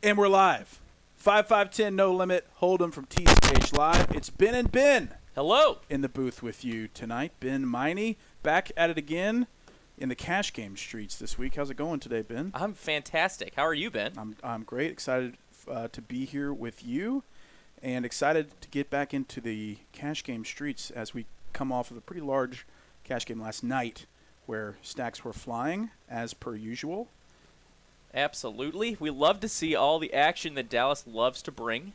And we're live. 5-5-10, no limit. Hold'em from TCH Live. It's Ben and Ben. Hello. In the booth with you tonight. Ben Miney back at it again in the cash game streets this week. How's it going today, Ben? I'm fantastic. How are you, Ben? I'm great. Excited to be here with you, and excited to get back into the cash game streets as we come off of a pretty large cash game last night, where stacks were flying as per usual. Absolutely. We love to see all the action that Dallas loves to bring.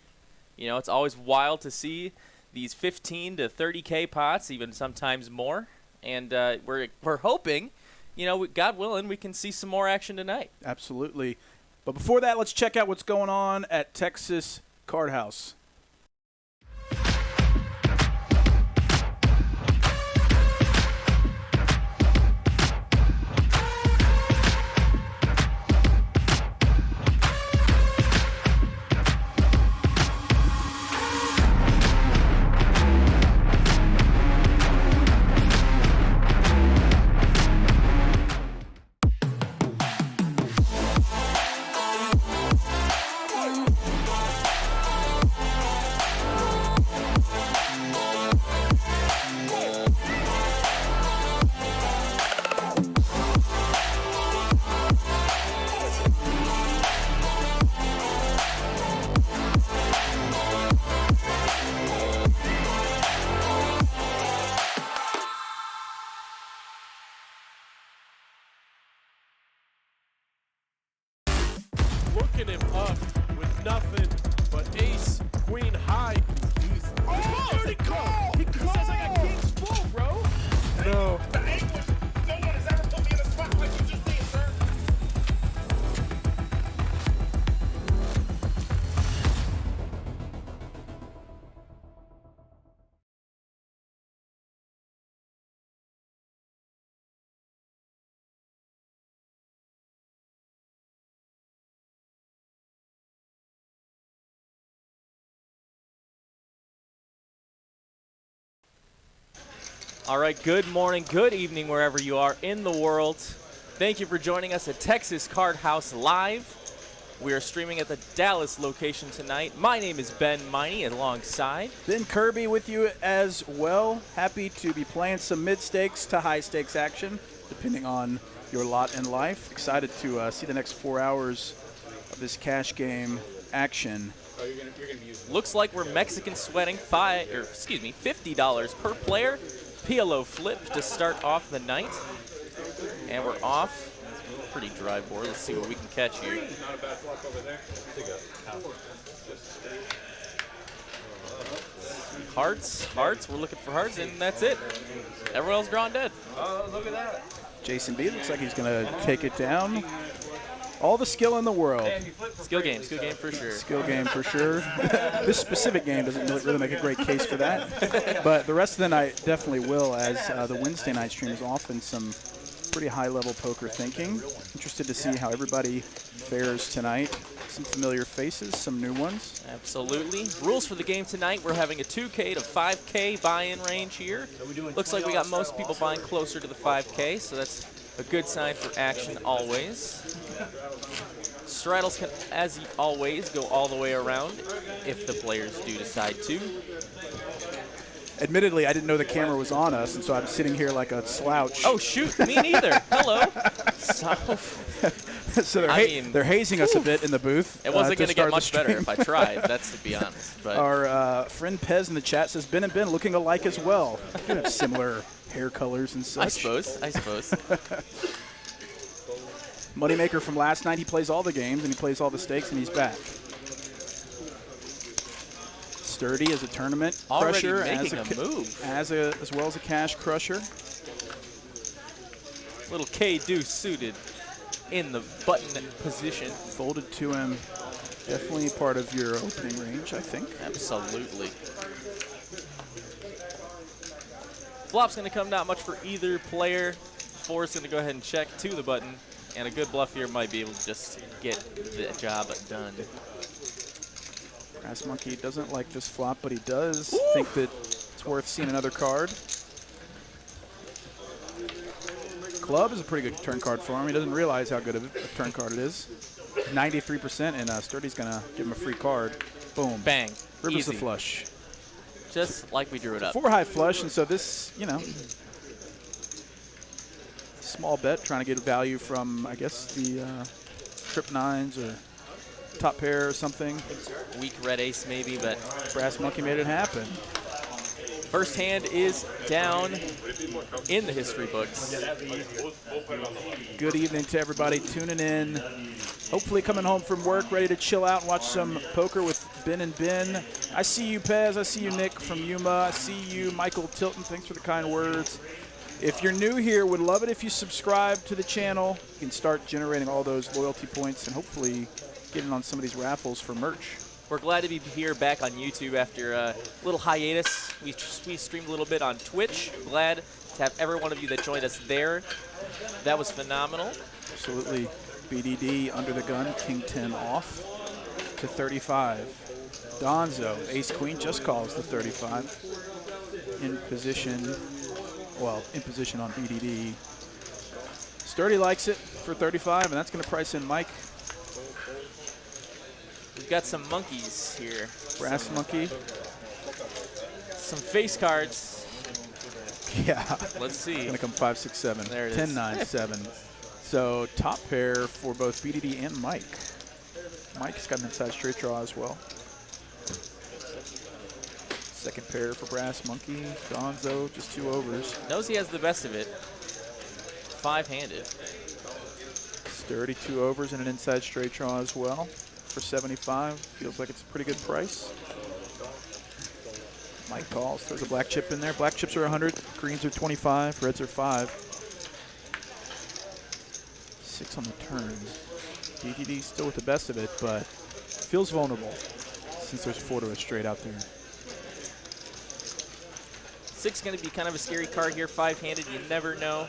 You know, it's always wild to see these 15 to 30K pots, even sometimes more. And we're hoping, you know, God willing, we can see some more action tonight. Absolutely. But before that, let's check out what's going on at Texas Card House. Looking him up with nothing but ace, queen high. Oh, dirty call! He says I got kings full, bro. No. The anguish. No one has ever put me in a spot like you just did, sir. All right, good morning, good evening, wherever you are in the world. Thank you for joining us at Texas Card House Live. We are streaming at the Dallas location tonight. My name is Ben Miney, alongside Ben Kirby with you as well. Happy to be playing some mid-stakes to high-stakes action, depending on your lot in life. Excited to see the next 4 hours of this cash game action. Oh, you're gonna be using looks like we're Mexican sweating $50 per player. PLO flip to start off the night. And we're off. Pretty dry board. Let's see what we can catch here. Not a bad flop over there. Hearts. We're looking for hearts, and that's it. Everyone else drawn dead. Oh, look at that. Jason B looks like he's going to take it down. All the skill in the world. Skill game for sure. Skill game for sure. This specific game doesn't really make a great case for that. But the rest of the night definitely will, as the Wednesday night stream is often some pretty high-level poker thinking. Interested to see how everybody fares tonight. Some familiar faces, some new ones. Absolutely. Rules for the game tonight, we're having a 2K to 5K buy-in range here. Looks like we got most people buying closer to the 5K, so that's a good sign for action always. Straddles can, as always, go all the way around if the players do decide to. Admittedly, I didn't know the camera was on us, and so I'm sitting here like a slouch. Oh, shoot. Me neither. Hello. So they're hazing us a bit in the booth. It wasn't going to get much better if I tried, that's to be honest. But our friend Pez in the chat says, Ben and Ben looking alike as well. You have similar hair colors and such. I suppose. Moneymaker from last night, he plays all the games and he plays all the stakes, and he's back. Sturdy as a tournament crusher, as well as a cash crusher. Little K-deuce suited in the button position. Folded to him. Definitely part of your opening range, I think. Absolutely. Flop's going to come not much for either player. Four's going to go ahead and check to the button. And a good bluff here might be able to just get the job done. Grass Monkey doesn't like this flop, but he does think that it's worth seeing another card. Club is a pretty good turn card for him. He doesn't realize how good of a turn card it is. 93%, and Sturdy's going to give him a free card. Boom. Bang. Rivers Easy. the flush. Just like we drew it up. 4 high flush, and so this, you know, small bet, trying to get value from, I guess, the trip nines or top pair or something. Weak red ace maybe, but Brass Monkey made it happen. first hand is down in the history books. Good evening to everybody tuning in. Hopefully coming home from work, ready to chill out and watch some poker with Ben and Ben. I see you, Pez. I see you, Nick from Yuma. I see you, Michael Tilton. Thanks for the kind words. If you're new here, would love it if you subscribe to the channel. You can start generating all those loyalty points and hopefully get in on some of these raffles for merch. We're glad to be here back on YouTube after a little hiatus. We streamed a little bit on Twitch. Glad to have every one of you that joined us there. That was phenomenal. Absolutely. BDD under the gun, king 10 off to 35. Donzo, ace queen, just calls the 35. In position, well, in position on BDD. Sturdy likes it for 35, and that's going to price in Mike. We've got some monkeys here. Brass Monkey. Some face cards. Yeah. Let's see. Going to come 5, 6, 7. There it 10, is. 9, 7. So top pair for both BDD and Mike. Mike's got an inside straight draw as well. Second pair for Brass Monkey. Gonzo, just 2 overs. Knows he has the best of it. 5-handed. Sturdy 2 overs and an inside straight draw as well for 75. Feels like it's a pretty good price. Mike calls. There's a black chip in there. Black chips are 100. Greens are 25. Reds are 5. 6 on the turn. BDD still with the best of it, but feels vulnerable since there's 4 to a straight out there. 6 going to be kind of a scary card here. 5-handed. You never know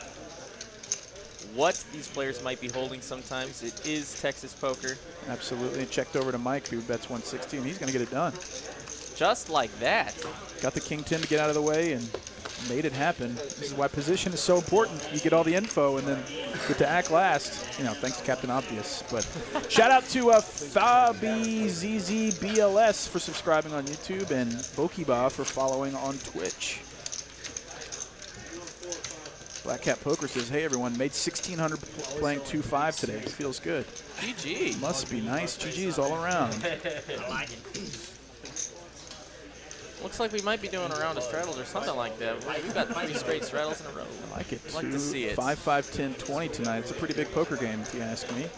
what these players might be holding sometimes. It is Texas poker. Absolutely. Checked over to Mike, who bets 160, and he's going to get it done. Just like that. Got the king 10 to get out of the way and made it happen. This is why position is so important. You get all the info and then get to act last. You know, thanks to Captain Obvious. But shout out to FabiZZBLS for subscribing on YouTube and Bokiba for following on Twitch. Black Cat Poker says, hey everyone, made 1,600 playing 2-5 today. Feels good. GG. Must be nice. GG's all around. Looks like we might be doing a round of straddles or something like that. We've got 3 straight straddles in a row. I like it. I'd like to see it. 5, 5, 10, 20 tonight. It's a pretty big poker game, if you ask me.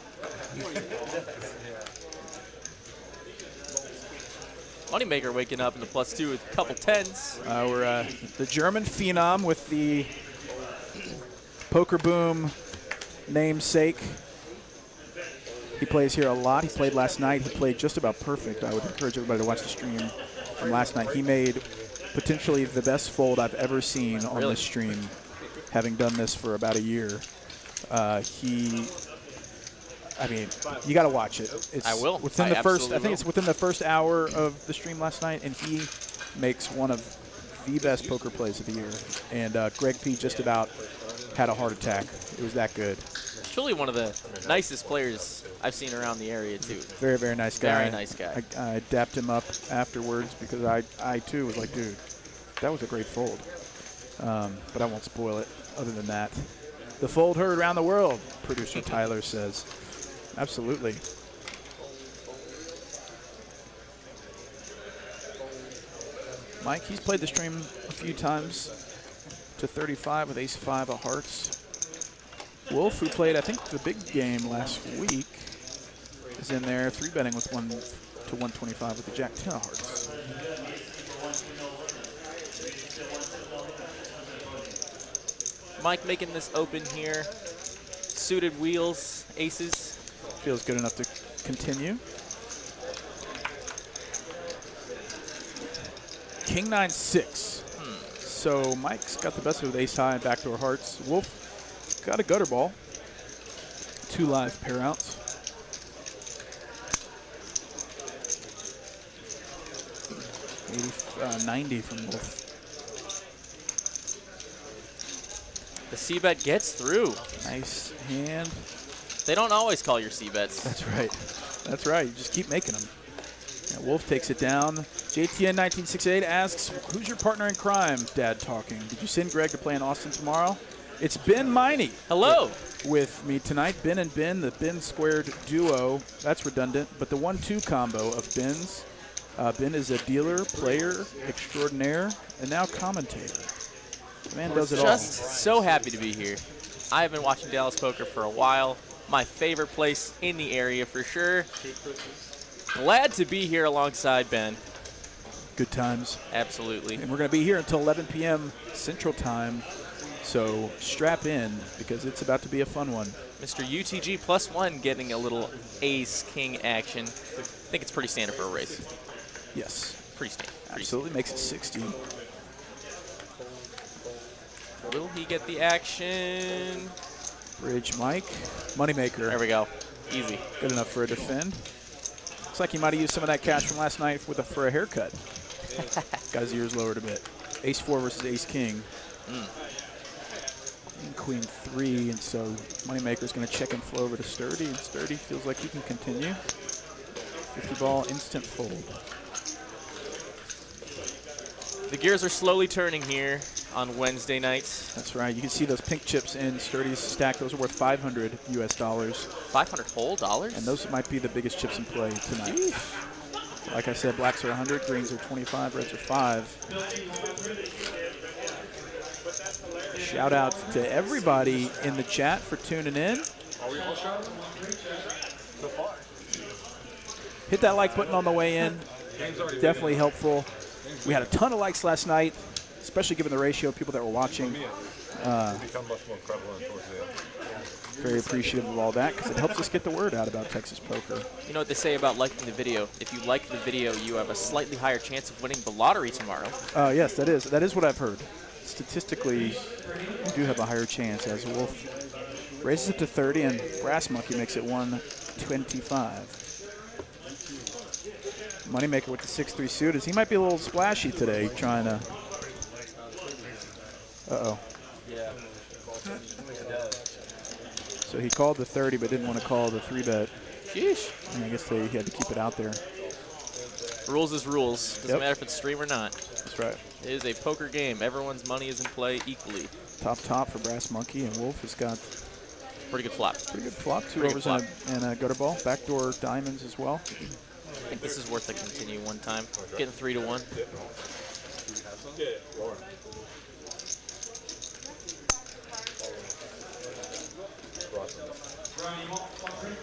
Moneymaker waking up in the +2 with a couple 10s. We're the German phenom with the Poker Boom namesake. He plays here a lot. He played last night. He played just about perfect. I would encourage everybody to watch the stream from last night. He made potentially the best fold I've ever seen on this stream, having done this for about a year. I mean, you got to watch it. It's I will. Within the first, I think it's within the first hour of the stream last night, and he makes one of the best poker plays of the year. And Greg P just about had a heart attack. It was that good. Truly one of the nicest players I've seen around the area, too. Very, very nice guy. Very nice guy. I dapped him up afterwards because I too was like, dude, that was a great fold. But I won't spoil it other than that. The fold heard around the world, producer Tyler says. Absolutely. Mike, he's played the stream a few times to 35 with ace-5 of hearts. Wolf, who played, I think, the big game last week, is in there 3-betting with 1 to 125 with the jack-10 of hearts. Mike making this open here. Suited wheels, aces. Feels good enough to continue. King 9-6. So Mike's got the best of ace-high and backdoor hearts. Wolf got a gutter ball. 2 live pair outs. 90 from Wolf. The C-bet gets through. Nice hand. They don't always call your C-bets. That's right. That's right. You just keep making them. Yeah, Wolf takes it down. JTN1968 asks, who's your partner in crime, Dad talking? Did you send Greg to play in Austin tomorrow? It's Ben Miney. Hello. With me tonight. Ben and Ben, the Ben squared duo. That's redundant, but the 1-2 combo of Ben's. Ben is a dealer, player, extraordinaire, and now commentator. The man does it all. Just so happy to be here. I have been watching Dallas Poker for a while. My favorite place in the area for sure. Glad to be here alongside Ben. Good times. Absolutely. And we're going to be here until 11 p.m. Central Time. So strap in because it's about to be a fun one. Mr. UTG +1 getting a little ace-king action. I think it's pretty standard for a race. Yes. Pretty standard. Absolutely. Makes it 60. Will he get the action? Bridge Mike. Moneymaker. There we go. Easy. Good enough for a defend. Looks like he might have used some of that cash from last night for a haircut. Got his ears lowered a bit. Ace-4 versus Ace-King. Queen 3, and so Moneymaker's going to check and flow over to Sturdy, and Sturdy feels like he can continue. 50 ball, instant fold. The gears are slowly turning here on Wednesday nights. That's right. You can see those pink chips in Sturdy's stack. Those are worth $500 US. 500 whole dollars? And those might be the biggest chips in play tonight. Jeez. Like I said, blacks are 100, greens are 25, reds are 5. Shout out to everybody in the chat for tuning in. Hit that like button on the way in. Definitely helpful. We had a ton of likes last night, especially given the ratio of people that were watching. Very appreciative of all that because it helps us get the word out about Texas poker. You know what they say about liking the video? If you like the video, you have a slightly higher chance of winning the lottery tomorrow. Yes, that is what I've heard. Statistically, you do have a higher chance as Wolf raises it to 30 and Brass Monkey makes it 125. Moneymaker with the 6-3 suited. He might be a little splashy today trying to. Uh-oh. So he called the 30 but didn't want to call the 3-bet. Sheesh. And I guess he had to keep it out there. Rules is rules. Doesn't matter if it's stream or not. That's right. It is a poker game. Everyone's money is in play equally. Top for Brass Monkey, and Wolf has got pretty good flop. Pretty good flop. Two overs and a gutter ball. Backdoor diamonds as well. I think this is worth a continue one time. Getting 3-1.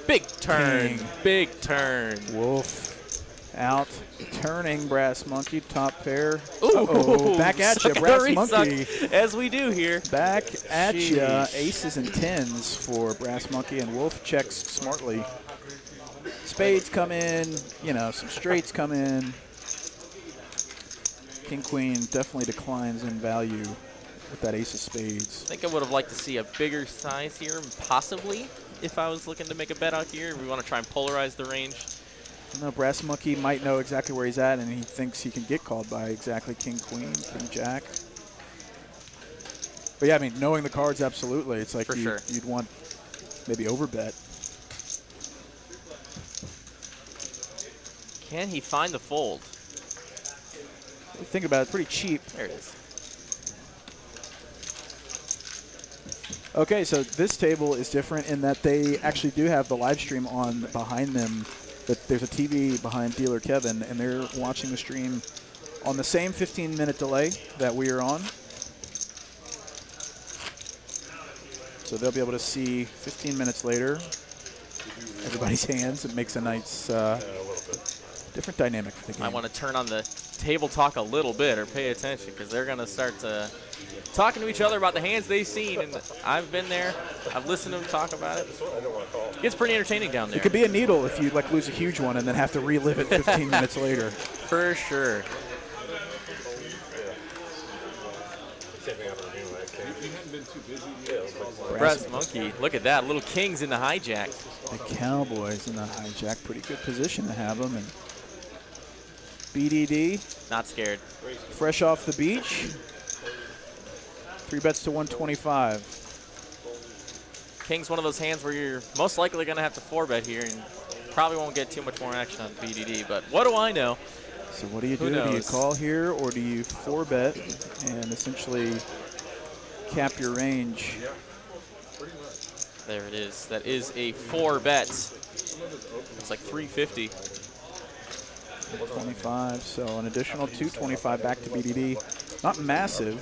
Big turn. King. Big turn. Wolf out. Turning Brass Monkey. Top pair. Ooh, uh-oh. Back at you, Brass Monkey. As we do here. Back at you. Aces and 10s for Brass Monkey, and Wolf checks smartly. Spades come in, you know, some straights come in. King Queen definitely declines in value with that ace of spades. I think I would have liked to see a bigger size here, possibly, if I was looking to make a bet out here. We want to try and polarize the range. I know Brass Monkey might know exactly where he's at, and he thinks he can get called by exactly King Queen, King Jack. But yeah, I mean, knowing the cards, absolutely. It's like you'd want maybe overbet. Can he find the fold? Think about it, pretty cheap. There it is. Okay, so this table is different in that they actually do have the live stream on behind them. That there's a TV behind Dealer Kevin, and they're watching the stream on the same 15-minute delay that we are on. So they'll be able to see 15 minutes later everybody's hands. It makes a nice different dynamic for the game. I want to turn on the table talk a little bit or pay attention because they're going to start talking to each other about the hands they've seen. And I've been there. I've listened to them talk about it. It's pretty entertaining down there. It could be a needle if you like lose a huge one and then have to relive it 15 minutes later. For sure. Brass Monkey, look at that. Little kings in the hijack. The Cowboys in the hijack. Pretty good position to have them. And BDD. Not scared. Fresh off the beach. 3 bets to 125. King's one of those hands where you're most likely going to have to 4-bet here and probably won't get too much more action on BDD, but what do I know? So what do you Who do? Do you knows? call here or do you 4-bet and essentially cap your range? There it is. That is a 4-bet. It's like 350. 25, so an additional 225 back to BDD. Not massive,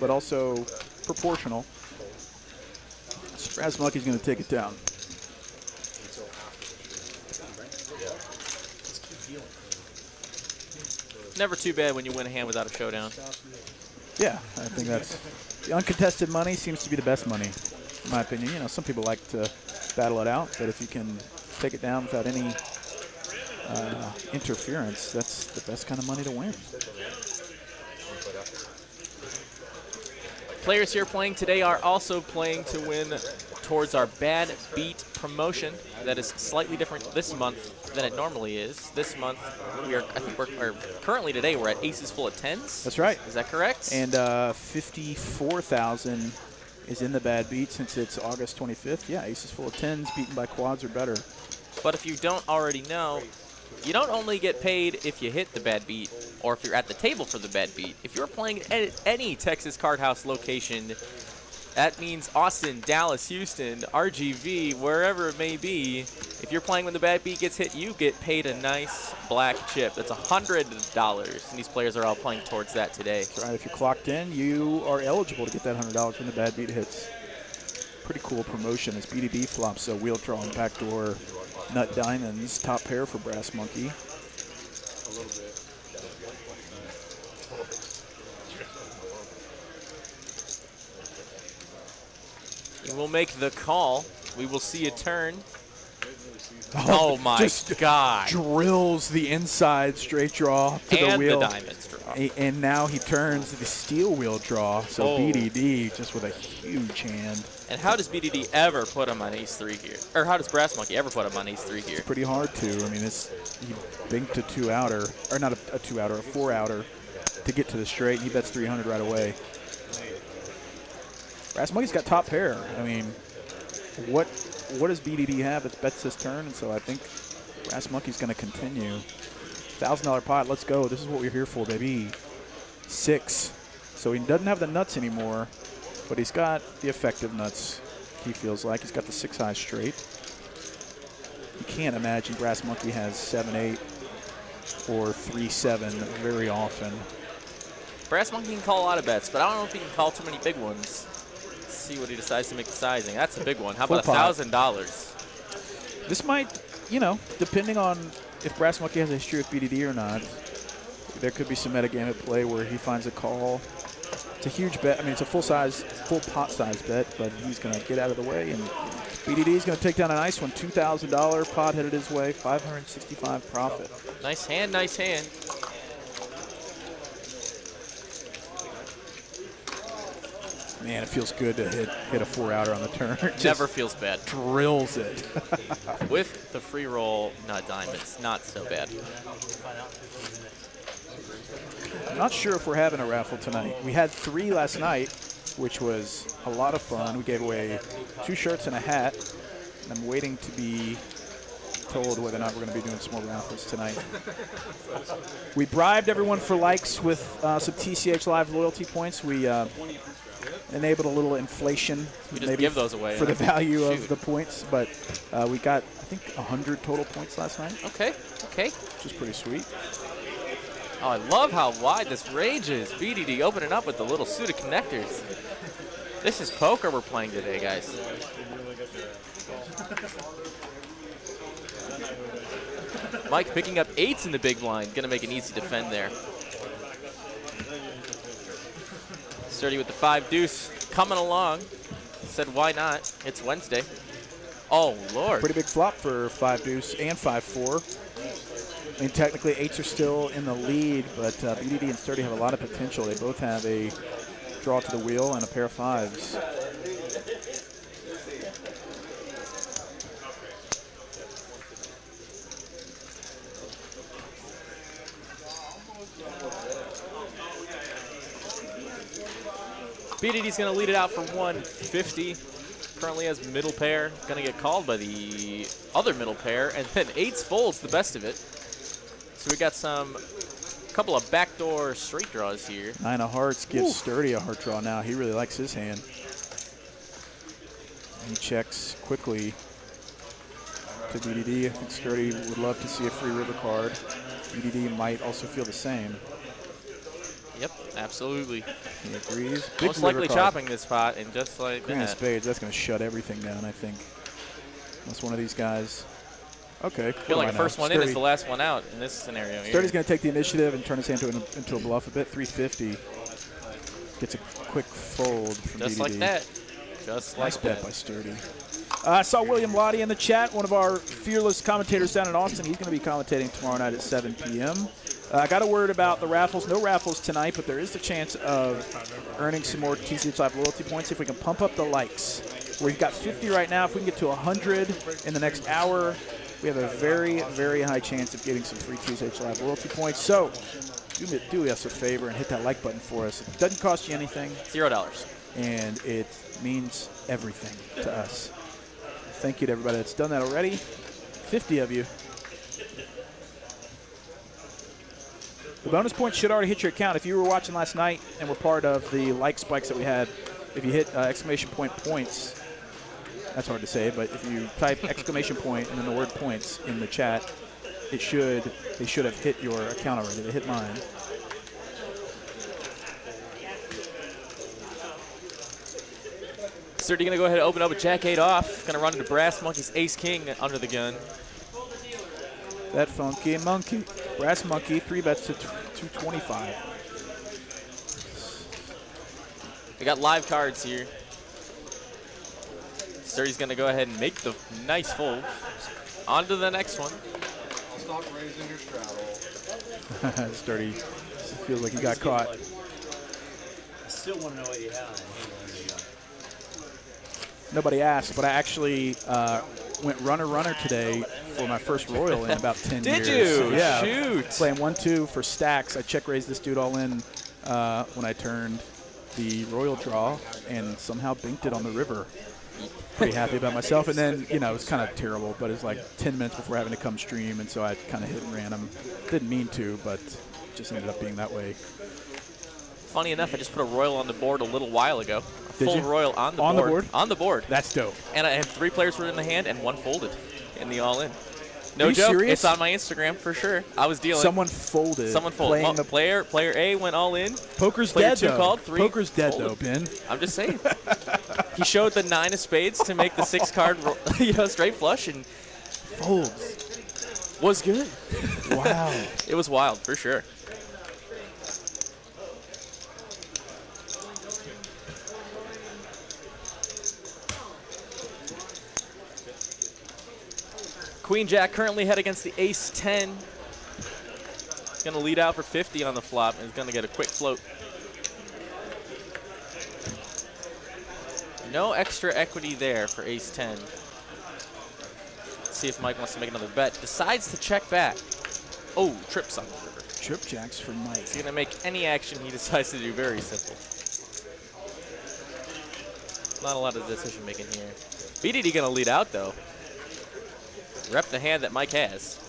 but also proportional. Brass Monkey's going to take it down. Never too bad when you win a hand without a showdown. Yeah, I think that's the uncontested money seems to be the best money, in my opinion. You know, some people like to battle it out, but if you can take it down without any interference, that's the best kind of money to win. Players here playing today are also playing to win towards our Bad Beat promotion. That is slightly different this month than it normally is. This month, currently today, we're at aces full of 10s. That's right. Is that correct? And 54,000 is in the Bad Beat since it's August 25th. Yeah, aces full of 10s, beaten by quads or better. But if you don't already know, you don't only get paid if you hit the Bad Beat or if you're at the table for the Bad Beat. If you're playing at any Texas Card House location, that means Austin, Dallas, Houston, RGV, wherever it may be. If you're playing when the Bad Beat gets hit, you get paid a nice black chip. That's $100, and these players are all playing towards that today. That's right. If you're clocked in, you are eligible to get that $100 when the Bad Beat hits. Pretty cool promotion as BDD flops, so wheel draw and backdoor nut diamonds, top pair for Brass Monkey. And we'll make the call. We will see a turn. Oh my Just God. Drills the inside straight draw to And the wheel. the diamonds draw. And now he turns the steel wheel draw, so Oh. BDD just with a huge hand. And how does BDD ever put him on ace-3 here? Or how does Brass Monkey ever put him on ace-3 here? Pretty hard to. I mean, he binked a 2-outer, or not a 2-outer, a 4-outer to get to the straight, and he bets 300 right away. Brass Monkey's got top pair. I mean, what does BDD have? It bets this turn, and so I think Brass Monkey's going to continue. $1,000 pot, let's go. This is what we're here for, baby. 6. So he doesn't have the nuts anymore, but he's got the effective nuts, he feels like. He's got the 6-high straight. You can't imagine Brass Monkey has 7-8 or 3-7 very often. Brass Monkey can call a lot of bets, but I don't know if he can call too many big ones. Let's see what he decides to make the sizing. That's a big one. How about Full pot. $1,000? This might, you know, depending on if Brass Monkey has a history with BDD or not, there could be some metagame at play where he finds a call. It's a huge bet. I mean, it's a full pot size bet, but he's going to get out of the way, and BDD is going to take down a nice one. $2,000 pot headed his way, 565 profit. Nice hand, nice hand. Man, it feels good to hit a 4-outer on the turn. Just Never feels bad. drills it. With the free roll nut diamonds, not so bad. I'm not sure if we're having a raffle tonight. We had 3 last night, which was a lot of fun. We gave away 2 shirts and a hat. And I'm waiting to be told whether or not we're going to be doing some more raffles tonight. We bribed everyone for likes with some TCH Live loyalty points. We enabled a little inflation. We just maybe give those away. for the value Shoot. of the points, but we got, I think, 100 total points last night, Okay, okay. which is pretty sweet. Oh, I love how wide this range is. BDD opening up with the little suit of connectors. This is poker we're playing today, guys. Mike picking up 8s in the big blind. Gonna make an easy defend there. Sturdy with the 5 deuce. Coming along. Said why not? It's Wednesday. Oh, Lord. Pretty big flop for 5 deuce and 5-4. I mean, technically 8s are still in the lead, but BDD and Sturdy have a lot of potential. They both have a draw to the wheel and a pair of 5s. BDD's going to lead it out for 150. currently has middle pair. Going to get called by the other middle pair. And then eights folds the best of it. So we got some couple of backdoor straight draws here. 9 of hearts gives Sturdy a heart draw now. He really likes his hand. He checks quickly to BDD. I think Sturdy would love to see a free river card. BDD might also feel the same. Yep, absolutely. He agrees. Big Most likely river card. chopping this pot, and just like Queen of that. spades, that's going to shut everything down, I think. Unless one of these guys. Okay. I feel like the first one in is the last one out in this scenario here. Sturdy's going to take the initiative and turn his hand into a bluff a bit. 350. Gets a quick fold from Just BDD. like that. Just like Nice bet that. by Sturdy. I saw William Lottie in the chat, one of our fearless commentators down in Austin. He's going to be commentating tomorrow night at 7 p.m. I got a word about the raffles. No raffles tonight, but there is the chance of earning some more TCH Live loyalty points if we can pump up the likes. We've got 50 right now. If we can get to 100 in the next hour, we have a very, very high chance of getting some free TCH Live loyalty points. So do us a favor and hit that like button for us. It doesn't cost you anything. $0. And it means everything to us. Thank you to everybody that's done that already. 50 of you. The bonus points should already hit your account. If you were watching last night and were part of the like spikes that we had, if you hit exclamation point points, that's hard to say, but if you type exclamation point and then the word points in the chat, they should have hit your account already. They hit mine. Sturdy going to go ahead and open up with Jack-8 off. Going to run into Brass Monkey's Ace-King under the gun. That funky monkey. Brass Monkey, 3 bets to 225. We got live cards here. Sturdy's going to go ahead and make the nice fold. On to the next one. Stop raising your straddle. Sturdy feels like he got caught. I still want to know what you have. Nobody asked, but I actually went runner today for my first Royal in about 10 Did years. you? So, yeah. Shoot. Playing 1-2 for stacks. I check raised this dude all in when I turned the Royal draw and somehow binked it on the river. Pretty happy about myself. And then, it was kind of terrible, but it was like 10 minutes before having to come stream, and so I kind of hit and ran him. Didn't mean to, but just ended up being that way. Funny enough, I just put a Royal on the board a little while ago. Did Full you? Royal on the On board. the board? On the board. That's dope. And I had 3 players were in the hand and 1 folded in the all-in. No Are you joke. serious? It's on my Instagram for sure. I was dealing. Someone folded. Someone folded. Playing the Player A went all in. Poker's Player dead, 2 though. called, 3 Poker's dead, folded. though, Ben. I'm just saying. He showed the 9 of spades to make the 6-card straight flush and Folds. was good. Wow. It was wild for sure. Queen Jack currently head against the Ace 10. He's going to lead out for 50 on the flop and he's going to get a quick float. No extra equity there for Ace 10. Let's see if Mike wants to make another bet. Decides to check back. Oh, trips on the river. Trip jacks for Mike. He's going to make any action he decides to do very simple. Not a lot of decision making here. BDD going to lead out though. Rep the hand that Mike has.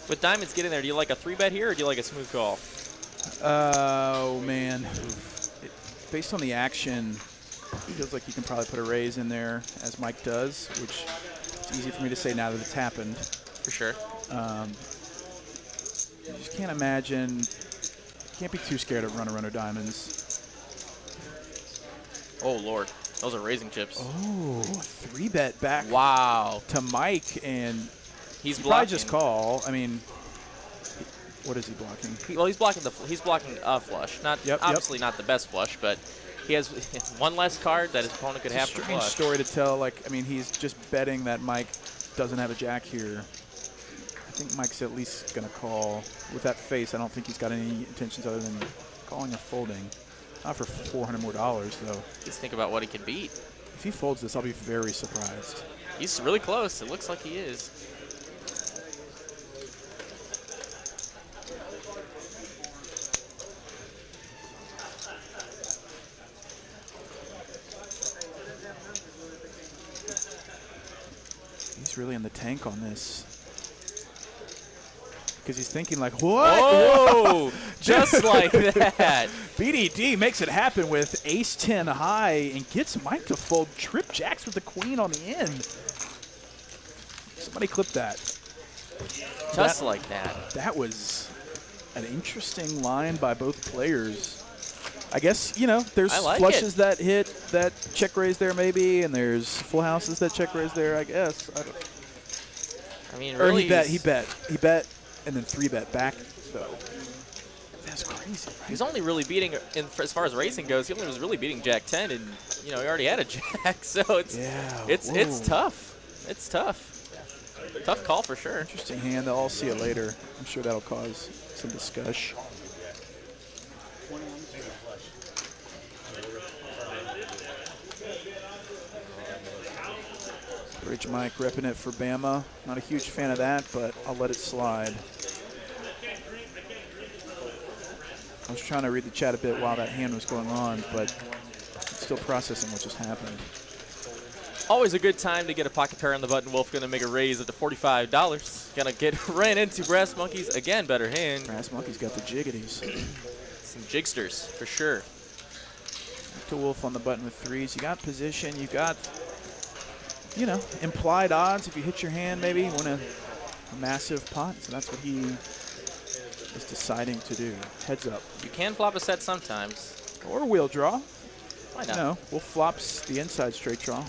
With diamonds getting there, do you like a 3-bet here or do you like a smooth call? Oh, man. Based on the action, it feels like you can probably put a raise in there, as Mike does, which it's easy for me to say now that it's happened. For sure. You just can't imagine. Can't be too scared of runner diamonds. Oh, Lord. Those are raising chips. Oh, 3-bet back Wow. to Mike, and He's probably blocking. just call. I mean, what is he blocking? Well, he's blocking a flush. Not obviously not the best flush, but he has one less card that his opponent could have It's a for strange flush. story to tell. Like, I mean, he's just betting that Mike doesn't have a jack here. I think Mike's at least going to call. With that face, I don't think he's got any intentions other than calling or folding. Not for $400 more, though. Just think about what he can beat. If he folds this, I'll be very surprised. He's really close. It looks like he is. He's really in the tank on this. Because he's thinking like, what? Oh, just like that. BDD makes it happen with ace-10 high and gets Mike to fold trip jacks with the queen on the end. Somebody clip that. Just like that. That was an interesting line by both players. I guess, you know, there's flushes that hit that check raise there maybe, and there's full houses that check raise there, I guess. I mean, or really. he bet, and then 3-bet back, though. That's crazy, right? He's only really beating, as far as racing goes, he only was really beating Jack 10, and, you know, he already had a Jack, so it's tough. It's tough. Tough call for sure. Interesting hand. They'll all see it later. I'm sure that'll cause some discussion. Bridge Mike repping it for Bama. Not a huge fan of that, but I'll let it slide. I was trying to read the chat a bit while that hand was going on, but still processing what just happened. Always a good time to get a pocket pair on the button. Wolf going to make a raise up to $45. Going to get ran into Brass Monkeys. Again, better hand. Brass Monkeys got the jiggities. Some jigsters, for sure. Back to Wolf on the button with threes. You got position. You got, you know, implied odds. If you hit your hand, maybe win a massive pot. So that's what he is deciding to do. Heads up. You can flop a set sometimes. Or wheel draw. Why not? No, Wolf flops the inside straight draw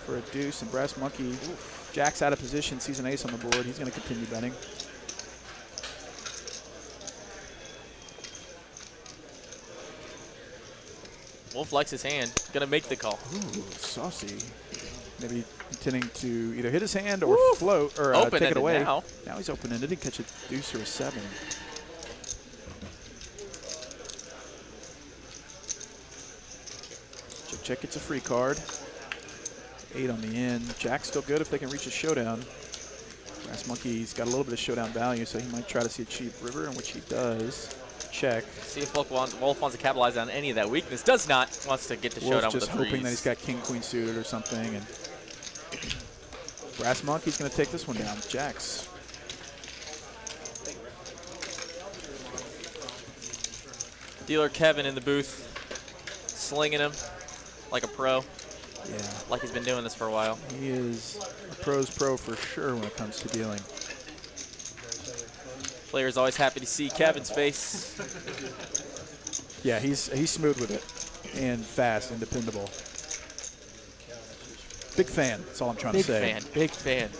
for a deuce, and Brass Monkey, Jack's out of position, sees an ace on the board. He's going to continue betting. Wolf likes his hand. Going to make the call. Ooh, saucy. Maybe intending to either hit his hand or float or take it away. Now He's open-ended. He catch a deuce or a 7. Check gets a free card. 8 on the end. Jack's still good if they can reach a showdown. Brass Monkey's got a little bit of showdown value, so he might try to see a cheap river, in which he does. Check. See if Wolf wants to capitalize on any of that weakness. Does not. Wants to get to showdown with just the hoping that he's got king-queen suited or something. And Brass Monkey's going to take this one down. Jacks. Dealer Kevin in the booth, slinging him like a pro. Yeah. Like he's been doing this for a while. He is a pro's pro for sure when it comes to dealing. Player's always happy to see Kevin's face. Yeah, he's smooth with it and fast and dependable. Big fan. That's all I'm trying to say. Big fan.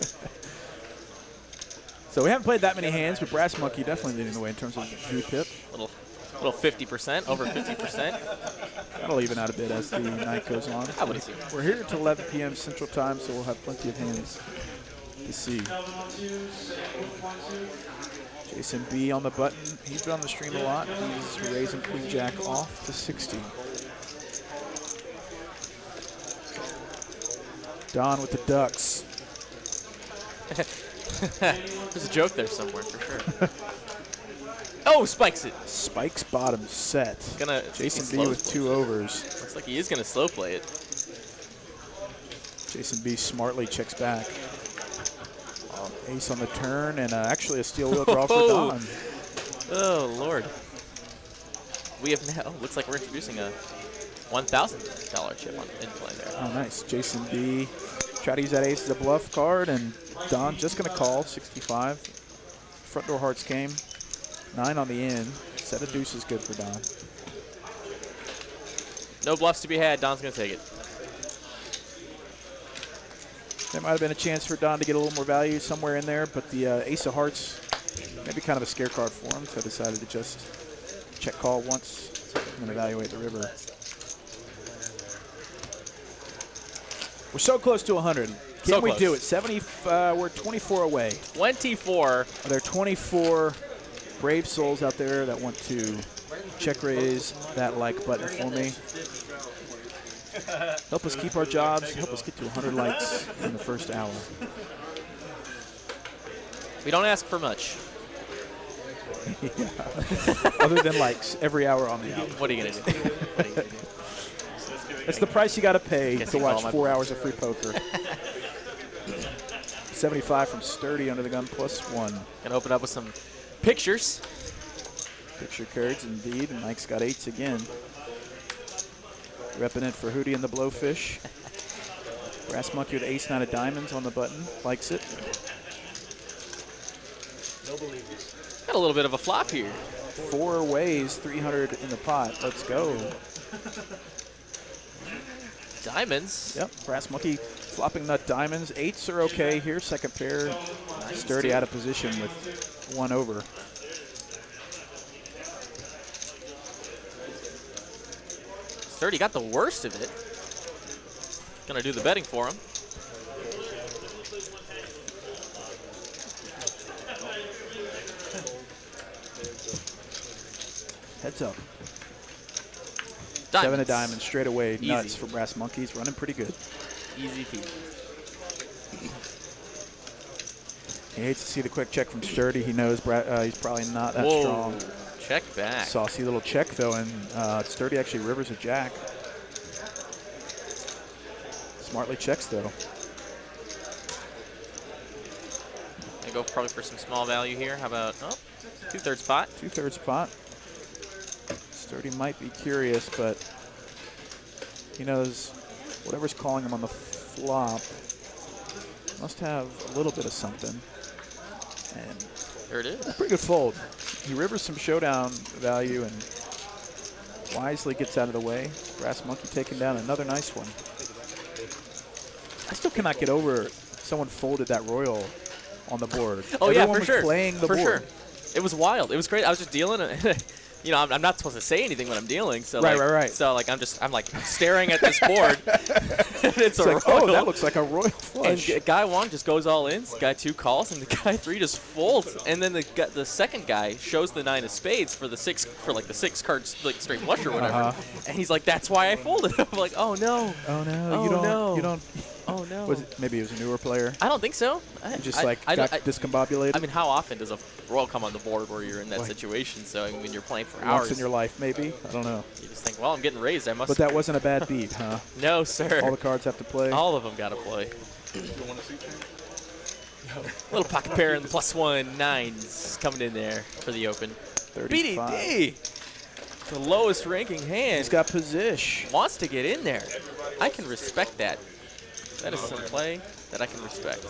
So we haven't played that many hands, but Brass Monkey definitely leading the way in terms of VPIP. Little 50%, over 50%. That'll even out a bit as the night goes on. I would assume. We're here until 11 p.m. Central Time, so we'll have plenty of hands to see. Jason B on the button. He's been on the stream a lot. He's raising Queen Jack off to 60. Don with the ducks. There's a joke there somewhere for sure. Oh, spikes it. Spikes bottom set. Jason B with 2 overs. Looks like he is going to slow play it. Jason B smartly checks back. Ace on the turn, and actually a steel wheel draw for Don. Oh, Lord. We have now, looks like we're introducing a $1,000 chip in play there. Oh, nice. Jason B try to use that ace as a bluff card, and Don just going to call 65. Front door hearts game. 9 on the end. Set of deuces good for Don. No bluffs to be had. Don's going to take it. There might have been a chance for Don to get a little more value somewhere in there, but the ace of hearts, maybe kind of a scare card for him, so I decided to just check call once so I can evaluate the river. We're so close to 100. Can we do it? 70. We're 24 away. 24. Are there 24 brave souls out there that want to check raise that like button for me? Help us keep our jobs. Help us get to 100 likes in the first hour. We don't ask for much. Other than likes every hour on the hour. What are you going to do? What are you gonna do? It's the price you got to pay Guess to you call watch my 4 hours of free poker. 75 from Sturdy under the gun +1. Gonna open up with some pictures. Picture cards indeed. And Mike's got 8s again. Repping it for Hootie and the Blowfish. Brass Monkey with ace 9 of diamonds on the button. Likes it. No believers. Got a little bit of a flop here. 4 ways, 300 in the pot. Let's go. Diamonds. Yep, Brass Monkey flopping nut diamonds. 8s are okay here. Second pair. Sturdy out of position with 1 over. Sturdy got the worst of it. Gonna do the betting for him. Heads up. Diamonds. 7 of diamonds straight away. Easy. Nuts for Brass Monkeys. Running pretty good. Easy peasy. He hates to see the quick check from Sturdy. He knows he's probably not that Whoa. strong. Check back. Saucy little check though, and Sturdy actually rivers a jack. Smartly checks though. Gonna go probably for some small value here. How about 2/3 pot? 2/3 pot. Sturdy might be curious, but he knows whatever's calling him on the flop must have a little bit of something. And There it is. pretty good fold. He rivers some showdown value and wisely gets out of the way. Brass Monkey taking down another nice one. I still cannot get over someone folded that royal on the board. Oh Everyone yeah, for was sure. playing the for board. sure. It was wild. It was great. I was just dealing. You know, I'm not supposed to say anything when I'm dealing. So Right. So like I'm staring at this board. And it's a Like, royal. oh, that looks like a royal flush. And guy 1 just goes all in. Guy 2 calls, and the guy 3 just folds. And then the second guy shows the 9 of spades for the 6 cards like straight flush or whatever. And he's like, "That's why I folded." I'm like, "Oh no." Oh no, Oh, you don't. no. You don't. Oh no. Was it, maybe he was a newer player. I don't think so. Just got I discombobulated. I mean, how often does a royal come on the board where you're in that situation? So I mean, you're playing for once hours. in your life, maybe. I don't know. You just think, well, I'm getting raised. I must. But that wasn't a bad beat, huh? No, sir. All the cards have to play. All of them got to play. Little pocket pair and the +1 9s coming in there for the open. 35. BDD, the lowest ranking hand, He's got position. wants to get in there. I can respect that. That is some play that I can respect.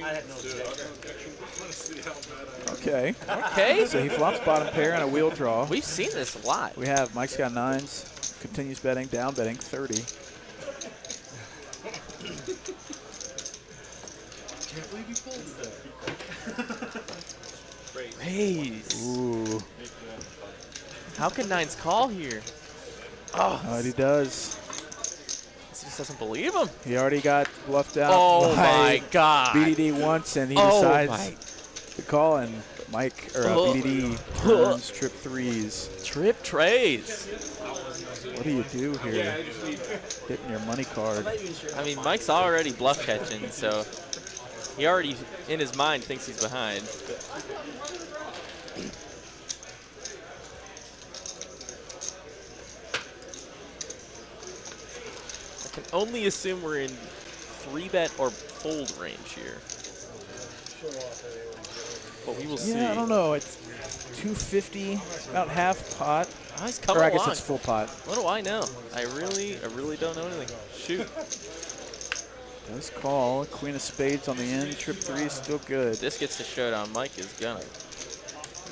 I have no objection. Okay. Okay. So he flops bottom pair on a wheel draw. We've seen this a lot. We have Mike's got 9s. Continues betting, down betting 30. Can't believe he folded that. Raise. Ooh. How can 9s call here? Oh, He does. he just doesn't believe him. He already got bluffed out. Oh by my God. BDD once, and he Oh decides my. to call, and Mike or BDD turns trip 3s. Trip trays. What do you do here? Hitting your money card. I mean, Mike's already bluff catching, so he already, in his mind, thinks he's behind. I can only assume we're in 3-bet or fold range here. But we will see. Yeah, I don't know. It's 250, about half pot. Oh, he's Or coming I guess along. it's full pot. What do I know? I really don't know anything. Shoot. Does call. Queen of spades on the end. Trip 3 is still good. This gets to showdown. Mike is gonna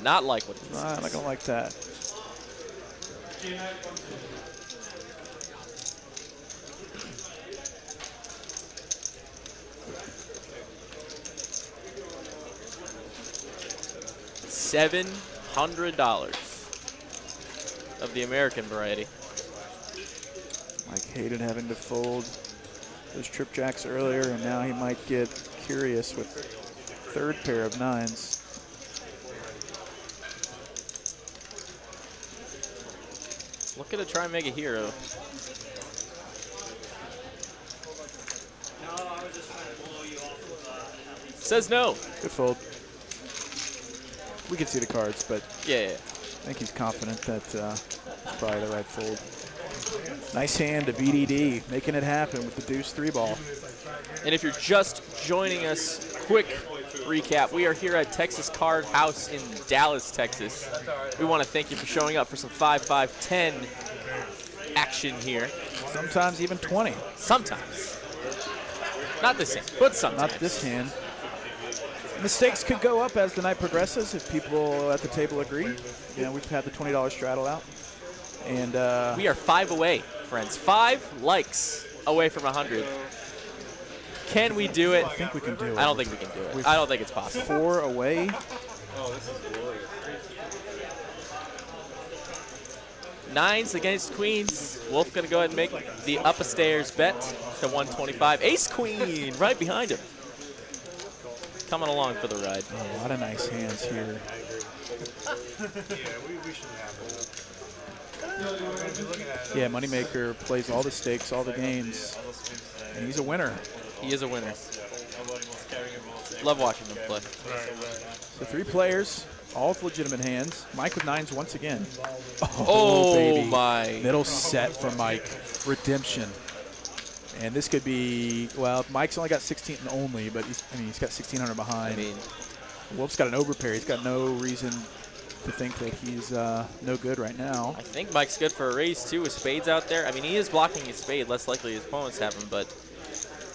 not like what he Nah, I'm not sees. going to like that. $700 of the American variety. Mike hated having to fold those trip jacks earlier, and now he might get curious with third pair of 9s. looking to try and make a hero. No, I was just trying to blow you off. Says no. Good fold. We can see the cards, but Yeah. I think he's confident that it's probably the right fold. Nice hand to BDD, making it happen with the deuce 3-ball. And if you're just joining us, quick recap. We are here at Texas Card House in Dallas, Texas. We want to thank you for showing up for some 5-5-10 action here. Sometimes even 20. Sometimes. Not this hand, but sometimes. Not this hand. Mistakes could go up as the night progresses if people at the table agree. You know, we've had the $20 straddle out. And We are 5 away, friends. 5 likes away from 100. Can we do it? I think we can do it. I don't think we can do it. I don't think it's possible. 4 away. Nines against queens. Wolf gonna go ahead and make the upstairs bet to 125. Ace queen right behind him. Coming along for the ride. A lot of nice hands here. Yeah, Moneymaker plays all the stakes, all the games, and he's a winner. He is a winner. Love watching him play. So 3 players, all with legitimate hands. Mike with 9s once again. Oh, baby. my. Middle set for Mike. Redemption. And this could be, well, Mike's only got 16 only, but he's got 1,600 behind. I mean, Wolf's got an overpair. He's got no reason to think that he's no good right now. I think Mike's good for a raise too with spades out there. I mean, he is blocking his spade. Less likely his opponents have him, but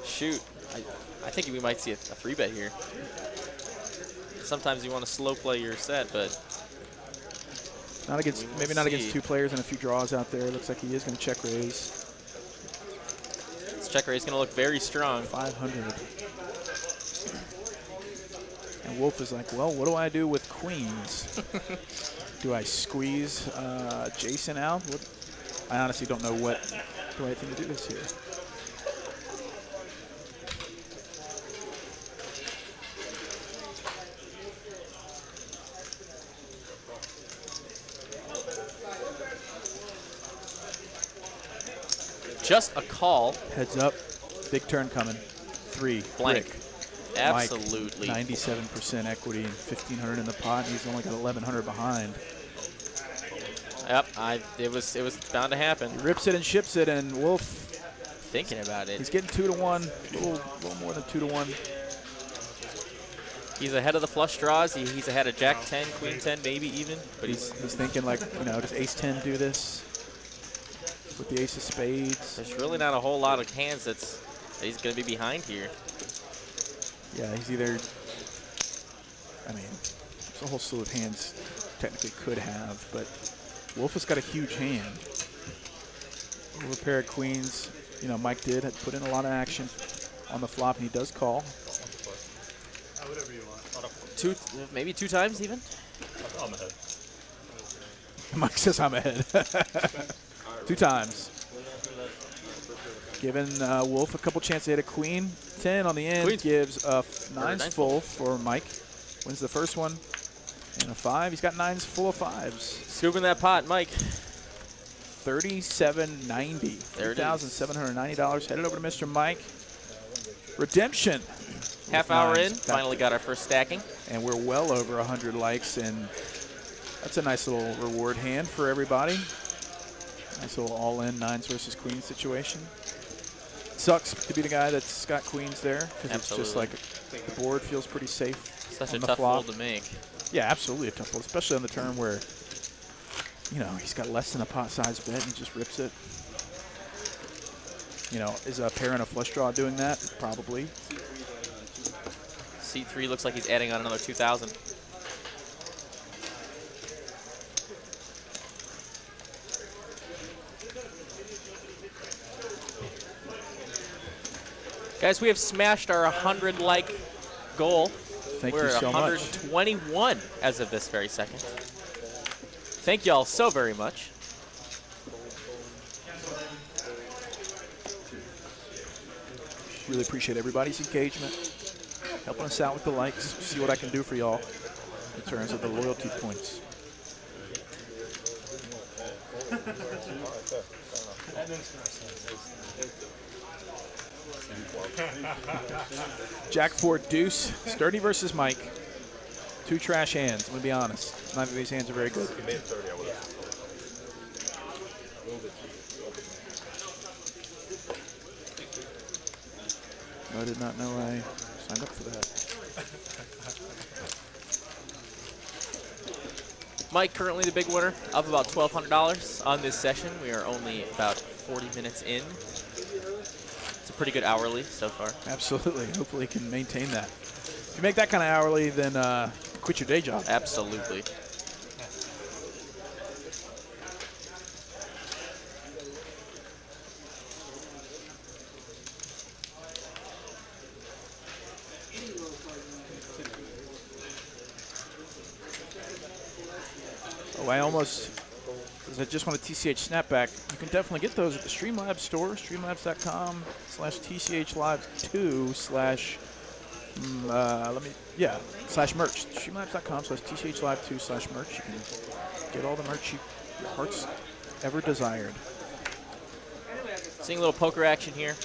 shoot, I think we might see a 3-bet here. Sometimes you want to slow play your set, but not against, maybe not against 2 players and a few draws out there. Looks like he is going to check raise. this check raise is going to look very strong. 500. And Wolf is like, well, what do I do with queens? Do I squeeze Jason out? I honestly don't know what the right thing to do is here. Just a call. Heads up. Big turn coming. 3. Blank. Rick. Absolutely. Mike, 97% equity and 1,500 in the pot. He's only got 1,100 behind. Yep, it was bound to happen. He rips it and ships it, and Wolf, Thinking about it. he's getting 2 to 1, a little more than 2 to 1. He's ahead of the flush draws. He's ahead of Jack 10, Queen 10, maybe even. But He's thinking like, you know, does Ace 10 do this with the Ace of Spades? there's really not a whole lot of hands that he's going to be behind here. Yeah, he's either, I mean, there's a whole slew of hands technically could have, but Wolf has got a huge hand. Overpaired queens, you know, Mike had put in a lot of action on the flop, and he does call. Whatever you want. Maybe 2 times even? I'm ahead. Mike says I'm ahead. 2 times. Giving Wolf a couple chances to hit a queen. 10 on the end. Queens. Gives a 9s nine full for Mike. Wins the first one. And a 5. He's got 9s full of 5s. Scooping that pot, Mike. $37.90. There it is. $3,790. Headed over to Mr. Mike. Redemption. Half With hour 9s. in, finally got our first stacking. And we're well over 100 likes, and that's a nice little reward hand for everybody. Nice little all-in 9s versus queens situation. Sucks to be the guy that's got queens there, because it's just like the board feels pretty safe. Such on a the tough flop. fold to make. Yeah, absolutely a tough fold, especially on the turn where, you know, he's got less than a pot size bet and he just rips it. You know, is a pair and a flush draw doing that? Probably. C3 looks like he's adding on another 2,000. Guys, we have smashed our 100 like goal. Thank We're you at so much. 121 as of this very second. Thank you all so very much. Really appreciate everybody's engagement, helping us out with the likes, see what I can do for y'all in terms of the loyalty points. Jack 4 deuce. Sturdy versus Mike. 2 trash hands. I'm going to be honest. Neither of these hands are very good. If you made it 30, I would have. I did not know I signed up for that. Mike, currently the big winner, up about $1,200 on this session. We are only about 40 minutes in. It's a pretty good hourly so far. Absolutely. Hopefully you can maintain that. If you make that kind of hourly, then quit your day job. Absolutely. Oh, I almost, because I just want a TCH snapback. You can definitely get those at the Streamlabs store, streamlabs.com/TCHlive2/ /merch. Streamlabs.com/TCHlive2/ merch. You can get all the merch your heart's ever desired. Seeing a little poker action here.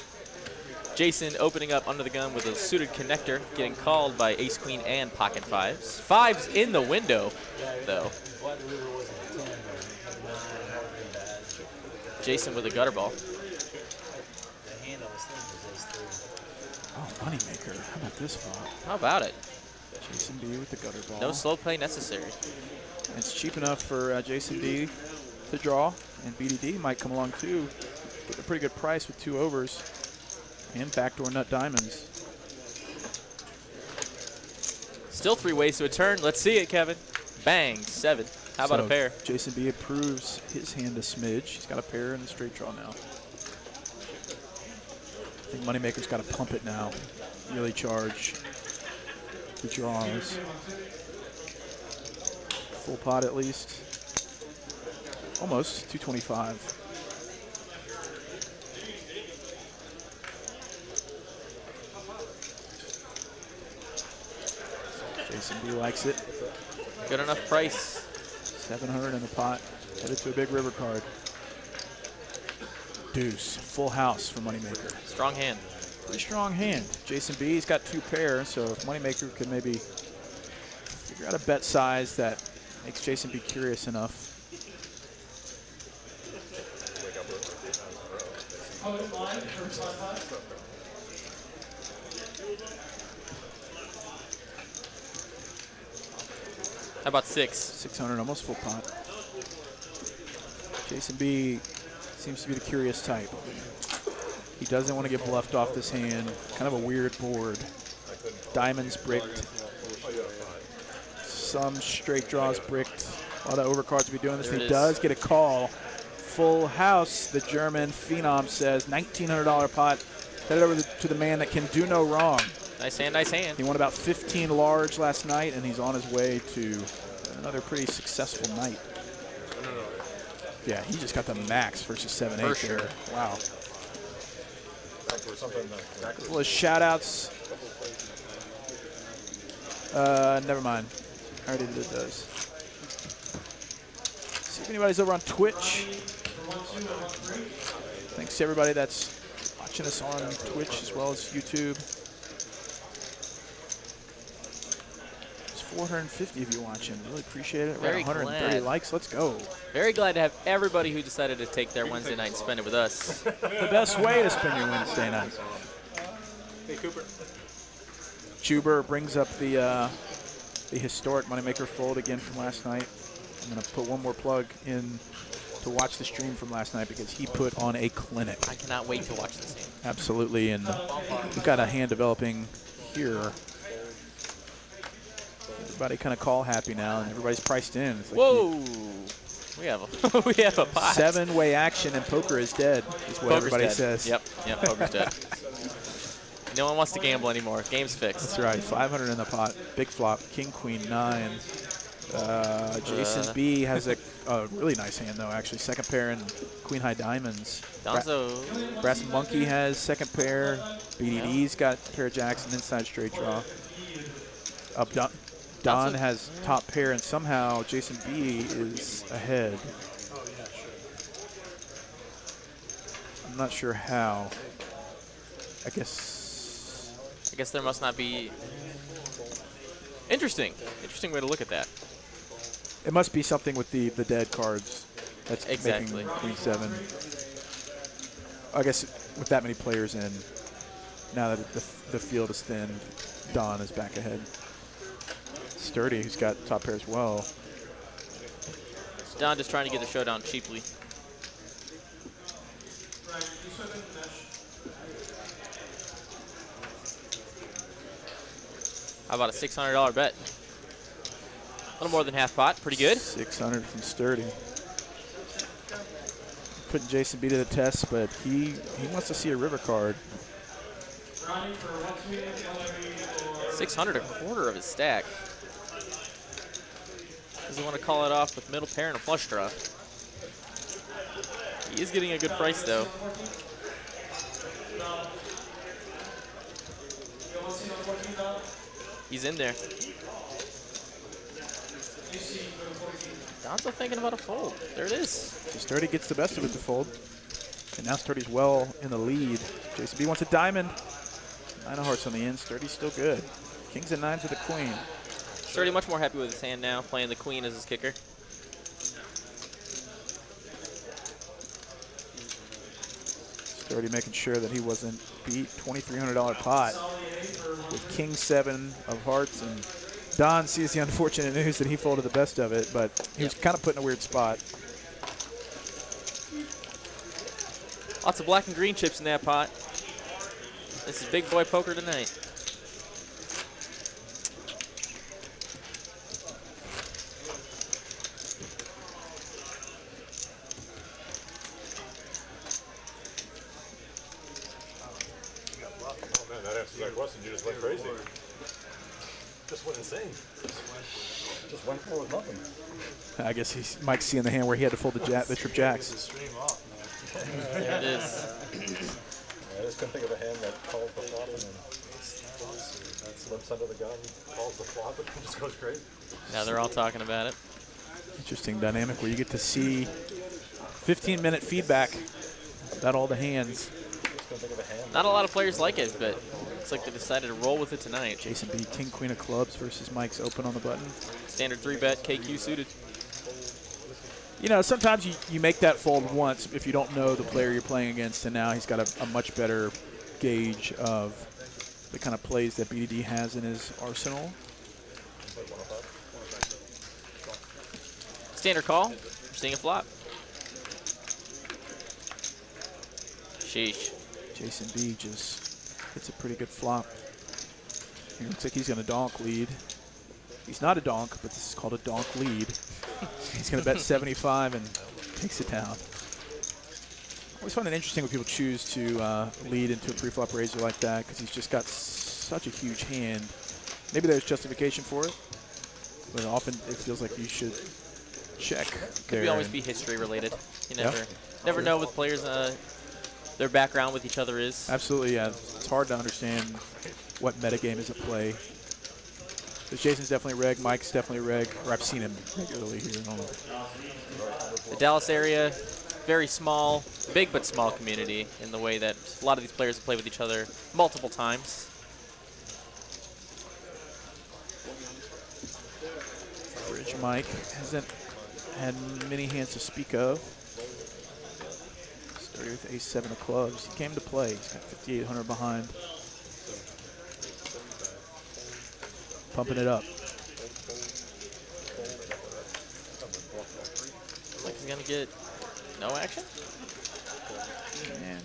Jason opening up under the gun with a suited connector, getting called by ace, queen, and pocket fives. Fives in the window, though. Jason with a gutter ball. Oh, moneymaker. How about this flop? How about it? Jason B with the gutter ball. No slow play necessary. It's cheap enough for Jason B to draw, and BDD might come along too. Get a pretty good price with 2 overs and backdoor nut diamonds. Still 3 ways to a turn. Let's see it, Kevin. Bang, 7. How about a pair? Jason B approves his hand a smidge. He's got a pair in the straight draw now. I think moneymaker's got to pump it now. Really charge the draws. Full pot at least. Almost 225. Jason B likes it. Good enough price. 700 in the pot. Headed to a big river card. Deuce. Full house for moneymaker. Strong hand. Pretty strong hand. Jason B's got 2 pair, so if moneymaker could maybe figure out a bet size that makes Jason B curious enough. How about 6? 600, almost full pot. Jason B seems to be the curious type. He doesn't want to get bluffed off this hand. Kind of a weird board. Diamonds bricked. Some straight draws bricked. A lot of overcards will be doing this. He does get a call. Full house, the German phenom says. $1,900 pot. Headed over to the man that can do no wrong. Nice hand, nice hand. He won about 15 large last night, and he's on his way to another pretty successful night. Yeah, he just got the max versus 7-8 For there. sure. Wow. A couple of shout-outs. Never mind. I already did those. See if anybody's over on Twitch. Thanks to everybody that's watching us on Twitch as well as YouTube. 450 of you watching. Really appreciate it. Very 130 glad. likes. Let's go. Very glad to have everybody who decided to take their Wednesday night and spend it with us. The best way to spend your Wednesday night. Hey, Cooper. Chuber brings up the historic moneymaker fold again from last night. I'm going to put one more plug in to watch the stream from last night because he put on a clinic. I cannot wait to watch this game. Absolutely, and we've got a hand developing here. Everybody kind of call happy now, and everybody's priced in. It's like Whoa! We have a we have a pot. 7-way action and poker is dead, is what Poker's everybody dead. says. Yep, poker's dead. No one wants to gamble anymore. Game's fixed. That's right. 500 in the pot. Big flop. King, queen, 9. Jason B has a really nice hand, though, actually. Second pair and queen high diamonds. Donzo. Brass Monkey has second pair. BDD's got a pair of jacks and inside straight draw. Don has top pair, and somehow Jason B is ahead. I'm not sure how. I guess there must not be. Interesting way to look at that. it must be something with the dead cards. That's Exactly. making Queen 7. I guess with that many players in, now that the field is thin, Don is back ahead. Sturdy, who's got top pair as well. Don just trying to get the showdown cheaply. How about a $600 bet? A little more than half pot. Pretty good. 600 from Sturdy. Putting Jason B to the test, but he wants to see a river card. 600, a quarter of his stack. Doesn't want to call it off with middle pair and a flush draw. He is getting a good price, though. He's in there. Don's still thinking about a fold. There it is. So Sturdy gets the best of it to fold. And now Sturdy's well in the lead. Jason B wants a diamond. 9 of hearts on the end. Sturdy's still good. Kings and 9s with a queen. Sturdy much more happy with his hand now, playing the queen as his kicker. Sturdy making sure that he wasn't beat. $2,300 pot with King 7 of hearts. And Don sees the unfortunate news that he folded the best of it, but he was kind of put in a weird spot. Lots of black and green chips in that pot. This is big boy poker tonight. Oh man, that answers that question. You just went crazy. Just went insane. Just went for with nothing. I guess Mike's seeing the hand where he had to fold the trip jacks. There it is. I just couldn't think of a hand that calls the flop and then slips under the gun, calls the flop, and just goes crazy. Now they're all talking about it. Interesting dynamic where you get to see 15-minute feedback about all the hands. Not a lot of players like it, but looks like they decided to roll with it tonight. Jason B, King, Queen of clubs versus Mike's open on the button. Standard 3-bet, KQ suited. You know, sometimes you make that fold once if you don't know the player you're playing against, and now he's got a much better gauge of the kind of plays that BDD has in his arsenal. Standard call. I'm seeing a flop. Sheesh. Jason B just hits a pretty good flop. It looks like he's going to donk lead. He's not a donk, but this is called a donk lead. He's going to bet 75 and takes it down. I always find it interesting when people choose to lead into a pre-flop raiser like that because he's just got such a huge hand. Maybe there's justification for it, but often it feels like you should check. Could always be history related. You never know with players their background with each other is. Absolutely, yeah. It's hard to understand what metagame is at play. Because Jason's definitely reg, Mike's definitely reg, or I've seen him regularly here. The Dallas area, very small, big but small community in the way that a lot of these players play with each other multiple times. Bridge Mike hasn't had many hands to speak of. Started with ace-7 of clubs. He came to play. He's got 5,800 behind. Pumping it up. Like he's gonna get no action. And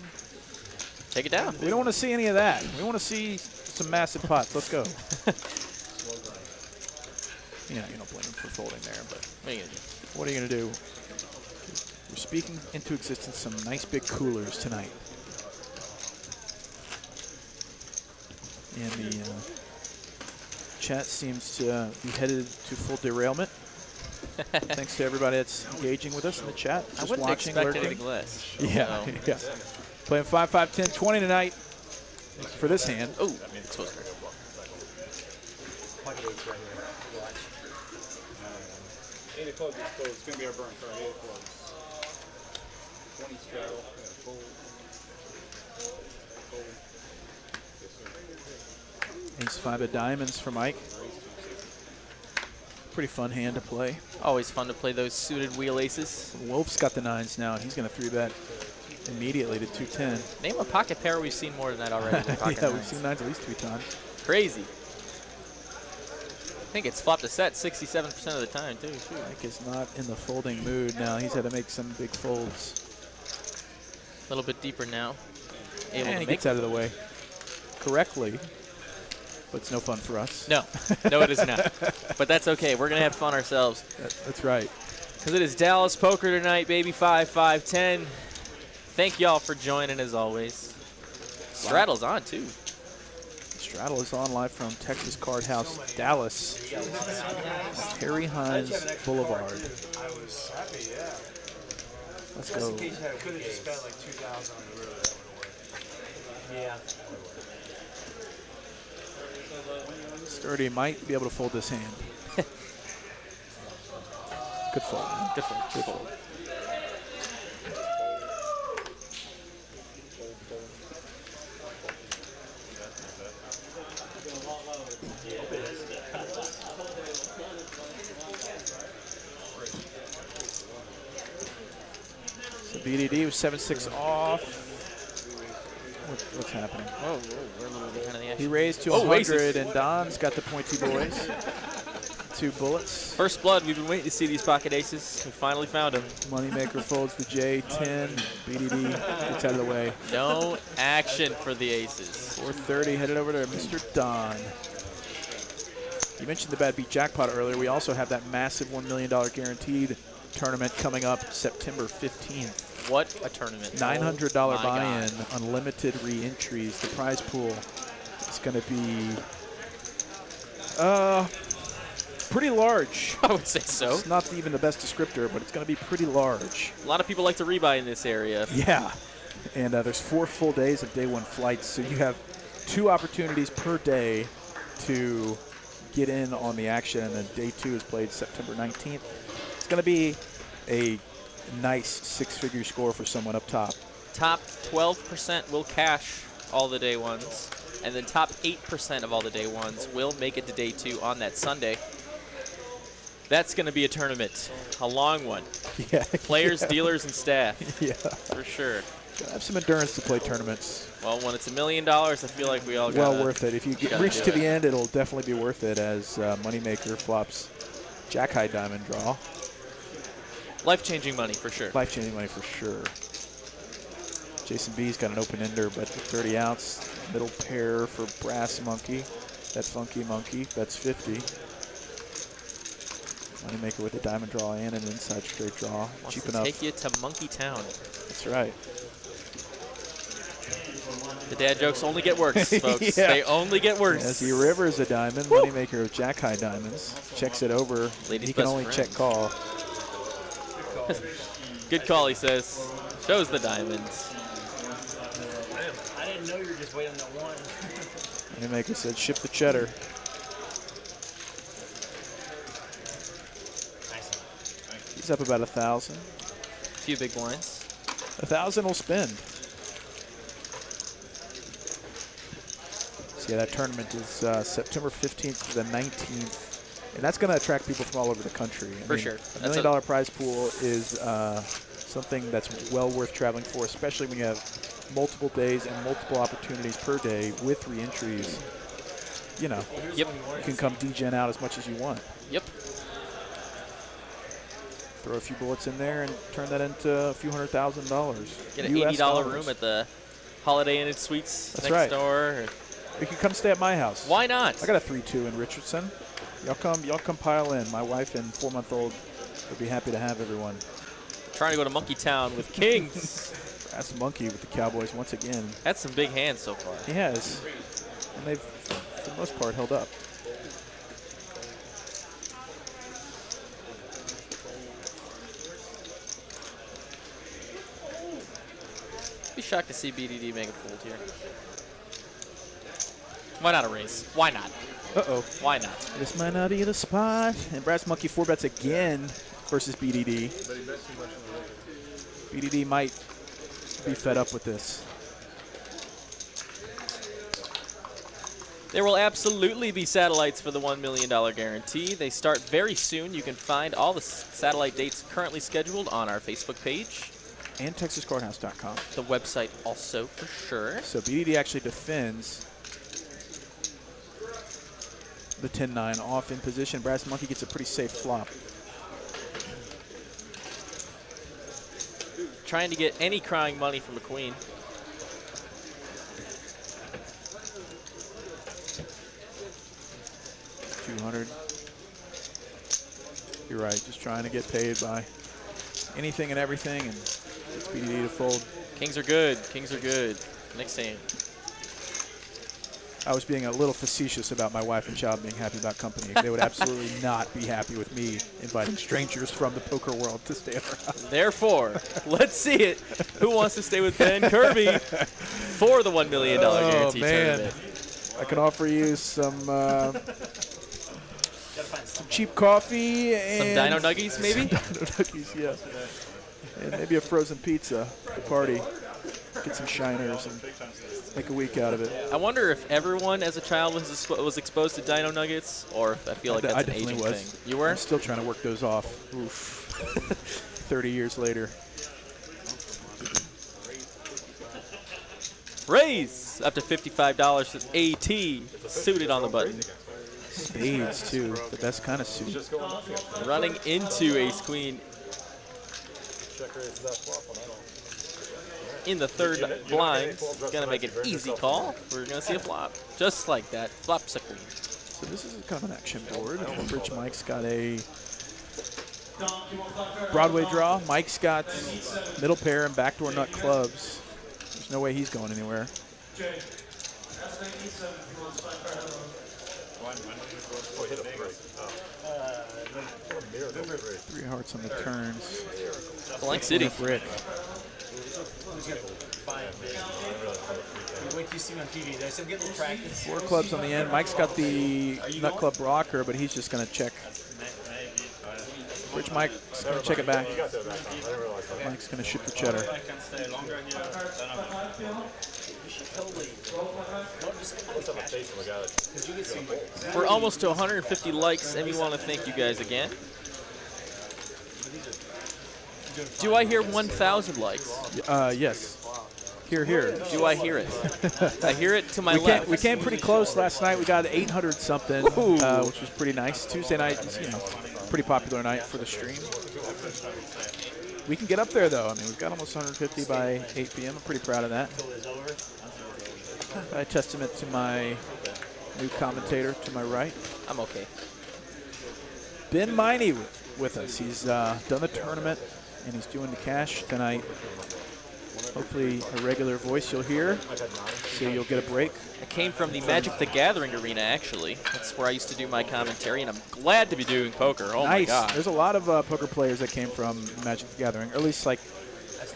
take it down. We don't want to see any of that. We want to see some massive pots. Let's go. You don't blame him for folding there, but What are you gonna do? what are you going to do? We're speaking into existence some nice big coolers tonight. And the chat seems to be headed to full derailment. Thanks to everybody that's engaging with us in the chat. I Just wouldn't watching, expect lurking. anything less. Yeah, So. yeah. Playing 5, 5, 10, 20 tonight for this hand. Oh, exposure. Eight of clubs, so it's going to be our burn card. 8 of clubs. 20 straddle. Fold. Ace-5 of diamonds for Mike. Pretty fun hand to play. Always fun to play those suited wheel aces. Wolf's got the 9s now, and he's going to 3-bet immediately to 210. Name a pocket pair we've seen more than that already. Than pocket Yeah, nines. we've seen 9s at least 3 times. Crazy. I think it's flopped a set 67% of the time, too. Shoot. Mike is not in the folding mood now. He's had to make some big folds. A little bit deeper now. Able And to he make gets out of the way correctly, but it's no fun for us. No, no, it is not. But that's okay. We're going to have fun ourselves. That's right. Because it is Dallas Poker tonight, baby. 5-5-10. Thank y'all for joining, as always. Straddle's on, too. Straddle is on live from Texas Card House, Dallas. Harry Hines Boulevard. Let's go. Could have just spent like 2,000 on the river. That would have worked. Sturdy might be able to fold this hand. Good fold. Man. Good fold. Good fold. So BDD was 7-6 off. What's happening? Whoa, we're a little behind the He action. raised to Oh, 100, aces. and Don's got the pointy boys. 2 bullets. First blood. We've been waiting to see these pocket aces. We finally found them. Moneymaker folds the J10. BDD gets out of the way. No action for the aces. 430 headed over to Mr. Don. You mentioned the Bad Beat Jackpot earlier. We also have that massive $1 million guaranteed tournament coming up September 15th. What a tournament. $900 Oh my buy-in, God. unlimited re-entries. The prize pool is going to be pretty large. I would say so. It's not even the best descriptor, but it's going to be pretty large. A lot of people like to rebuy in this area. Yeah. And there's 4 full days of day 1 flights, so you have 2 opportunities per day to get in on the action, and then day 2 is played September 19th. It's going to be a nice 6-figure score for someone up top. Top 12% will cash all the day ones, and then top 8% of all the day ones will make it to day 2 on that Sunday. That's going to be a tournament, a long one. Yeah. Players, dealers, and staff, Yeah. for sure. Gotta have some endurance to play tournaments. Well, when it's $1 million, I feel like we all got Well worth it. If you gotta reach do to it. the end, it'll definitely be worth it as Moneymaker flops Jack High Diamond draw. Life-changing money, for sure. Life-changing money for sure. Jason B's got an open ender, but 30 outs. Middle pair for Brass Monkey. That's Funky Monkey. That's 50. Moneymaker with a diamond draw and an inside straight draw. Wants Cheap to enough. take you to Monkey Town. That's right. The dad jokes only get worse, folks. Yeah. They only get worse. As he rivers a diamond, Moneymaker of Jack High Diamonds. Checks it over. Ladies' He can best only friend. check call. Good call, he says. Shows the diamonds. I didn't know you were just waiting on that one. Moneymaker said, ship the cheddar. He's up about 1,000. A few big blinds. 1,000 will spend. So yeah, that tournament is September 15th to the 19th, and that's going to attract people from all over the country. I For mean, sure. $1 That's million dollar prize pool is something that's well worth traveling for, especially when you have multiple days and multiple opportunities per day with re-entries. You know, Yep. you can come degen out as much as you want. Yep. Throw a few bullets in there and turn that into a few $100,000. Get an US $80 dollars. room at the Holiday Inn and Suites That's next right. door. You can come stay at my house. Why not? I got a 3-2 in Richardson. Y'all come pile in. My wife and 4-month-old would be happy to have everyone. Trying to go to Monkey Town with Kings. That's Monkey with the Cowboys once again. That's some big hands so far. He has. And they've, for the most part, held up. Be shocked to see BDD make a fold here. Why not a raise? Why not? Uh-oh. Why not? This might not be the spot. And Brass Monkey 4-bets again versus BDD. BDD might be fed up with this. There will absolutely be satellites for the $1 million guarantee. They start very soon. You can find all the satellite dates currently scheduled on our Facebook page. And TexasCourthouse.com. The website also, for sure. So BDD actually defends the 10-9 off in position. Brass Monkey gets a pretty safe flop. Trying to get any crying money from a queen. $200. You're right, just trying to get paid by anything and everything, and it's BDD to fold. Kings are good. Kings are good. Next hand. I was being a little facetious about my wife and child being happy about company. They would absolutely not be happy with me inviting strangers from the poker world to stay at their house. Therefore, let's see it. Who wants to stay with Ben Kirby for the $1 million guarantee tournament? I can offer you some cheap coffee and Some Dino Nuggies, maybe? Some Dino Nuggies, yeah. And maybe a frozen pizza at the party. Get some shiners and make a week out of it. I wonder if everyone as a child was exposed to Dino Nuggets, or if I feel like that's an aging thing. You were? I'm still trying to work those off. Oof. 30 years later. Raise up to $55 with AT suited on the button. Spades, too. The best kind of suit. Running into ace queen in the third blind. Gonna make an easy call. We're gonna see a flop. Just like that. Flops a queen. So this is kind of an action board. Rich Mike's got a Broadway draw. Mike's got middle pair and backdoor nut clubs. There's no way he's going anywhere. Three hearts on the turns. Blank City. Brick. Four clubs on the end. Mike's got the nut club rocker, but he's just going to check. Rich Mike's going to check it back. Mike's going to shoot the cheddar. We're almost to 150 likes, and we want to thank you guys again. Do I hear 1,000 likes? Yes. Here. Do I hear it? I hear it to my left. We came pretty close last night. We got 800 something, which was pretty nice. Tuesday night is, pretty popular night for the stream. We can get up there though. I mean, we've got almost 150 by 8 p.m. I'm pretty proud of that. A testament to my new commentator to my right. I'm okay. Ben Miney with us. He's done the tournament and he's doing the cash tonight. Hopefully a regular voice you'll hear, so you'll get a break. I came from the Magic the Gathering arena, actually. That's where I used to do my commentary, and I'm glad to be doing poker. Oh, nice. My God. There's a lot of poker players that came from Magic the Gathering, or at least like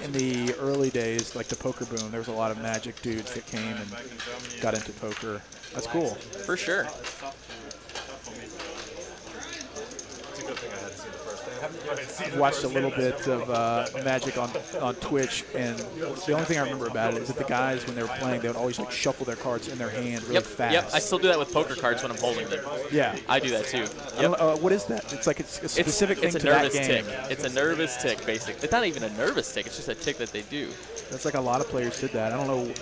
in the early days, like the poker boom, there was a lot of Magic dudes that came and got into poker. That's cool. For sure. I've watched a little bit of Magic on Twitch, and the only thing I remember about it is that the guys, when they were playing, they would always like shuffle their cards in their hand really fast. Yep, I still do that with poker cards when I'm holding them. Yeah. I do that too. What is that? It's like it's a specific thing to that game. Tick. It's a nervous tick, basically. It's not even a nervous tick. It's just a tick that they do. That's like a lot of players did that. I don't know.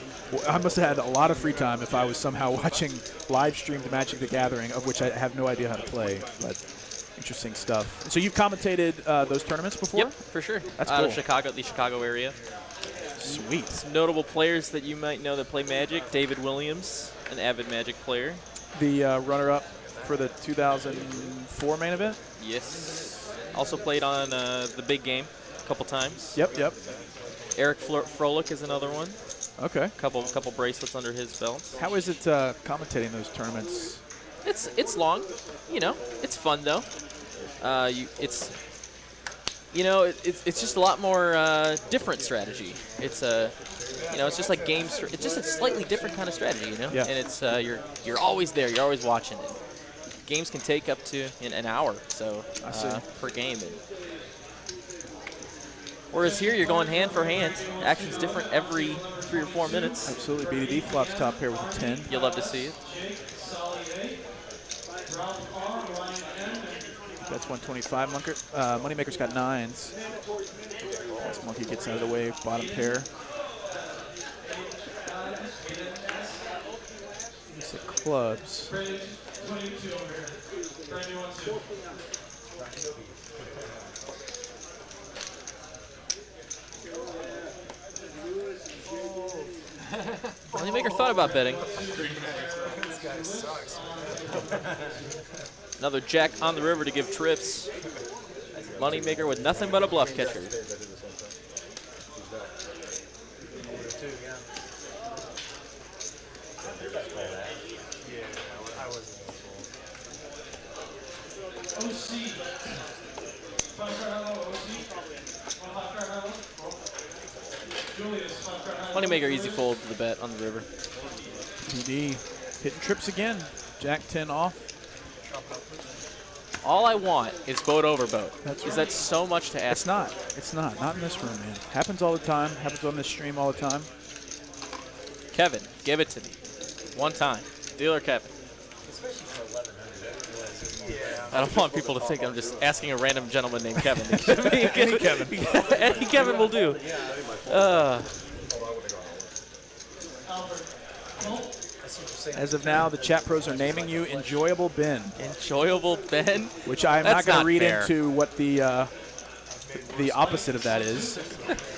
I must have had a lot of free time if I was somehow watching live streamed Magic the Gathering, of which I have no idea how to play. But interesting stuff. So you've commentated those tournaments before? Yep, for sure. That's out cool. of Chicago, the Chicago area. Sweet. Some notable players that you might know that play Magic. David Williams, an avid Magic player. The runner-up for the 2004 main event? Yes. Also played on the big game a couple times. Yep. Eric Froelich is another one. Okay. Couple bracelets under his belt. How is it commentating those tournaments? It's long, It's fun though. It's just a lot more different strategy. It's it's just like games. It's just a slightly different kind of strategy, Yeah. And it's you're always there. You're always watching it. Games can take up to an hour, so per game. Whereas here, you're going hand for hand. Action's different every 3 or 4 minutes. Absolutely. BDD flops top pair with a 10. You'll love to see it. That's 125. Moneymaker's got 9s. This monkey gets out of the way. Bottom pair. It's a clubs. Moneymaker thought about betting. This guy sucks. Another jack on the river to give trips. Moneymaker with nothing but a bluff catcher. Moneymaker easy fold to the bet on the river. PD hitting trips again. Jack 10 off. All I want is boat over boat. That's Is right. that so much to ask? It's not. It's not. Not in this room, man. Happens all the time. Happens on this stream all the time. Kevin, give it to me. One time. Dealer Kevin. I don't want people to think I'm just asking a random gentleman named Kevin. Any Kevin. Any Kevin will do. As of now, the chat pros are naming you Enjoyable Ben, Enjoyable Ben. which I'm That's not going to not read fair. into what the opposite of that is.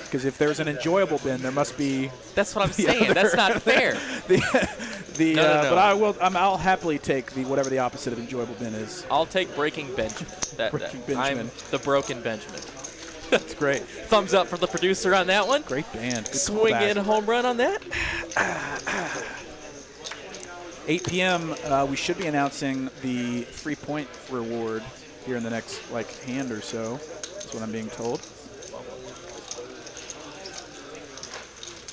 Because if there's an Enjoyable Ben, there must be That's what I'm saying. That's not fair. No. But I'll happily take whatever the opposite of Enjoyable Ben is. I'll take Breaking Benjamin. Breaking Benjamin. I'm the Broken Benjamin. That's great. Thumbs up from the producer on that one. Great band. Good Swing callback. in home run on that. 8 p.m. We should be announcing the 3-point reward here in the next hand or so. That's what I'm being told.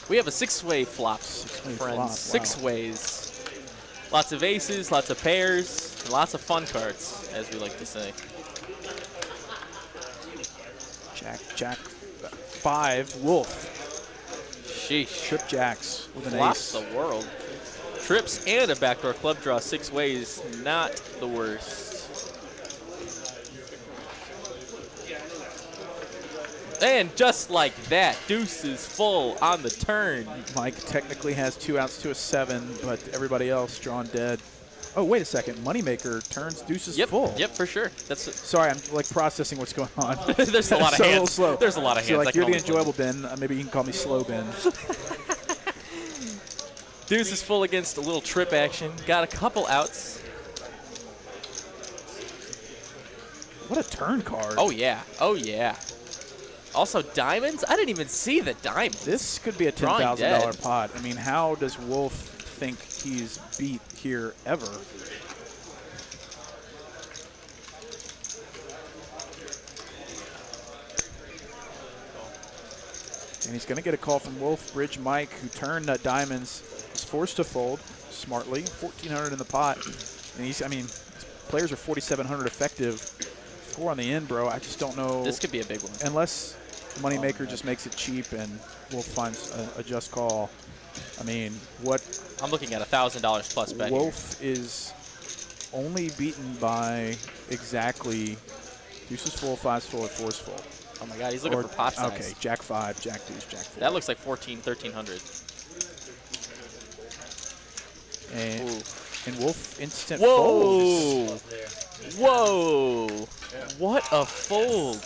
We have a 6-way flop, Six-way friends. flop, wow. 6 ways. Lots of aces, lots of pairs, and lots of fun cards, as we like to say. Jack 5, Wolf. Sheesh. Trip jacks with an Flops ace. the world. Trips and a backdoor club draw 6 ways, not the worst. And just like that, deuce is full on the turn. Mike technically has 2 outs to a 7, but everybody else drawn dead. Oh, wait a second. Moneymaker turns deuces full. Yep, for sure. That's Sorry, I'm processing what's going on. There's a lot of So a little hands. slow. There's a lot of hands. So I can you're the almost look. Enjoyable Ben. Maybe you can call me Slow Ben. Deuce is full against a little trip action. Got a couple outs. What a turn card. Oh, yeah. Oh, yeah. Also, diamonds? I didn't even see the diamonds. This could be a Drawing $10,000 dead. pot. I mean, how does Wolf think he's beat here ever? And he's going to get a call from Wolf. Bridge Mike, who turned diamonds, is forced to fold smartly. 1,400 in the pot. And players are 4,700 effective. 4 on the end, bro. I just don't know. This could be a big one. Unless Moneymaker just makes it cheap and Wolf finds a just call. I mean, what I'm looking at $1,000 plus bet here. Wolf is only beaten by exactly deuces full, 5's full, or 4's full. Oh, my God. He's looking for pot size. Okay, Jack 5, Jack deuce, Jack 4. That looks like 1,300. And Wolf instant Whoa. folds. Whoa. What a fold.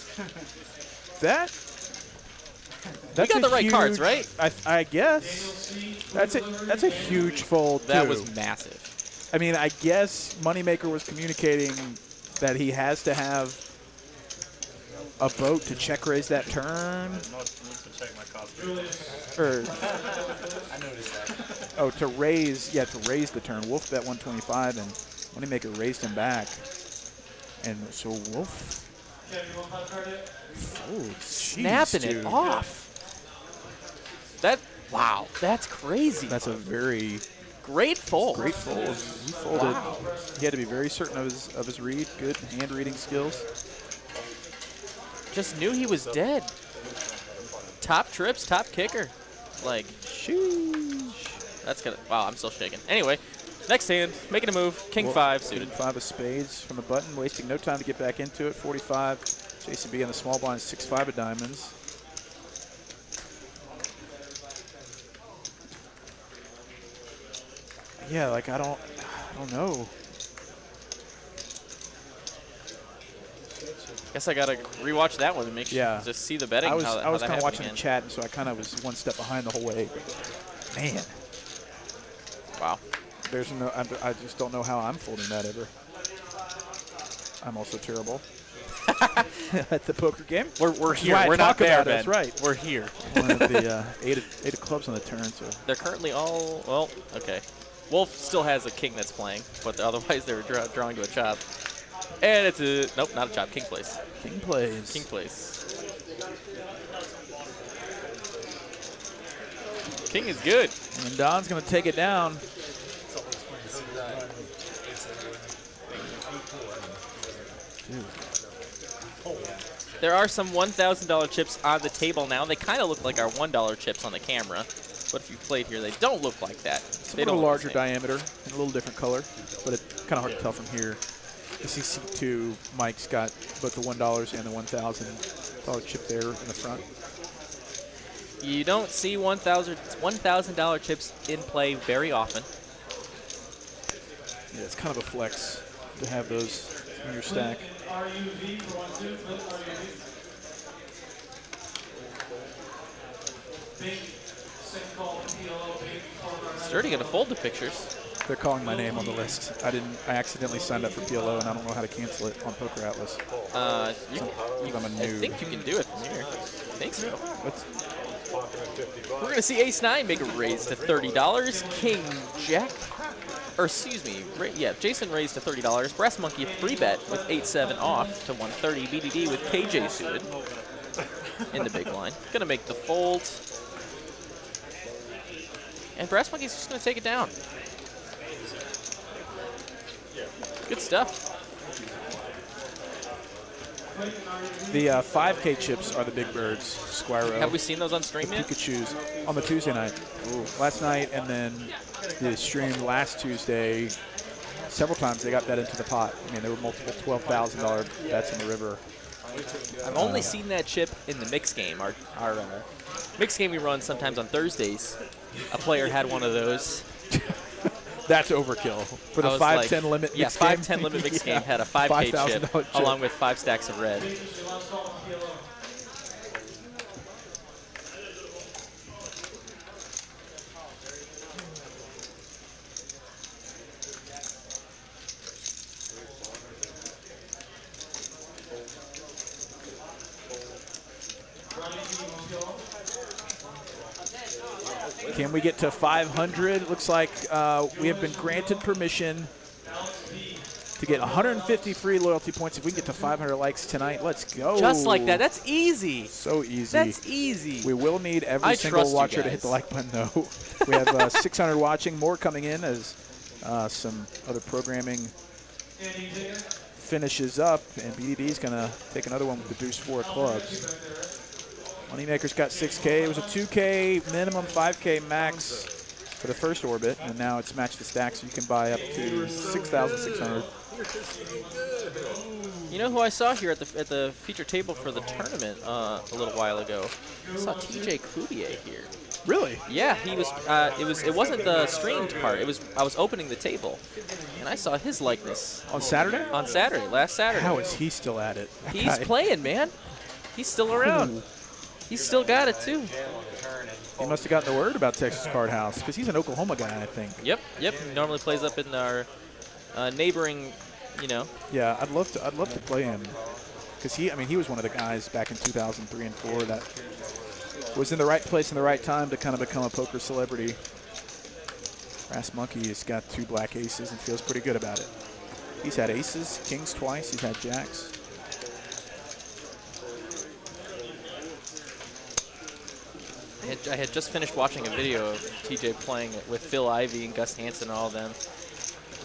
That's got a the right huge, cards, right? I guess. That's a huge fold, That too. was massive. I mean, I guess Moneymaker was communicating that he has to have a boat to check raise that turn. Or, oh, to raise the turn. Wolf bet 125, and Moneymaker raised him back. And so Wolf folds. Snapping it off. Wow, that's crazy. That's a very great fold. great fold. He folded. Wow. He had to be very certain of his read. Good hand reading skills. Just knew he was dead. Top trips, top kicker. Like, Sheesh. that's gonna. Wow, I'm still shaking. Anyway, Next hand, making a move. King 5 suited. 5 of spades from the button, wasting no time to get back into it. 45. JCB on the small blind, 6-5 of diamonds. Yeah, like I don't know. Guess I gotta rewatch that one to make sure to see the betting. I was how that kind of watching again. the chat, and so I kind of was one step behind the whole way. Man, wow. There's no. I just don't know how I'm folding that ever. I'm also terrible at the poker game. We're here. Right, We're not there, about Ben. That's right. We're here. One of the 8 of clubs on the turn. So They're currently all well. Okay. Wolf still has a king that's playing, but otherwise they're drawing to a chop. And it's a nope, not a chop. King plays. King plays. King plays. King is good. And Don's going to take it down. Dude. There are some $1,000 chips on the table now. They kind of look like our $1 chips on the camera, but if you played here, they don't look like that. They A don't little look larger the same. diameter and a little different color, but it's kind of hard to tell from here. The CC2, Mike's got both the $1 and the $1,000 chip there in the front. You don't see $1,000 chips in play very often. Yeah, it's kind of a flex to have those in your stack. Sturdy gonna fold the pictures. They're calling my name on the list. I accidentally signed up for PLO, and I don't know how to cancel it on Poker Atlas. I'm a I noob. think you can do it from here. I think so. What's We're gonna see Ace 9 make a raise to $30. King Jack, or excuse me, Jason raised to $30. Brass Monkey a free bet with 8-7 off to 130. BDD with KJ suited in the big line. Gonna make the fold. And Brass Monkey's just gonna take it down. Good stuff. the 5K chips are the big birds, Squirrel. Have we seen those on stream yet? Pikachu's on the Tuesday night. Last night, and then the stream last Tuesday. Several times they got bet into the pot. I mean, there were multiple $12,000 bets in the river. I've only seen that chip in the mix game. Our mix game we run sometimes on Thursdays. A player had one of those. That's overkill for the 5-10 limit. Yeah, mix game. 5-10 limit mix game had a 5K chip, chip along with 5 stacks of red. Can we get to 500? Looks like we have been granted permission to get 150 free loyalty points. If we can get to 500 likes tonight, let's go. Just like that. That's easy. So easy. That's easy. We will need every I single trust you watcher to guys. hit the like button, though. We have 600 watching, more coming in as some other programming finishes up, and BDD is going to take another one with the deuce 4 clubs. Moneymaker's got 6K. It was a 2K minimum, 5K max for the first orbit, and now it's matched the stack, so you can buy up to 6,600. You know who I saw here at the feature table for the tournament a little while ago? I saw TJ Cloutier here. Really? Yeah, he was. It wasn't the streamed part. I was opening the table, and I saw his likeness On Saturday? on Saturday, last Saturday. How is he still at it? That He's guy. playing, man. He's still around. Ooh. He's still got it too. He must have gotten the word about Texas Card House, because he's an Oklahoma guy, I think. Yep. He normally plays up in our neighboring, Yeah, I'd love to play him, because he was one of the guys back in 2003 and 4 that was in the right place in the right time to kind of become a poker celebrity. Brass Monkey has got 2 black aces and feels pretty good about it. He's had aces, kings twice. He's had jacks. I had just finished watching a video of TJ playing with Phil Ivey and Gus Hansen and all of them.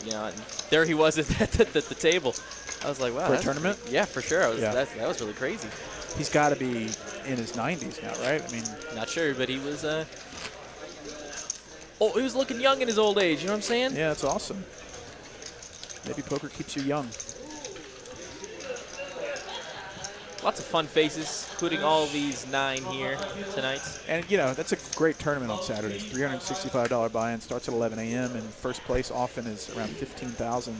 And there he was at the table. I was like, wow. For a tournament? Yeah, for sure. Yeah. That was really crazy. He's got to be in his 90s now, right? I mean, Not sure, but he was Oh, he was looking young in his old age. You know what I'm saying? Yeah, that's awesome. Maybe poker keeps you young. Lots of fun faces, including all these 9 here tonight. And, you know, that's a great tournament on Saturdays. $365 buy-in, starts at 11 a.m., and first place often is around $15,000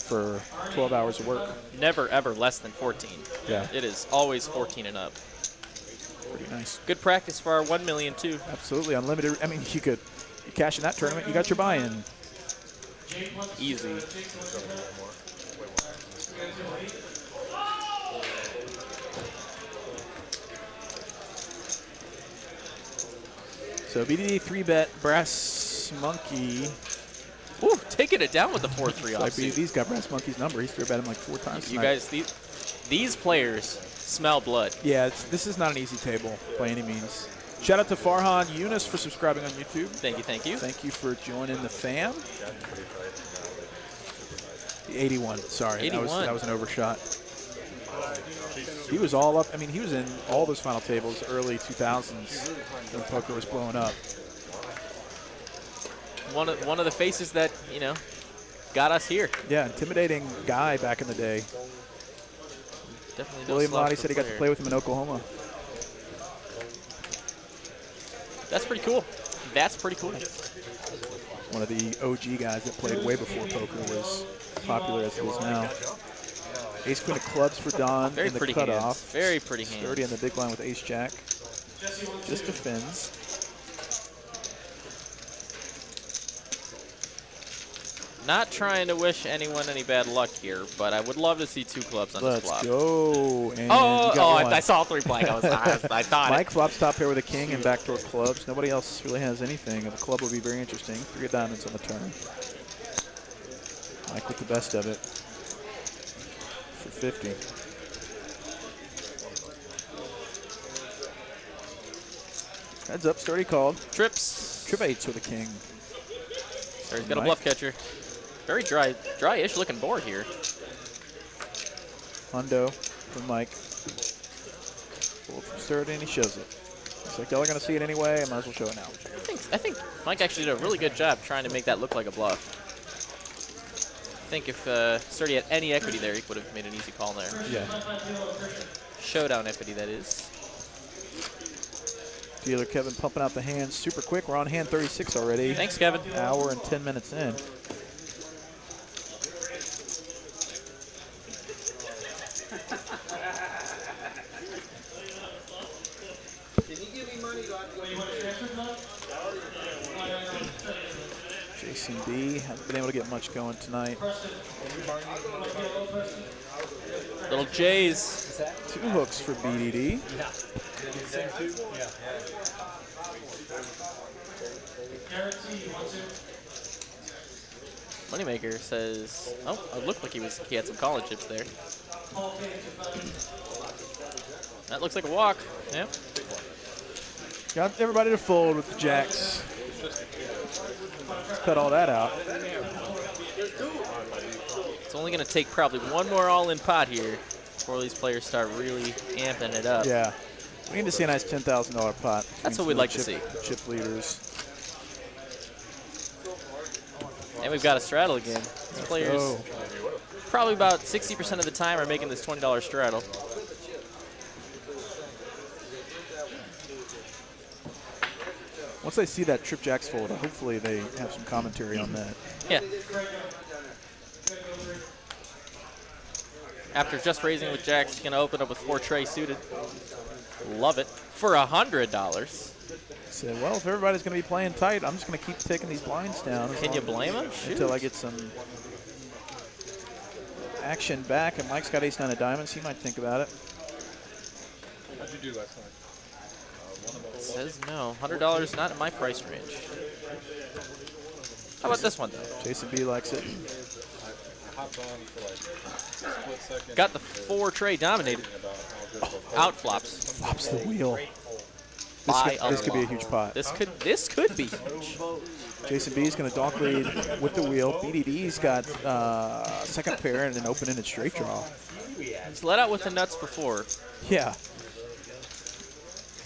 for 12 hours of work. Never, ever less than 14. Yeah. It is always 14 and up. Pretty nice. Good practice for our 1 million, too. Absolutely unlimited. I mean, you cash in that tournament, you got your buy-in. Easy. So BDD 3-bet Brass Monkey. Ooh, taking it down with the 4-3 Like offsuit. BDD's got Brass Monkey's number. He's 3-bet him like 4 times You tonight. guys, these players smell blood. Yeah, this is not an easy table by any means. Shout out to Farhan Yunus for subscribing on YouTube. Thank you, thank you. Thank you for joining the fam. The 81, sorry. 81. That was an overshot. He was all up. I mean, he was in all those final tables early 2000s when poker was blowing up. One of the faces that, you know, got us here. Yeah, intimidating guy back in the day. Definitely no William slouch Lottie of a said he got to player. play with him in Oklahoma. That's pretty cool. That's pretty cool. One of the OG guys that played way before poker was popular as it is now. Ace Queen of Clubs for Don Very in the pretty cutoff. hands. Very pretty hands. Sturdy on the big line with Ace Jack. Just defends. Not trying to wish anyone any bad luck here, but I would love to see 2 clubs on this Let's flop. go. And you Oh, got one. I saw 3 blank. I thought Mike flops top pair with a king and backdoor clubs. Nobody else really has anything. The club will be very interesting. 3 of diamonds on the turn. Mike with the best of it for 50. Heads up, Sturdy called. Trips. Trip 8s with a king. There, he's got a Mike. bluff catcher. Very dry-ish looking board here. Hundo from Mike. Pulled from Sturdy and he shows it. It's like, y'all are going to see it anyway. I might as well show it now. I think Mike actually did a really good job trying to make that look like a bluff. I think if Sturdy had any equity there, he would have made an easy call there. Yeah. Showdown equity, that is. Dealer Kevin pumping out the hands super quick. We're on hand 36 already. Thanks, Kevin. Hour and 10 minutes in. Jason B. Hasn't been able to get much going tonight. Little J's. 2 hooks for BDD. Moneymaker says, oh, it looked like he had some college chips there. That looks like a walk. Yep. Got everybody to fold with the jacks. Cut all that out. It's only going to take probably one more all-in pot here before these players start really amping it up. Yeah. We need to see a nice $10,000 pot. That's what we'd like to see. Chip leaders. And we've got a straddle again. These players probably about 60% of the time are making this $20 straddle. Once they see that trip jacks fold, hopefully they have some commentary on that. Yeah. After just raising with jacks, he's going to open up with 4 tray suited. Love it. For $100. Said, well, if everybody's going to be playing tight, I'm just going to keep taking these blinds down. Can you blame him? Until I get some action back. And Mike's got ace-9 of diamonds. He might think about it. How'd you do last night? Says no. $100 not in my price range. How about this one, though? Jason B likes it. I hopped on for like a split second. Got the 4 tray dominated. About how good of a Out flops. Flops the wheel. By This could be a lot. huge pot. This could be huge. Jason B is going to donk lead with the wheel. BDD's got second pair and an open-ended straight draw. He's let out with the nuts before. Yeah.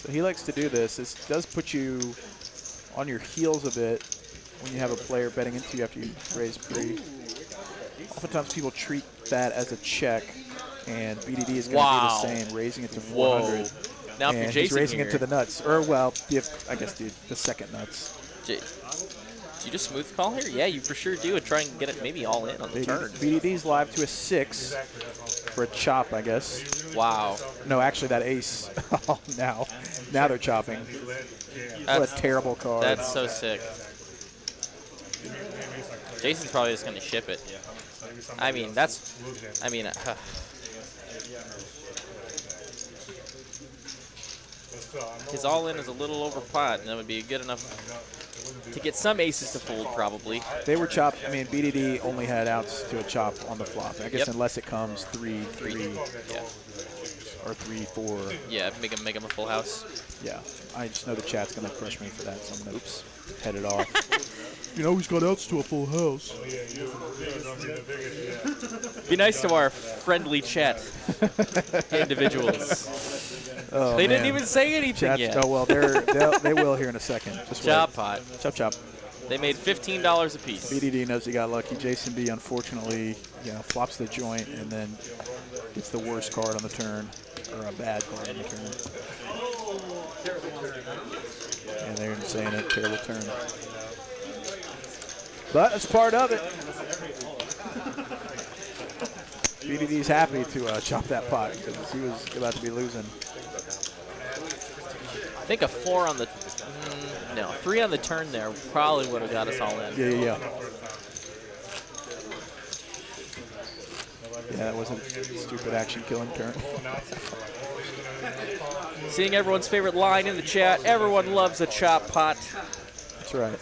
So he likes to do this. This does put you on your heels a bit when you have a player betting into you after you raise pre. Oftentimes people treat that as a check, and BDD is going to do the same, raising it to 400. Now if you're And Jason he's raising here, it to the nuts, or well, I guess the second nuts. do you just smooth call here? Yeah, you for sure do, and try and get it maybe all in on the turn. BDD's live to a 6 for a chop, I guess. Wow. No, actually that ace. Oh, now they're chopping. What a terrible card. That's so sick. Jason's probably just going to ship it. I mean, his all-in is a little over pot, and that would be good enough to get some aces to fold, probably. They were chopped. I mean, BDD only had outs to a chop on the flop. I guess unless it comes 3-3 Yeah. or 3-4. Yeah, make him a full house. Yeah, I just know the chat's going to crush me for that, so I'm going to head it off. You know, he's got outs to a full house. Be nice to our friendly chat individuals. Oh, They man. didn't even say anything Chat's, yet. oh, well, they will here in a second. Just Chop wait. pot. Chop, chop. They made $15 a piece. BDD knows he got lucky. Jason B, unfortunately, flops the joint and then gets the worst card on the turn, or a bad card on the turn. And they're saying it, terrible turn. But it's part of it. BDD's happy to chop that pot because he was about to be losing. I think a 4 on the, no, 3 on the turn there probably would have got us all in. Yeah. Yeah, that was a stupid action killing turn. Seeing everyone's favorite line in the chat, everyone loves a chop pot, That's right.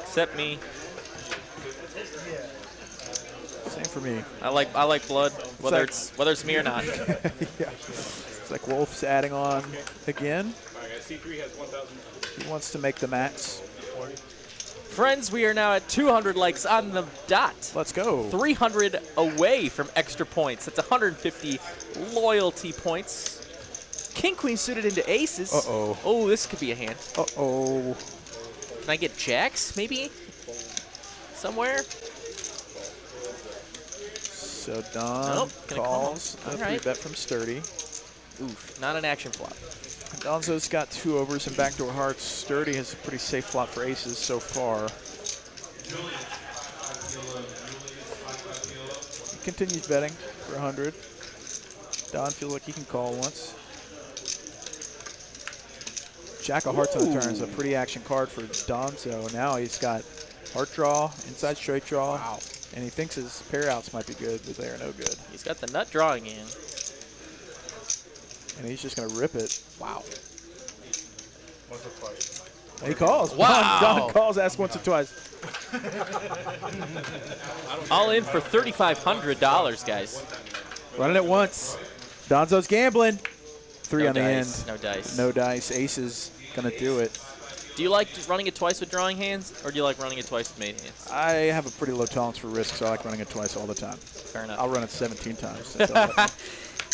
except me. Same for me. I like blood, whether it's me or not. Yeah. It's like Wolf's adding on again. He wants to make the max. Friends, we are now at 200 likes on the dot. Let's go. 300 away from extra points. That's 150 loyalty points. King Queen suited into aces. Uh-oh. Oh, this could be a hand. Uh-oh. Can I get jacks, maybe? Somewhere? So Don Nope, gonna call. calls a All right. 3-bet from Sturdy. Oof, not an action flop. Donzo's got 2 overs and backdoor hearts. Sturdy has a pretty safe flop for aces so far. He continues betting for 100. Don feels like he can call once. Jack of hearts on the turn is a pretty action card for Donzo. Now he's got heart draw, inside straight draw, and he thinks his pair outs might be good, but they are no good. He's got the nut drawing in. And he's just going to rip it. Wow. And he calls. Wow. Don calls, asks once or twice. All in for $3,500, guys. Running it once. Donzo's gambling. 3 No on the dice, end. no dice. No dice. Ace is going to do it. Do you like running it twice with drawing hands, or do you like running it twice with made hands? I have a pretty low tolerance for risk, so I like running it twice all the time. Fair enough. I'll run it 17 times.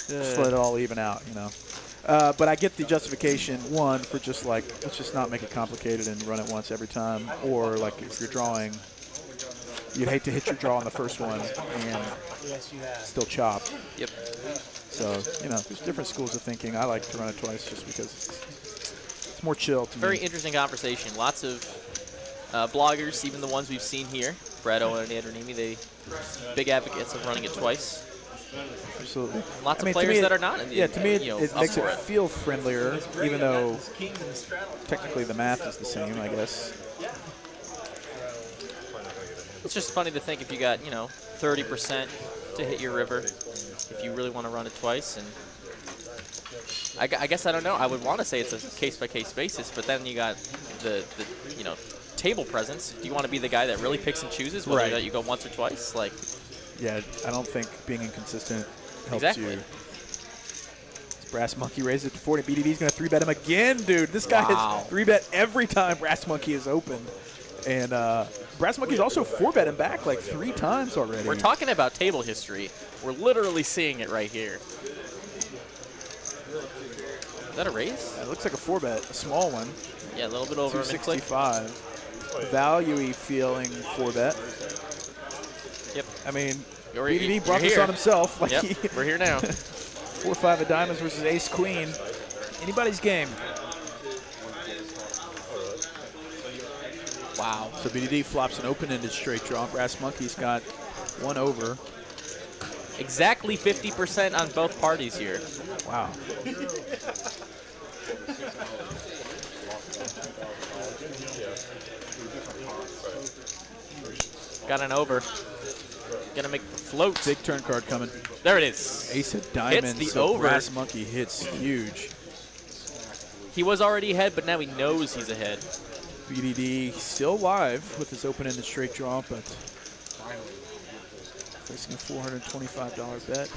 Just let it all even out, you know. But I get the justification, one, for just like, let's just not make it complicated and run it once every time. Or like if you're drawing, you'd hate to hit your draw on the first one and still chop. Yep. So, you know, there's different schools of thinking. I like to run it twice just because it's more chill to Very me. interesting conversation. Lots of bloggers, even the ones we've seen here, Brad Owen and Andrew Neeme, they big advocates of running it twice. Absolutely. Lots I mean, of to players me that are not. Yeah, to me, you know, it up makes it for feel friendlier, even though technically the math is the same, I guess. It's just funny to think if you got, 30% to hit your river, if you really want to run it twice. And I guess I don't know. I would want to say it's a case-by-case basis, but then you got the table presence. Do you want to be the guy that really picks and chooses whether Right. that you go once or twice? Like, Yeah, I don't think being inconsistent helps Exactly. you. Brass Monkey raised it to 40. BDD's going to 3-bet him again, dude. This guy Wow. has 3-bet every time Brass Monkey is opened. And Brass Monkey's also 4-bet him back like 3 times already. we're talking about table history. We're literally seeing it right here. that a raise? It looks like a 4-bet, a small one. Yeah, a little bit over. 265. Value-y feeling 4-bet. Yep. I mean, You're BDD brought this here. on himself. Like Yep, we're here now. 4-5 of diamonds versus ace-queen. Anybody's game. Wow. So BDD flops an open-ended straight draw. Brass Monkey's got 1 over. Exactly 50% on both parties here. Wow. Got an over. Gonna make the float. Big turn card coming. There it is. Ace of diamonds. Hits the so over. Brass Monkey hits huge. He was already ahead, but now he knows he's ahead. BDD still live with his open-ended straight draw, but facing a $425 bet.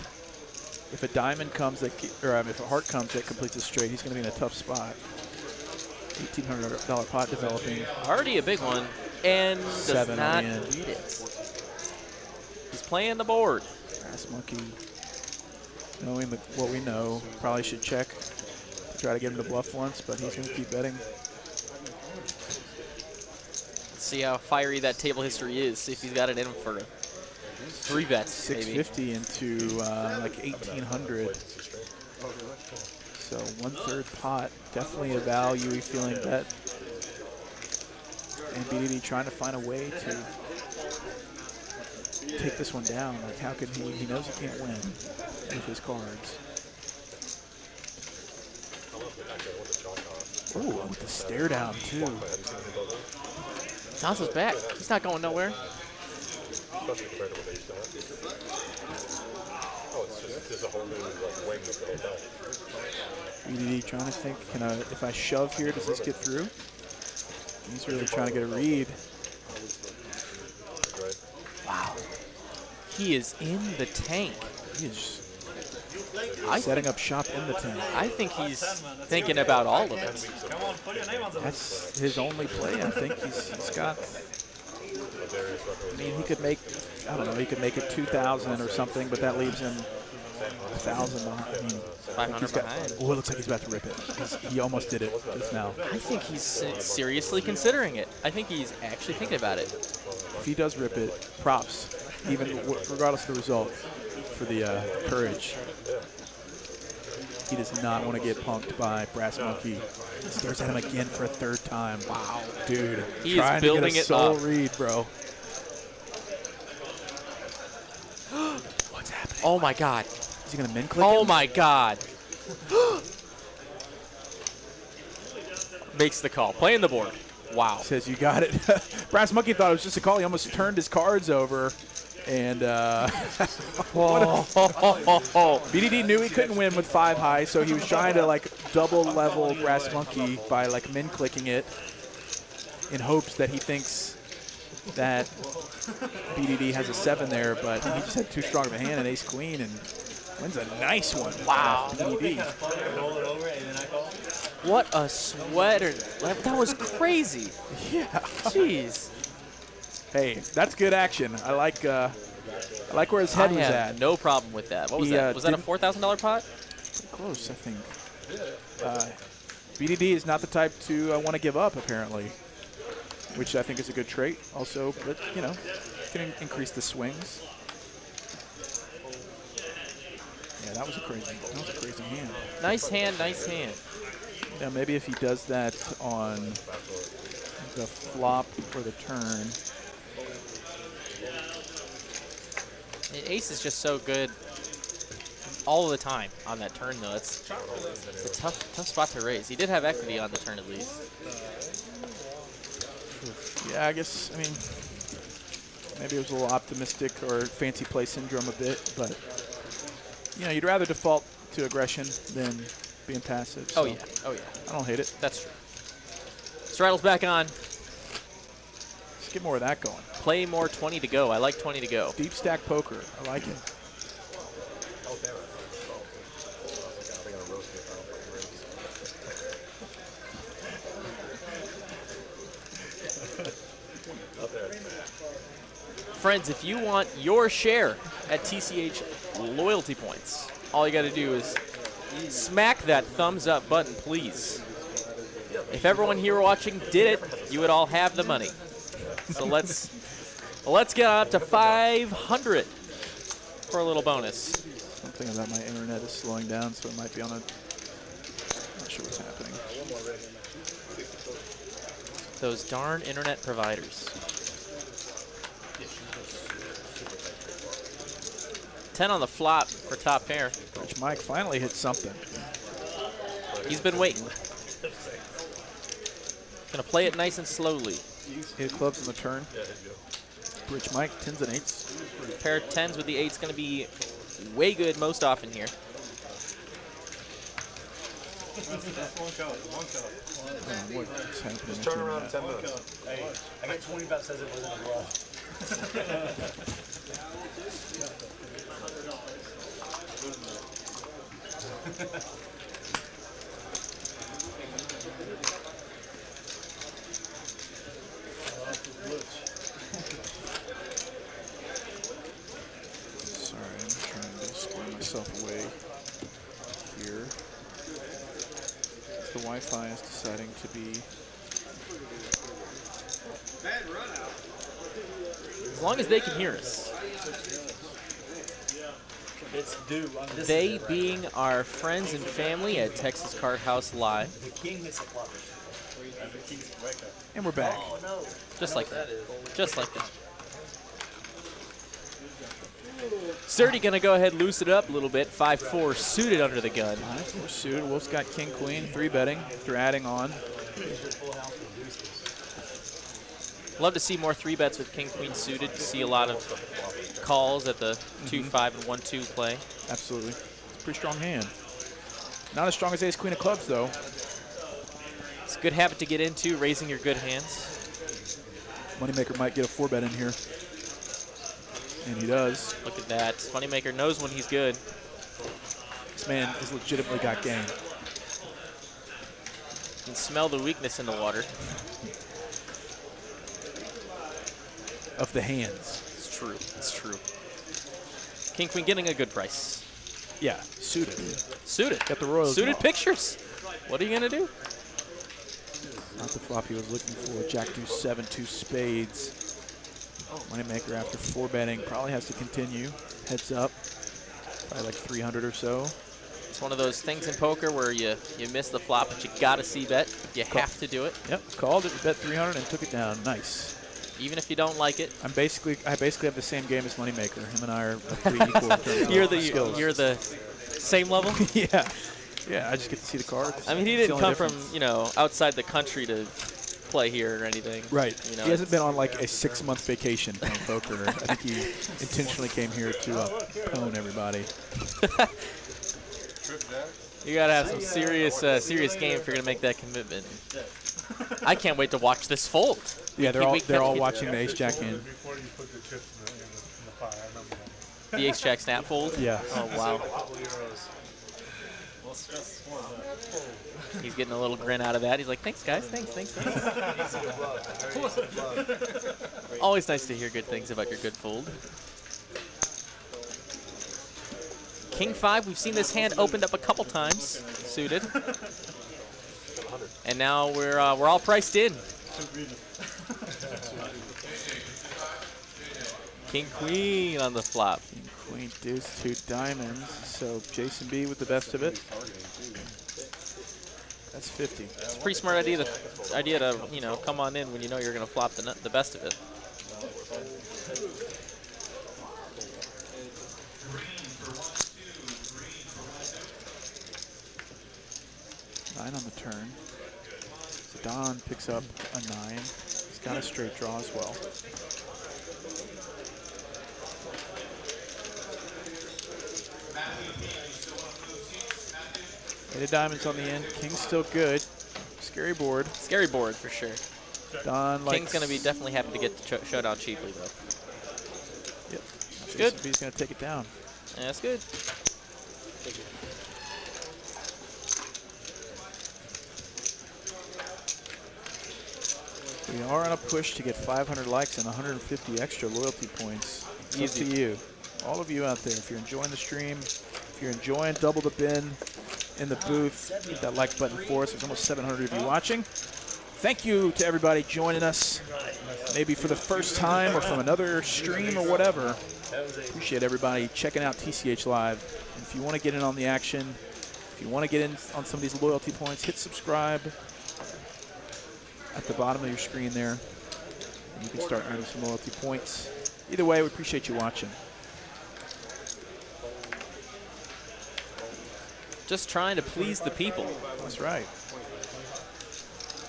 If a diamond comes, that, or if a heart comes that completes a straight, he's going to be in a tough spot. $1,800 pot developing. Already a big one, and does 7 not on the end. beat it. He's playing the board. Brass Monkey, knowing what we know, probably should check to try to get him to bluff once, but he's going to keep betting. Let's see how fiery that table history is. See if he's got it in him for 3 bets, maybe. 650 into like 1,800. So 1/3 pot, definitely a value feeling bet. And BDD trying to find a way to take this one down. Like how could he knows he can't win with his cards. Ooh, with the stare down too. Johnson's back. He's not going nowhere. Especially compared to what they used to have. Oh, it's just there's a whole new like wing of the hotel. BDD trying to think, if I shove here, does this get through? He's really trying to get a read. Wow. He is in the tank. He is setting up shop in the tank. I think he's thinking about all of it. That's his only play. I think he's got. I mean, he could make. I don't know. He could make it 2,000 or something, but that leaves him 1,000 behind. I mean, 500 behind. Oh, it looks like he's about to rip it. He almost did it just now. I think he's seriously considering it. I think he's actually thinking about it. If he does rip it, props. Even regardless of the result, for the courage. He does not want to get punked by Brass Monkey. He stares at him again for a 3rd time. Wow, dude. He is building it soul up. read, bro. What's happening? Oh my God. Is he going to min click Oh him? my God. Makes the call. Playing the board. Wow. Says you got it. Brass Monkey thought it was just a call. He almost turned his cards over. And BDD knew he couldn't win with 5 high, so he was trying to like double level Brass Monkey by like min clicking it in hopes that he thinks that BDD has a 7 there, but he just had too strong of a hand and ace queen and wins a nice one. Wow. BDD. What a sweater. That was crazy. Yeah. Jeez. Hey, that's good action. I like where his head I was have at. no problem with that. What was He, that? Was that a didn't- $4,000 pot? Close, I think. BDD is not the type to want to give up, apparently, which I think is a good trait. Also, but you know, can increase the swings. Yeah, that was a crazy hand. Nice hand, nice hand. Yeah, maybe if he does that on the flop or the turn. Ace is just so good all the time on that turn, though. It's a tough spot to raise. He did have equity on the turn, at least. Yeah, I guess, I mean, maybe it was a little optimistic or fancy play syndrome a bit, but, you know, you'd rather default to aggression than being passive. So Oh, yeah. Oh, yeah. I don't hate it. That's true. Straddle's back on. Let's get more of that going. Play more 20 to go. I like 20 to go. Deep stack poker. I like it. Friends, if you want your share at TCH loyalty points, all you got to do is smack that thumbs up button, please. If everyone here watching did it, you would all have the money. So let's get up to 500 for a little bonus. Something about my internet is slowing down, so it might be on a. Not sure what's happening. Those darn internet providers. 10 on the flop for top pair. Rich Mike finally hit something. He's been waiting. Gonna play it nice and slowly. 8 of clubs on the turn. Rich Mike, 10s and 8s. Pair of 10s with the 8's gonna be way good most often here. What's happening? Just turn around 10 minutes. I got 20 that says it wasn't a bluff. Sorry, I'm trying to square myself away here. The Wi-Fi is deciding to be. As long as they can hear us. It's due. They being our friends and family at Texas Card House Live. The king hits a flop. And we're back. Oh no. Just like that. Just like that. Sturdy gonna go ahead and loosen it up a little bit. 5-4 suited under the gun. 5-4 suited. Wolf's got king queen, 3 betting. They're adding on. Love to see more 3 bets with king queen suited. You see a lot of calls at the 2-5 and 1-2 play. Absolutely. It's a pretty strong hand. Not as strong as ace queen of clubs though. It's a good habit to get into, raising your good hands. Moneymaker might get a 4-bet in here. And he does. Look at that. Moneymaker knows when he's good. This man has legitimately got game. You can smell the weakness in the water. Of the hands. It's true. It's true. King queen getting a good price. Yeah, suited. Suited. Got the royals. Suited pictures. What are you gonna do? Not the flop he was looking for. Jack deuce 7, 2 spades. Moneymaker after 4 betting probably has to continue. Heads up. Probably like 300 or so. It's one of those things in poker where you miss the flop, but you gotta see bet. You have to do it. Yep, called it, bet 300 and took it down. Nice. Even if you don't like it. I basically have the same game as Moneymaker. Him and I are pretty equal in terms You're of the skills. you're the same level. Yeah. Yeah, I just get to see the cards. I mean, he It's the didn't only come difference. from outside the country to play here or anything. Right. You know, He hasn't been on like a 6-month vacation playing poker. I think he intentionally came here to own everybody. You gotta have some serious game if you're gonna make that commitment. I can't wait to watch this fold. Yeah, We they're all can't- watching the ace jack in. Before you put the chips in the pie, I remember that. The ace jack snap fold. Yeah. Oh wow. He's getting a little grin out of that. He's like, thanks guys, thanks. Always nice to hear good things about your good fold. King 5, we've seen this hand opened up a couple times, suited. And now we're all priced in. King Queen on the flop. King, queen, deuce, 2 diamonds. So Jason B with the best of it. That's 50. It's a pretty smart idea to come on in when you know you're going to flop the best of it. Nine on the turn. So Don picks up a 9. He's got a straight draw as well. Eight of diamonds on the end. King's still good. Scary board. Scary board for sure. Don likes. King's going to be definitely happy to get the showdown cheaply though. Yep. That's good. He's going to take it down. Yeah, that's good. We are on a push to get 500 likes and 150 extra loyalty points. It's up to you. All of you out there, if you're enjoying the stream, if you're enjoying Double the Bin, in the booth. Hit that like button for us. There's almost 700 of you watching. Thank you to everybody joining us, maybe for the first time or from another stream or whatever. Appreciate everybody checking out TCH Live. And if you want to get in on the action, if you want to get in on some of these loyalty points, hit subscribe at the bottom of your screen there. And you can start earning some loyalty points. Either way, we appreciate you watching. Just trying to please the people. That's right.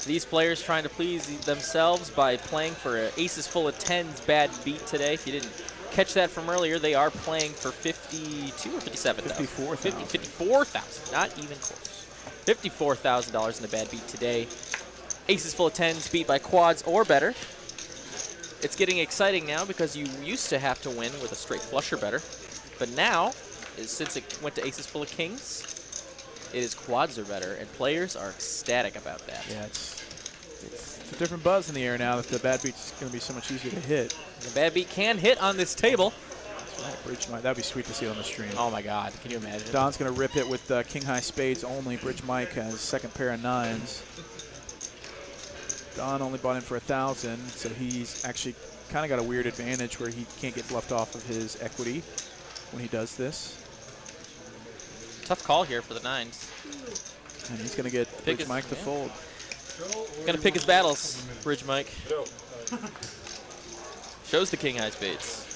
These players trying to please themselves by playing for an aces full of tens bad beat today. If you didn't catch that from earlier, they are playing for 52 or 57,000. 54,000, not even close. $54,000 in a bad beat today. Aces full of tens beat by quads or better. It's getting exciting now because you used to have to win with a straight flush or better. But now, since it went to aces full of kings, it is quads or better, and players are ecstatic about that. Yeah, it's a different buzz in the air now that the bad beat's going to be so much easier to hit. The bad beat can hit on this table. That's right, bridge Mike. That'd be sweet to see on the stream. Oh my God, can you imagine? Don's going to rip it with king high spades only. Bridge Mike has second pair of nines. Don only bought in for 1,000, so he's actually kind of got a weird advantage where he can't get bluffed off of his equity when he does this. Tough call here for the nines. And he's going to get Bridge Mike to fold. Gonna pick his battles, Bridge Mike. Shows the king high spades.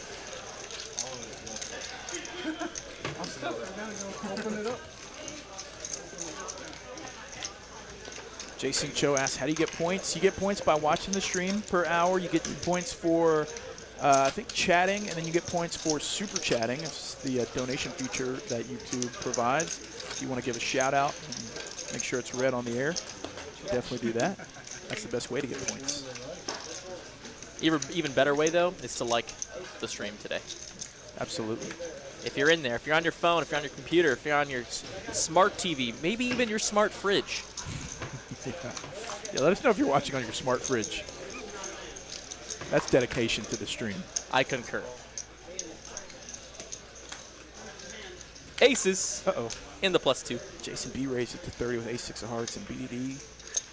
Jason Cho asks, how do you get points? You get points by watching the stream per hour. You get points for, I think, chatting, and then you get points for super chatting. It's the donation feature that YouTube provides. If you want to give a shout out and make sure it's read on the air, definitely do that. That's the best way to get points. Even better way, though, is to like the stream today. Absolutely. If you're in there, if you're on your phone, if you're on your computer, if you're on your smart TV, maybe even your smart fridge. Yeah, let us know if you're watching on your smart fridge. That's dedication to the stream. I concur. Aces in the +2. Jason B raised it to 30 with ace-6 of hearts and BDD.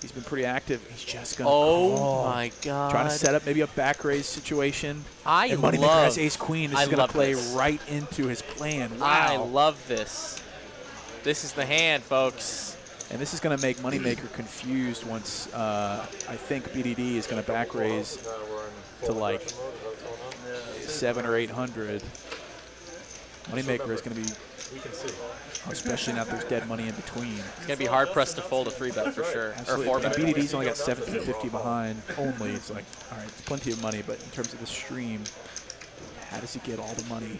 He's been pretty active. He's just going to call. My God. Trying to set up maybe a back raise situation. And Moneymaker has ace-queen. This is going to play this. right into his plan. Wow. I love this. This is the hand, folks. And this is going to make Moneymaker confused once I think BDD is going to back raise to like 700 or 800. Moneymaker is going to be, especially now that there's dead money in between. It's going to be hard pressed to fold a 3-bet for sure. Absolutely. Or 4-bet. And BDD's only got 1750 behind only. It's like, all right, it's plenty of money, but in terms of the stream, how does he get all the money?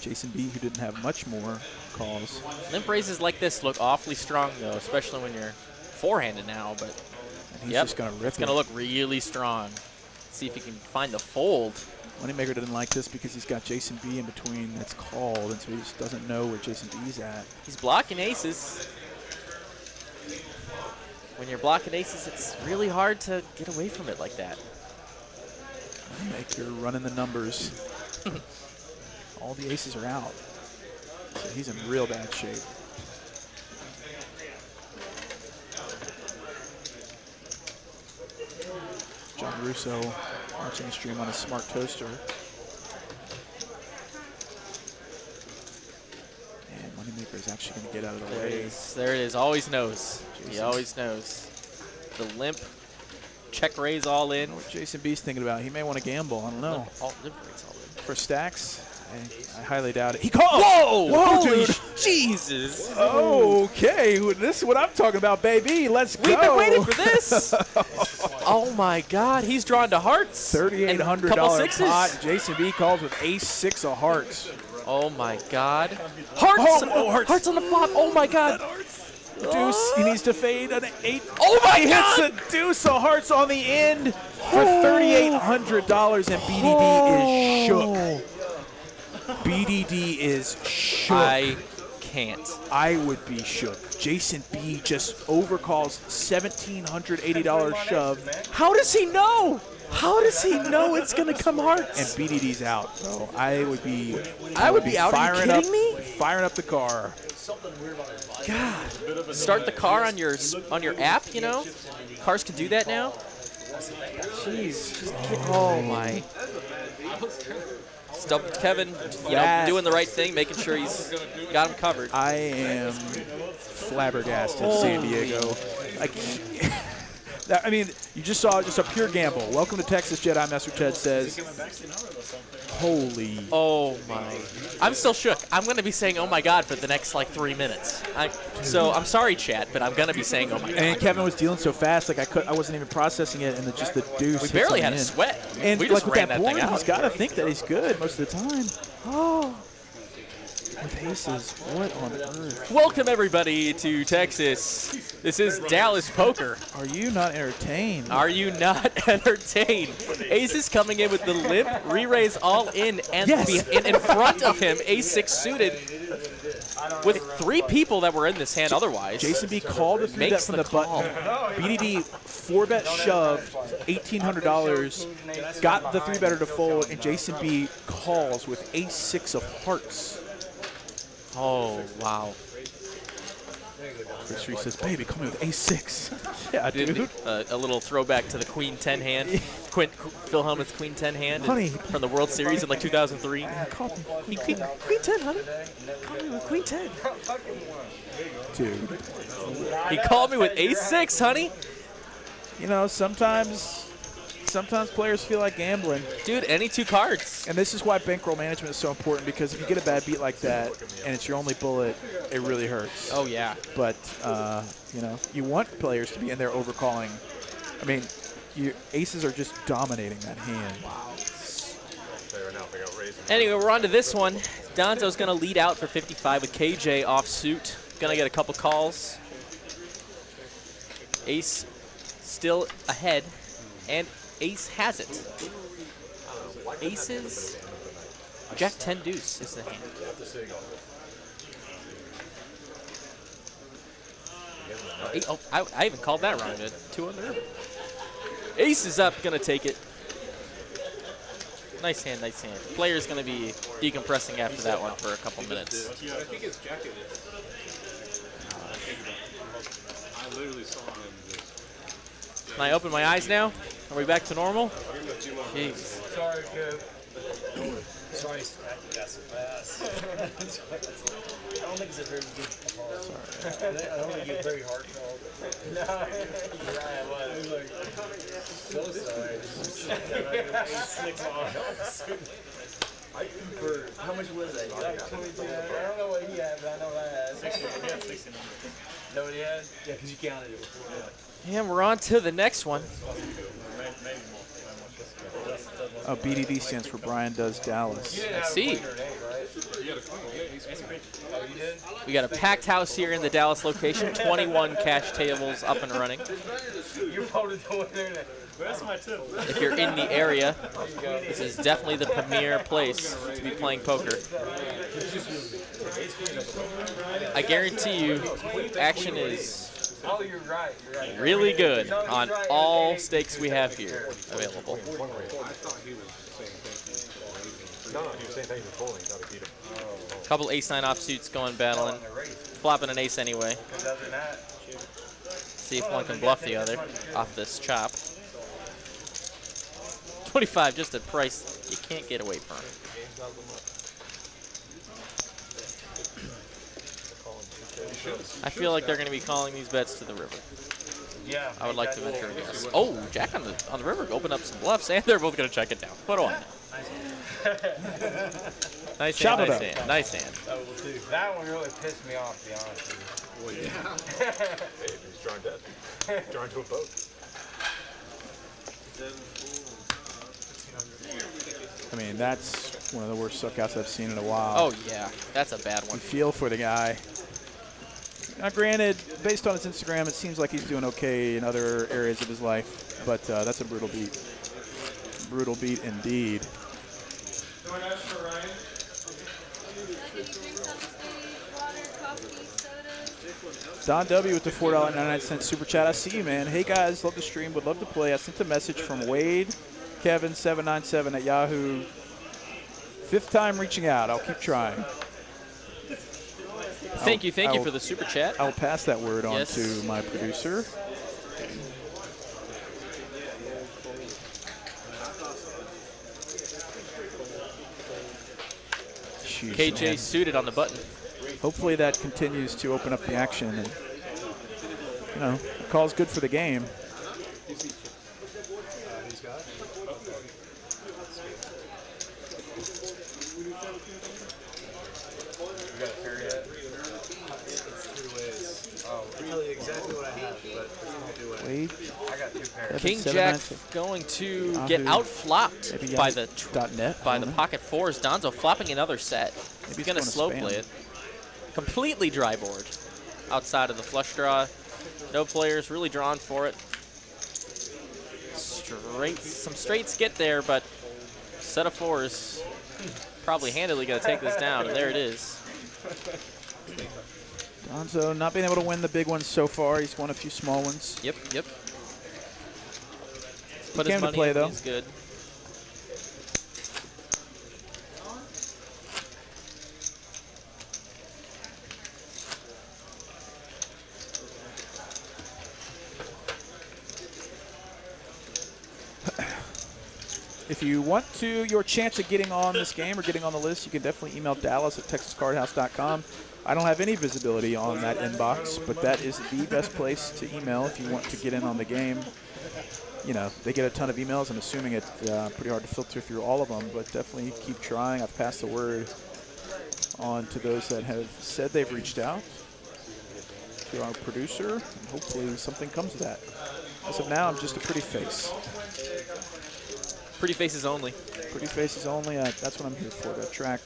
Jason B, who didn't have much more, calls. Limp raises like this look awfully strong, though, especially when you're four-handed now. But and he's just going to rip it's going to look really strong. See if he can find the fold. Moneymaker didn't like this because he's got Jason B in between that's called, and so he just doesn't know where Jason B's at. He's blocking aces. When you're blocking aces, it's really hard to get away from it like that. Moneymaker running the numbers. All the aces are out. So he's in real bad shape. John Russo watching the stream on a smart toaster. And Moneymaker is actually going to get out of the way. There it is. Always knows. He always knows. The limp check raise all in. I don't know what Jason B's thinking about. He may want to gamble. I don't know. Limp raise all in. For stacks, I highly doubt it. He called! Whoa! Whoa, Holy dude! Jesus! Okay, this is what I'm talking about, baby. Let's go. We've been waiting for this. Oh my God, he's drawn to hearts. $3,800 pot. Jason B calls with ace-6 of hearts. Oh my God. Hearts! Hearts. Hearts on the flop. Oh my God. Deuce, he needs to fade an 8. Oh my He God! hits a deuce of hearts on the end for $3,800, and BDD is shook. BDD is shook. I can't. I would be shook. Jason B just overcalls $1,780 shove. How does he know? How does he know it's gonna come hearts? And BDD's out. So I would be out. Are you kidding me? Firing up the car. God. Start the car on your app, you know? Cars can do that now. Jeez. Oh, my. Kevin, you know, doing the right thing, making sure he's got him covered. I am flabbergasted, San Diego. I mean, you just saw just a pure gamble. Welcome to Texas, Jedi Master Ted says. Holy. Oh, my. I'm still shook. I'm going to be saying, oh, my God, for the next, like, 3 minutes. So I'm sorry, chat, but I'm going to be saying, oh, my God. And Kevin was dealing so fast, like I wasn't even processing it, and just the deuce. We barely had a sweat. And we just like ran with that thing board, out. he's got to think that he's good most of the time. Oh. With aces, what on earth? Welcome, everybody, to Texas. This is Dallas Poker. Are you not entertained? Are you not entertained? Aces coming in with the limp, re-raise all in, and Yes. in front of him, ace-6 suited, with 3 people that were in this hand otherwise. Jason B called a 3-bet Makes from the the call. button. BDD 4-bet shove, $1,800, got the 3-better to fold, and Jason B calls with ace-6 of hearts. Oh, wow. Chris Reese says, baby, call me with ace-6. Yeah, dude. A little throwback to the Queen 10 hand. Phil Hellmuth's Queen 10 hand Honey. from the World Series in like 2003. Call me. Queen 10, honey. Call me with Queen 10. Dude. He called me with ace-6, honey. You know, sometimes players feel like gambling. Dude, any 2 cards. And this is why bankroll management is so important, because if you get a bad beat like that and it's your only bullet, it really hurts. Oh, yeah. But, you know, you want players to be in there overcalling. I mean, aces are just dominating that hand. Wow. Anyway, we're on to this one. Donzo's going to lead out for 55 with KJ off suit. Going to get a couple calls. Ace still ahead, and ace has it. Aces, Jack 10 deuce is the hand. Oh, I even called that wrong. 2 under. Ace is up, gonna take it. Nice hand, nice hand. Player's gonna be decompressing after that one for a couple minutes. Yeah, I think it's Jack. I literally saw him just. Can I open my eyes now? Are we back to normal? Jeez. Sorry, Kev. Sorry, I got so fast. I don't think it's a very good call. Sorry. I don't think it's a very hard call. No, you're right, I was. Like, so sorry. How much was that? Like 22. I don't know what he had, but I know what I had. 16. Yeah, 16. Know what he had? Yeah, because you counted it before. And we're on to the next one. BDD stands for Brian Does Dallas. I see. We got a packed house here in the Dallas location. 21 cash tables up and running. If you're in the area, this is definitely the premier place to be playing poker. I guarantee you, action is really good on all stakes we have here available. Couple ace-9 offsuits going battling. Flopping an ace anyway. See if one can bluff the other off this chop. 25, just a price you can't get away from. I feel like they're going to be calling these bets to the river. Yeah. I would like to venture a guess. Oh, Jack on the river opened up some bluffs, and they're both going to check it down. Put on. Nice hand, nice hand, nice hand. That one really pissed me off, to be honest with you. Well, yeah. He's drawn dead. Drawn to a boat. I mean, that's one of the worst suckouts I've seen in a while. Oh, yeah. That's a bad one. You feel for the guy. Now, granted, based on his Instagram, it seems like he's doing okay in other areas of his life, but that's a brutal beat. Brutal beat indeed. Don W with the $4.99 super chat. I see you, man. Hey, guys, love the stream. Would love to play. I sent a message from Wade Kevin797 at Yahoo. 5th time reaching out. I'll keep trying. Thank you I will- for the super chat. I'll pass that word on Yes. to my producer. Jeez, KJ man. suited on the button. Hopefully that continues to open up the action. And, you know, the call's good for the game. You got a pair yet? It's 3 ways. Oh, really exactly what I have, but it's not do it. Wait. I got 2 pairs. King seven, Jack nine, so- going to Yahoo. get outflopped Maybe by Yahoo the dot net, by I the don't know. pocket fours. Donzo flopping another set. Maybe He's gonna it's slow going to play spam. it. Completely dry board outside of the flush draw. No players really drawn for it. Some straights get there, but set of fours probably handily gonna take this down. And there it is. Donzo not being able to win the big ones so far. He's won a few small ones. Yep. He Put came his to money play, in, though. he's good. If you want your chance of getting on this game or getting on the list, you can definitely email Dallas at texascardhouse.com. I don't have any visibility on that inbox, but that is the best place to email if you want to get in on the game. You know, they get a ton of emails. I'm assuming it's pretty hard to filter through all of them, but definitely keep trying. I've passed the word on to those that have said they've reached out to our producer, and hopefully something comes of that. As of now, I'm just a pretty face. Pretty faces only. Pretty faces only. That's what I'm here for, to attract.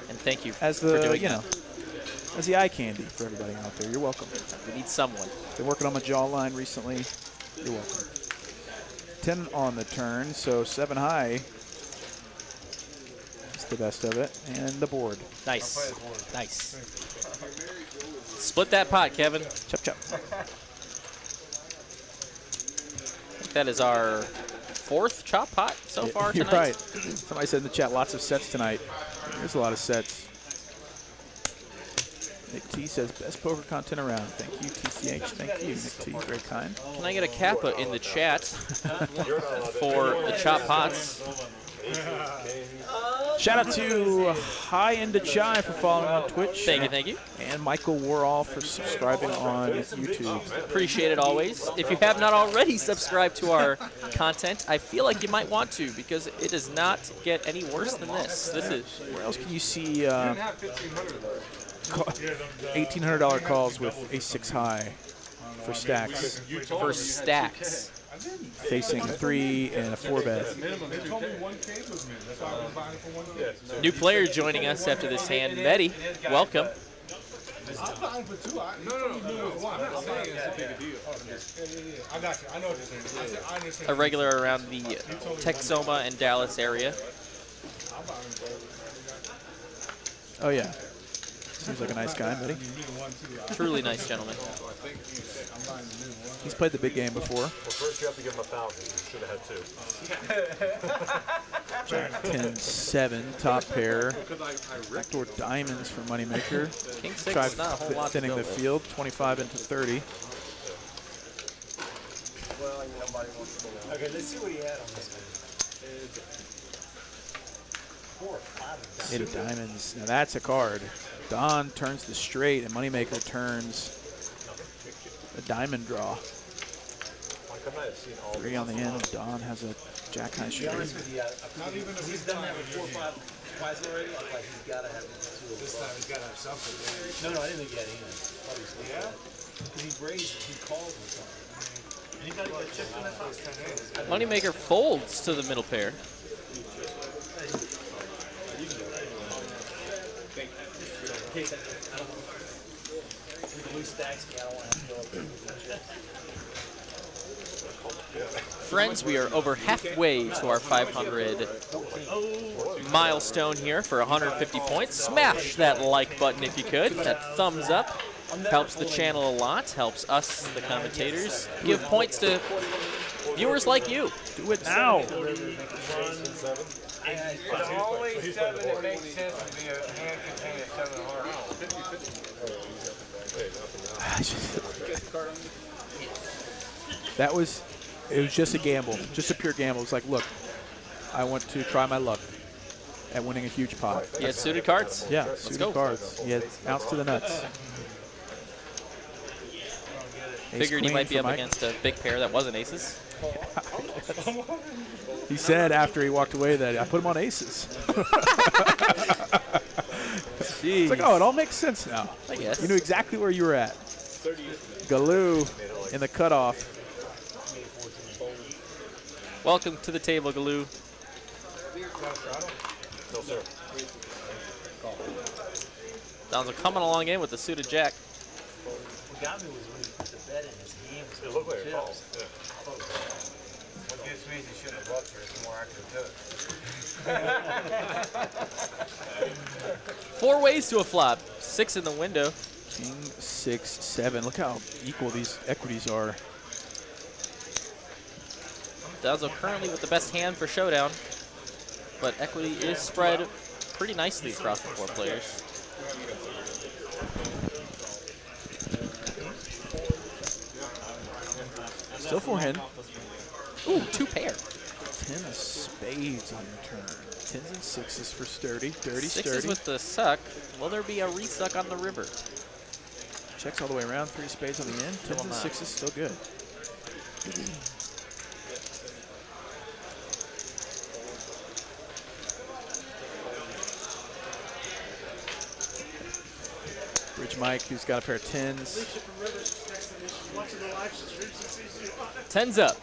And thank you As for the, doing you that. know, as the eye candy for everybody out there. You're welcome. We need someone. Been working on my jawline recently. You're welcome. 10 on the turn, so 7 high. That's the best of it. And the board. Nice. Nice. Split that pot, Kevin. Chop, chop. That is our 4th chop pot so far You're tonight. right. Somebody said in the chat, lots of sets tonight. There's a lot of sets. Nick T says, best poker content around. Thank you, TCH. Thank you, Nick T. Very kind. Can I get a kappa in the chat for the chop pots? Shout out to High Into Chai for following on Twitch. Thank you. And Michael Warall for subscribing on YouTube. Appreciate it always. If you have not already subscribed to our content, I feel like you might want to because it does not get any worse than this. This is Where else can you see $1,800 calls with a 6 high for stacks, facing a 3 and a 4 bet? New player joining us after this hand, Mehdi. Welcome. I'm buying for 2. No. One. I'm saying it's a big deal. I got you. I know what you're saying. I understand. A regular around the Texoma and Dallas area. Oh, yeah. Seems like a nice guy, buddy. Truly nice gentleman. He's played the big game before. Well, first you have to give him 1,000. You should have had 2. 10-7, top pair. Backdoor diamonds for Moneymaker. King 6 Try is not a whole lot to thinning go the with. field, 25 into 30. Okay, let's see what he had on this one. 4 or 5 of them. 8 of diamonds. Now that's a card. Don turns the straight, and Moneymaker turns the diamond draw. Why couldn't I have seen all 3 on the end. Don has a jack high To be straight. honest with you, he's done that with 4 or 5 twice already. I'm like, he's got to have 2 of This time he's got to have something. No, I didn't think he had any. Yeah? Because he raised, he calls with something. And he got to get chipped in that box. Moneymaker folds to the middle pair. Friends, we are over halfway to our 500 milestone here for 150 points. Smash that like button if you could. That thumbs up helps the channel a lot, helps us, the commentators, give points to viewers like you. Do it now. The only 7 that makes sense would be a hand containing a 7 of hearts. It was just a gamble, just a pure gamble. It's like, look, I want to try my luck at winning a huge pot. You had suited cards? Yeah, Let's suited go. cards. He had outs to the nuts. Figured he Ace-queen might be for up Mike. against a big pair that wasn't aces. He said after he walked away that I put him on aces. It's like, oh, it all makes sense now. I guess. You knew exactly where you were at. Galoo in the cutoff. Welcome to the table, Galoo. No, sir. Donzo coming along in with the suited jack. What got me was when he put the bet in his hand. It looked like a call. Yeah. What gets me is he shouldn't have bluffed her. It's more accurate to it. 4 ways to a flop. 6 in the window. King, 6, 7. Look how equal these equities are. Donzo currently with the best hand for showdown, but equity is spread pretty nicely across the 4 players. Still forehand. Ooh, 2 pair. 10 of spades on the turn. 10s and 6s for sturdy. Dirty, 6s sturdy. with the suck. Will there be a resuck on the river? Checks all the way around. 3 spades on the end. 10s and 6s still good. Bridge Mike, who's got a pair of 10s. 10's up.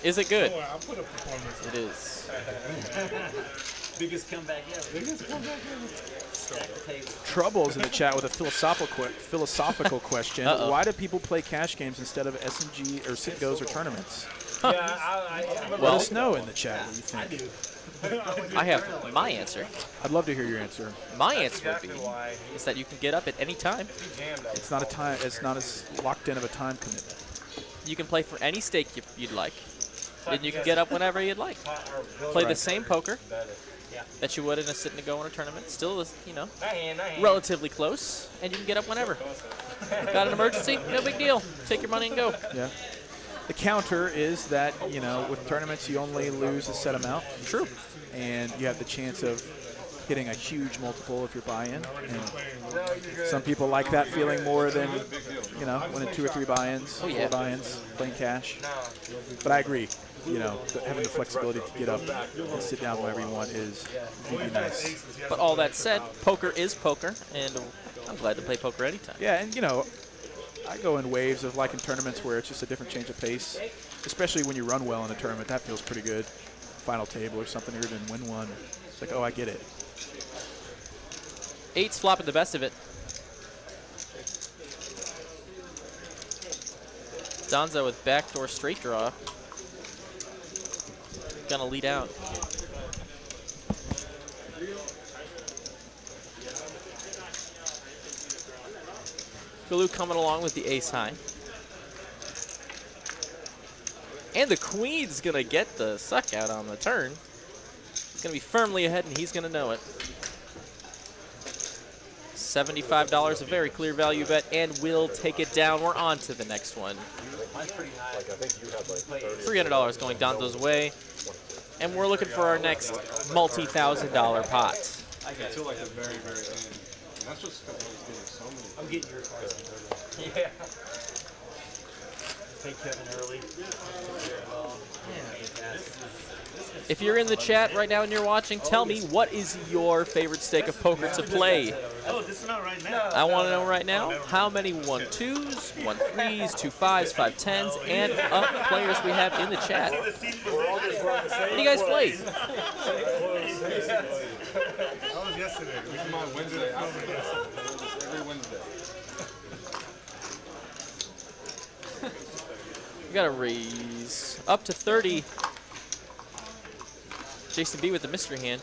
Is it good? I'll put a performance. It is. Biggest comeback ever. Stack the table. Troubles in the chat with a philosophical question. Uh-oh. Why do people play cash games instead of S&G or Citgos or tournaments? Yeah, Let Well, us know in the chat what you think. I have my answer. I'd love to hear your answer. My answer would exactly be why is that you can get up at any time. he jammed up. It's not a time. It's not as locked in of a time commitment. You can play for any stake you'd like. And you can get up whenever you'd like. Play the Right. same poker that you would in a sit and go in a tournament. Still, That hand. relatively close, and you can get up whenever. Got an emergency? No big deal. Take your money and go. Yeah. The counter is that, with tournaments you only lose a set amount. True. And you have the chance of hitting a huge multiple if you're buy-in. And some people like that feeling more than, winning 2 or 3 buy-ins, Oh, yeah. 4 buy-ins, playing cash. But I agree. Having the flexibility to get up and sit down whenever you want is really nice. But all that said, poker is poker, and I'm glad to play poker anytime. Yeah, and I go in waves of like in tournaments where it's just a different change of pace, especially when you run well in a tournament. That feels pretty good. Final table or something, or even win one. It's like, oh, I get it. 8's flopping the best of it. Donzo with backdoor straight draw. Gonna lead out. Galoo coming along with the ace high. And the queen's gonna get the suck out on the turn. He's gonna be firmly ahead and he's gonna know it. $75, a very clear value bet, and we'll take it down. We're on to the next one. Like, I think you had like 30. $300 going Donzo's way. And we're looking for our next multi-$1,000 pot. I feel like the very, very end. And that's just because I was getting so many. I'm getting your cards. Yeah. Take Kevin early. If you're in the chat right now and you're watching, tell me what is your favorite stake of poker to play. Oh, this is not right now. I want to know right now how many 1-2s, 1-3s, 2-5s, 5-10s, and up players we have in the chat. What do you guys play? That was yesterday. This is my Wednesday. I was yesterday. Every Wednesday. We got to raise up to 30. Jason B with the mystery hand.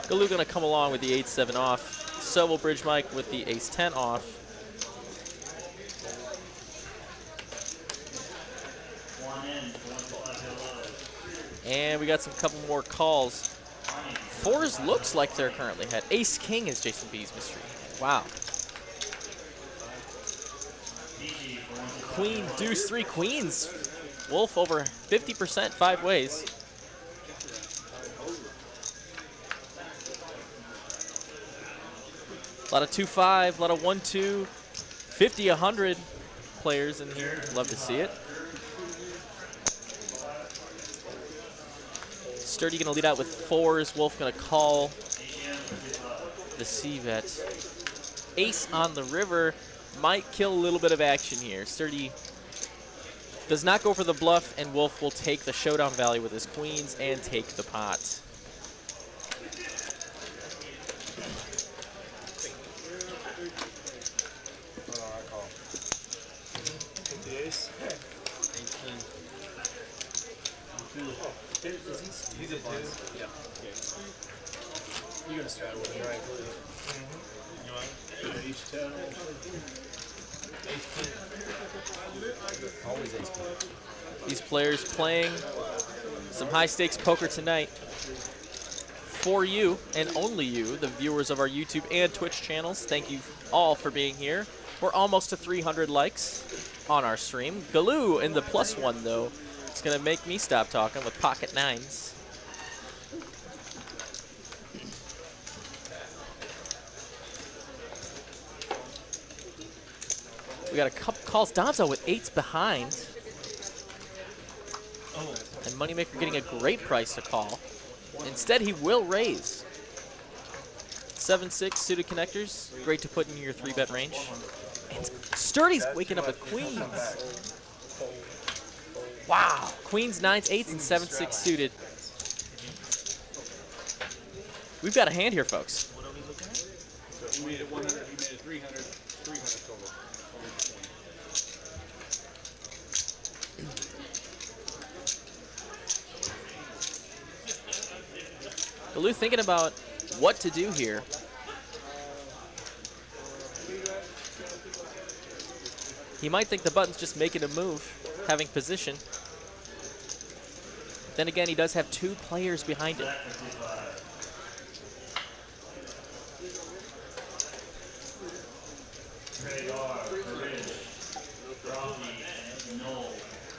Galoo gonna come along with the 8-7 off. So will Bridge Mike with the ace-10 off. And we got some couple more calls. Fours looks like they're currently ahead. Ace King is Jason B's mystery. Wow. Queen, deuce, 3 queens. Wolf over 50%, 5 ways. A lot of 2-5, a lot of 1-2, 50, 100 players in here. Love to see it. Sturdy gonna lead out with 4s. Wolf gonna call the C-bet. Ace on the river might kill a little bit of action here. Sturdy does not go for the bluff, and Wolf will take the showdown value with his queens and take the pot. He's a buzz. Yeah. You're gonna start with him, right? You want each 10? Always ace king. These players playing some high-stakes poker tonight for you and only you, the viewers of our YouTube and Twitch channels. Thank you all for being here. We're almost to 300 likes on our stream. Galoo in the +1, though. It's going to make me stop talking with pocket 9s. We got a couple calls. Donzo with 8s behind. And Moneymaker getting a great price to call. Instead, he will raise. 7-6 suited connectors. Great to put in your 3-bet range. And Sturdy's waking up with queens. Wow. Queens, 9s, 8s, and 7-6 suited. We've got a hand here, folks. He made it 100, he made it 300 total. Galoo thinking about what to do here. He might think the button's just making a move, having position. Then again, he does have 2 players behind him.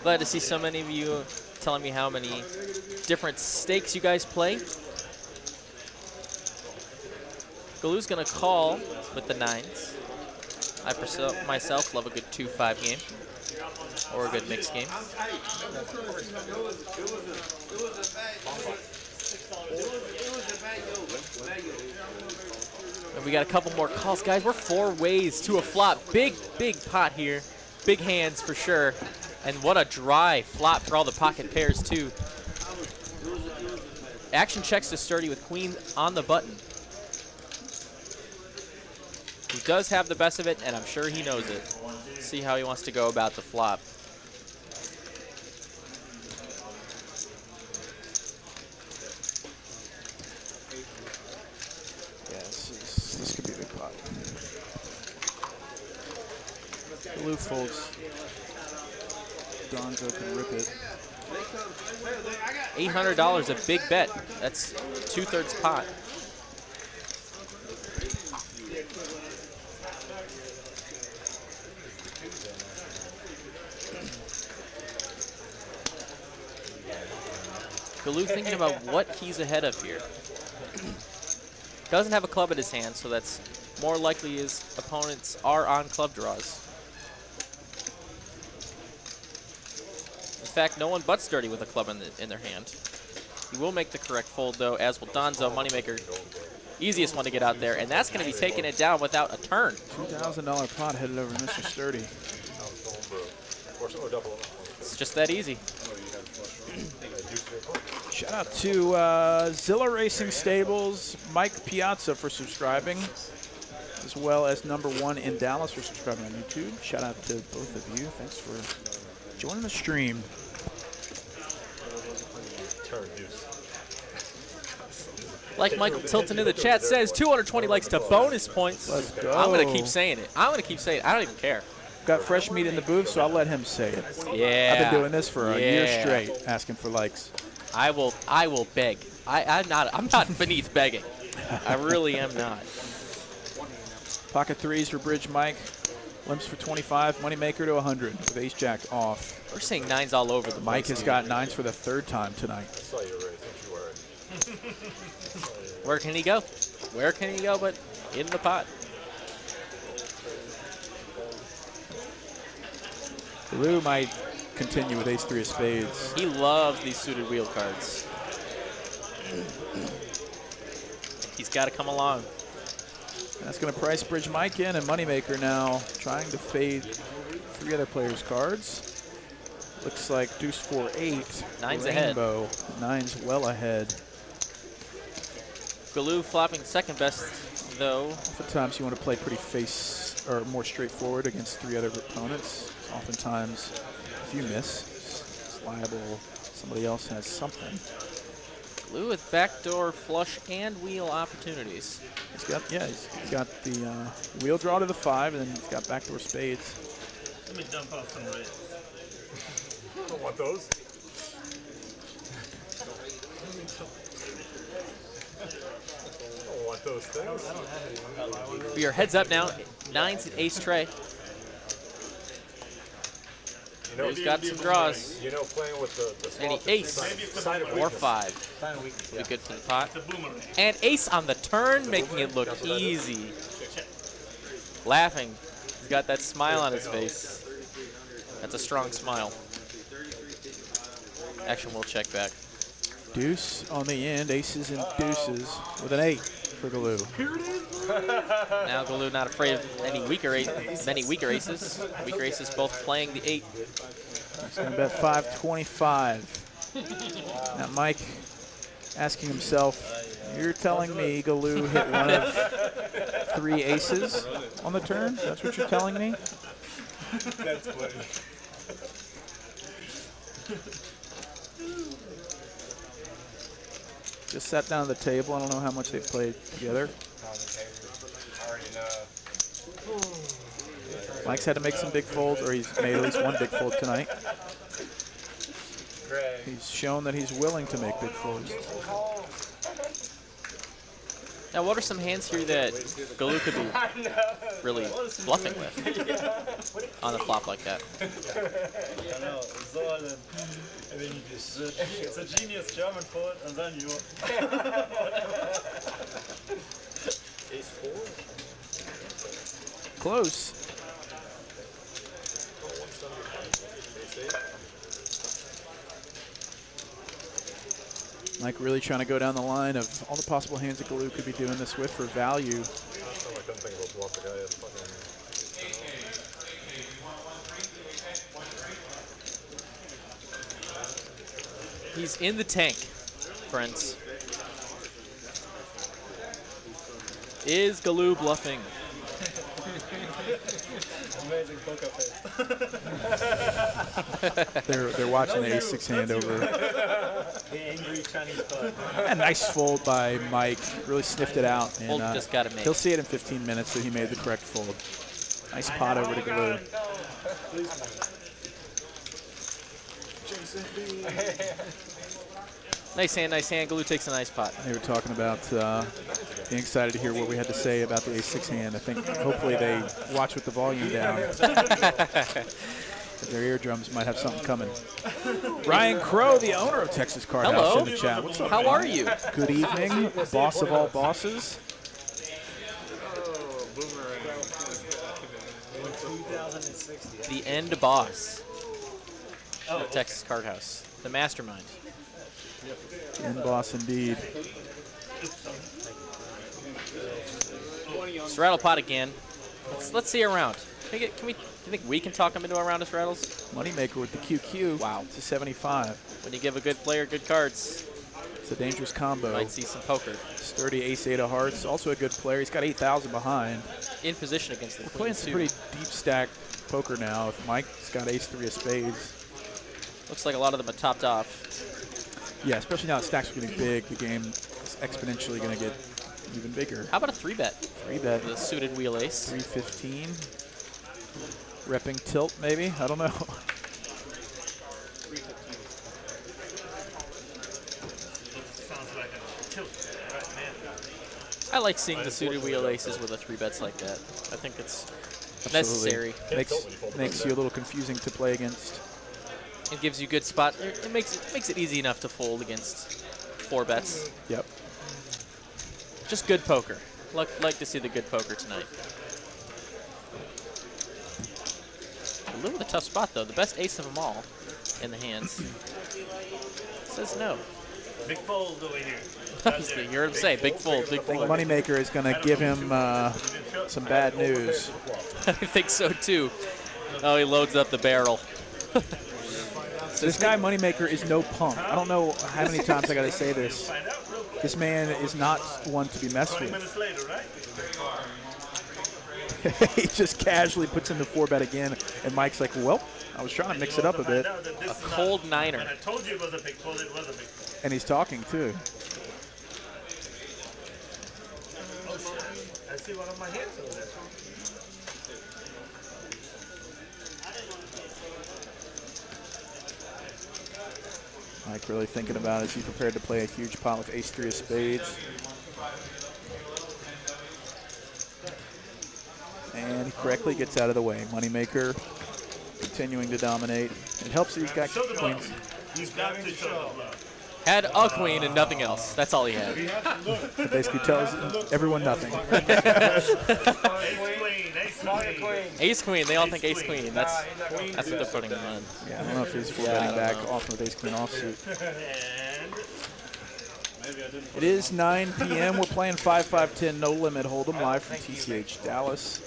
Glad to see so many of you telling me how many different stakes you guys play. Galoo's gonna call with the 9s. I myself love a good 2-5 game or a good mixed game. And we got a couple more calls, guys. We're 4 ways to a flop. Big pot here. Big hands for sure. And what a dry flop for all the pocket pairs, too. Action checks to Sturdy with queen on the button. He does have the best of it, and I'm sure he knows it. See how he wants to go about the flop. Yeah, this could be a big pot. Galoo folds. Donzo can rip it. $800, a big bet. That's 2/3 pot. Galoo thinking about what he's ahead of here. Doesn't have a club in his hand, so that's more likely his opponents are on club draws. In fact, no one but Sturdy with a club in their hand. He will make the correct fold, though, as will Donzo, Moneymaker. Easiest one to get out there, and that's going to be taking it down without a turn. $2,000 pot headed over to Mr. Sturdy. It's just that easy. Shout out to Zilla Racing Stables, Mike Piazza for subscribing, as well as #1 in Dallas for subscribing on YouTube. Shout out to both of you. Thanks for joining the stream. Like Michael Tilton in the chat says, 220 likes to bonus points. Let's go. I'm going to keep saying it. I'm going to keep saying it. I don't even care. Got fresh meat in the booth, so I'll let him say it. Yeah. I've been doing this for a year straight, asking for likes. I will beg. I'm not beneath begging. I really am not. Pocket threes for Bridge Mike. Limps for 25. Moneymaker to 100 with ace jack off. We're seeing nines all over the place. Mike has got nines for the third time tonight. I saw you raise, don't you worry. Where can he go? Where can he go but in the pot? Lou might continue with ace three of spades. He loves these suited wheel cards. He's got to come along. That's going to price Bridge Mike in, and Moneymaker now trying to fade three other players' cards. Looks like deuce 4-8. Nine's Rainbow. Nine's well ahead. Galoo flopping second best, though. Oftentimes you want to play pretty face or more straightforward against three other opponents. Oftentimes, if you miss, it's liable. Somebody else has something. Galoo with backdoor flush and wheel opportunities. He's got the wheel draw to the 5, and then he's got backdoor spades. Let me dump off some rays. I don't want those. I don't want those things. We are heads up now. Nines and ace tray. You know, He's got some draws. You know, playing with the Any small ace sign of or weakness. 5. Be good for the pot. And ace on the turn, making it look easy. Laughing. He's got that smile on his face. That's a strong smile. Action will check back. Deuce on the end, aces and deuces with an 8 for Galoo. Now Galoo not afraid of any weaker aces. Weaker aces both playing the 8. He's going to bet 525. Now Mike asking himself, you're telling me Galoo hit one of 3 aces on the turn? That's what you're telling me? That's funny. Just sat down at the table. I don't know how much they've played together. Mike's had to make some big folds, or he's made at least one big fold tonight. He's shown that he's willing to make big folds. Now, what are some hands here that Galoo could be really bluffing with on a flop like that? I know, so and then you just it's a genius German fold, and then you. Ace 4? Close. Mike really trying to go down the line of all the possible hands that Galoo could be doing this with for value. I couldn't think of a bluff the guy had fucking. He's in the tank, friends. Is Galoo bluffing? Amazing poker face. They're watching the ace-6 hand over. The angry Chinese card. A nice fold by Mike. Really sniffed it out. And, Fold just got to make. he'll see it in 15 minutes that he made the correct fold. Nice pot over to Galoo. Nice hand, nice hand. Galoo takes a nice pot. They were talking about being excited to hear what we had to say about the ace-6 hand. I think hopefully they watch with the volume down. Their eardrums might have something coming. Ryan Crow, the owner of Texas Card House, Hello. in the chat. What's up, How man? are you? Good evening, boss of all bosses. 2060. The end boss of Texas Card House. The mastermind. And boss indeed. Straddle pot again. Let's see a round. Do you think we can talk him into a round of straddles? Moneymaker with the QQ. Wow. To 75. When you give a good player good cards, It's a dangerous combo. might see some poker. Sturdy ace-8 of hearts. Also a good player. He's got 8,000 behind. In position against the We're queen playing some too. pretty deep stack poker now. If Mike's got ace-3 of spades. Looks like a lot of them are topped off. Yeah, especially now that stacks are getting big, the game is exponentially going to get even bigger. How about a 3-bet? 3-bet, The suited wheel ace. 315. Repping tilt, maybe? I don't know. like seeing the suited wheel aces with a 3-bets like that. I think it's necessary. Makes you a little confusing to play against. It gives you good spot. It makes it easy enough to fold against 4-bets. Yep. Just good poker. Like to see the good poker tonight. A little bit of a tough spot though. The best ace of them all in the hands. Says no. Big fold over here. You heard him say, big fold, big I think fold. Moneymaker is going to give him some bad news. I think so too. Oh, he loads up the barrel. This guy Moneymaker is no punk. I don't know how many times I got to say this. This man is not one to be messed with. He just casually puts in the 4-bet again, and Mike's like, well, I was trying to mix it up a bit. A cold niner. I told you it was a big fold. It was a big fold. And he's talking, too. Oh, shit. I see one of my hands over there. Mike really thinking about it as he prepared to play a huge pot with ace-3 of spades. And he correctly gets out of the way. Moneymaker continuing to dominate. It helps that he's got Show the queens. bluff. He's got to show the bluff. Had a queen and nothing else. That's all he had. It basically tells everyone nothing. Ace queen, ace queen. Ace queen. They all think ace queen. That's what they're putting him on. Yeah, I don't know if he's 4-betting back often with ace-queen offsuit. And It is 9 p.m. We're playing 5-5-10 No Limit Hold'em live from TCH Dallas.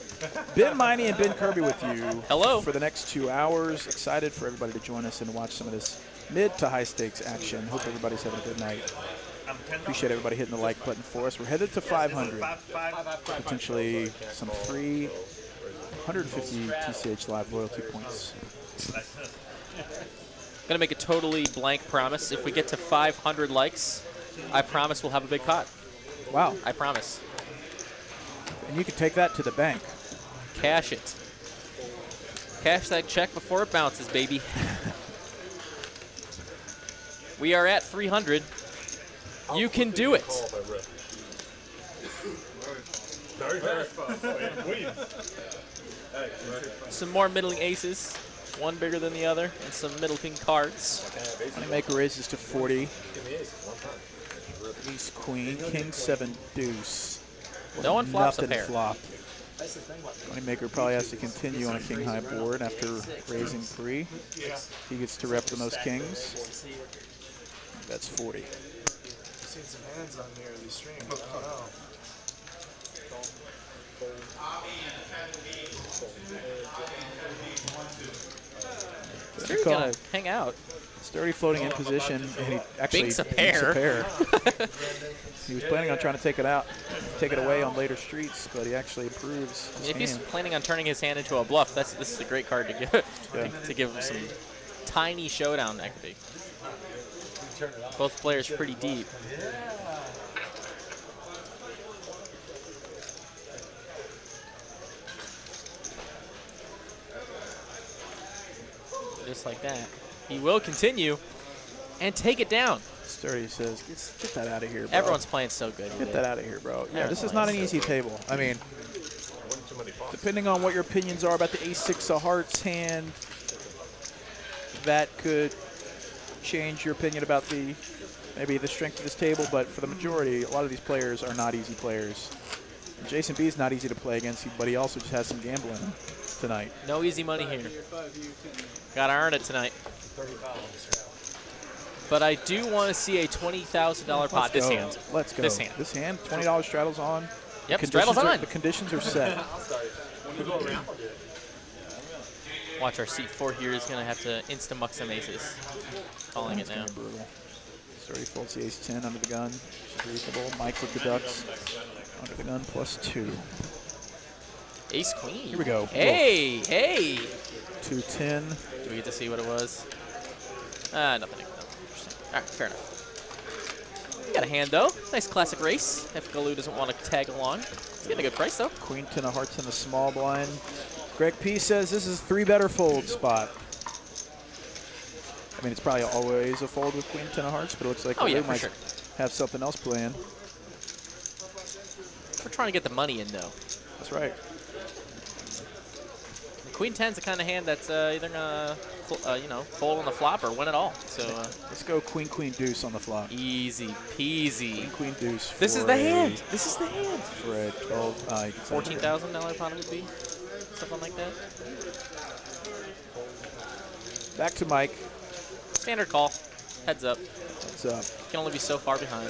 Ben Miney and Ben Kirby with you. Hello. For the next 2 hours. Excited for everybody to join us and watch some of this mid to high stakes action. Hope everybody's having a good night. Appreciate everybody hitting the like button for us. We're headed to 500. Potentially some free 150 TCH Live loyalty points. Gonna make a totally blank promise. If we get to 500 likes, I promise we'll have a big pot. Wow. I promise. And you can take that to the bank. Cash it. Cash that check before it bounces, baby. We are at 300. You can do it. Some more middling aces, one bigger than the other, and some middle king cards. Moneymaker raises to 40. Ace queen, king 7 deuce. No one flops a Nothing pair. flop. Moneymaker probably has to continue on a king high board after raising 3. He gets to rep the most kings. That's 40. I've seen some hands on the early stream. I don't know. He's gonna hang out. Sturdy floating in position, and he actually Binks a binks pair. He was planning on trying to take it away on later streets, but he actually improves his If he's hand. planning on turning his hand into a bluff, this is a great card to give to give him some tiny showdown equity. Both players pretty deep. Just like that. He will continue and take it down. Sturdy says, get that out of here, bro. Everyone's playing so good. Get that out of here, bro. Yeah, this is Everyone's not an playing easy table. I mean, depending on what your opinions are about the ace-6 of hearts hand, that could change your opinion about maybe the strength of this table, but for the majority, a lot of these players are not easy players. And Jason B is not easy to play against, but he also just has some gambling tonight. No easy money here. Gotta earn it tonight. But I do want to see a $20,000 pot this hand. Let's go. This hand. This hand, $20 straddles on. Yep, The straddle's conditions on. The conditions are set. Watch our seat 4 here is gonna have to insta-muck some aces. Calling it now. Brutal. Sturdy folds the ace-10 under the gun, which is reasonable. Mike with the ducks. Under the gun, +2. Ace queen. Here we go. Hey, hey. 2-10. Do we get to see what it was? Nothing interesting. All right, fair enough. We got a hand though. Nice classic race. If Galoo doesn't want to tag along, it's getting a good price though. Queen 10 of hearts in the small blind. Greg P says this is 3-better fold spot. I mean, it's probably always a fold with Queen 10 of hearts, but it looks like Oh, yeah, Galoo for might sure. have something else planned. We're trying to get the money in, though. That's right. Queen 10's the kind of hand that's either gonna, fold on the flop or win it all. So Let's go queen, queen, deuce on the flop. easy peasy. Queen, deuce. This is the hand. This is the hand. For a 12, $14,000 pot would be something like that. Back to Mike. Standard call. Heads up. What's up? Can only be so far behind.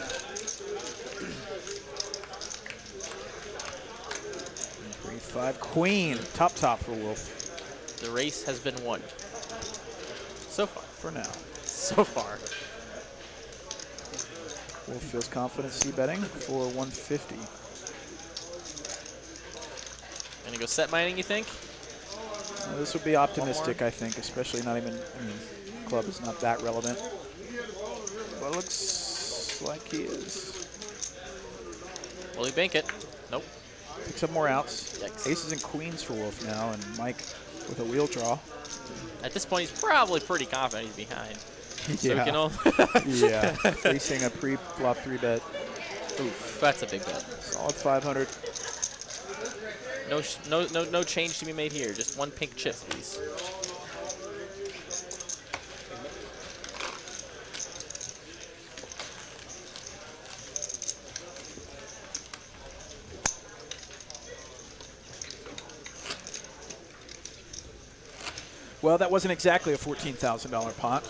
3-5 queen. Top for Wolf. The race has been won. So far. For now. So far. Wolf feels confident c-betting for 150. Gonna go set mining, you think? This would be optimistic, I think, especially not even, club is not that relevant. But it looks like he is. Will he bank it? Nope. Picks up more outs. Yikes. Aces and queens for Wolf now, and Mike with a wheel draw. At this point, he's probably pretty confident he's behind. So we can all Yeah, facing a pre-flop 3-bet. Oof, that's a big bet. Solid 500. No change to be made here. Just one pink chip, please. Well, that wasn't exactly a $14,000 pot,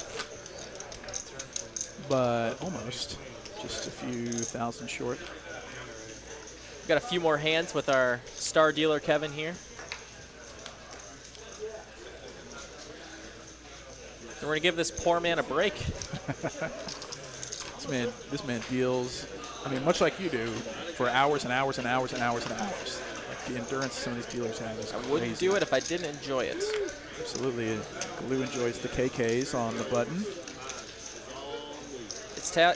but almost. Just a few thousand short. We've got a few more hands with our star dealer, Kevin, here. And we're going to give this poor man a break. This man deals, much like you do, for hours and hours and hours and hours and hours. Like the endurance some of these dealers have is crazy. I wouldn't do it if I didn't enjoy it. Absolutely. Glue enjoys the KKs on the button.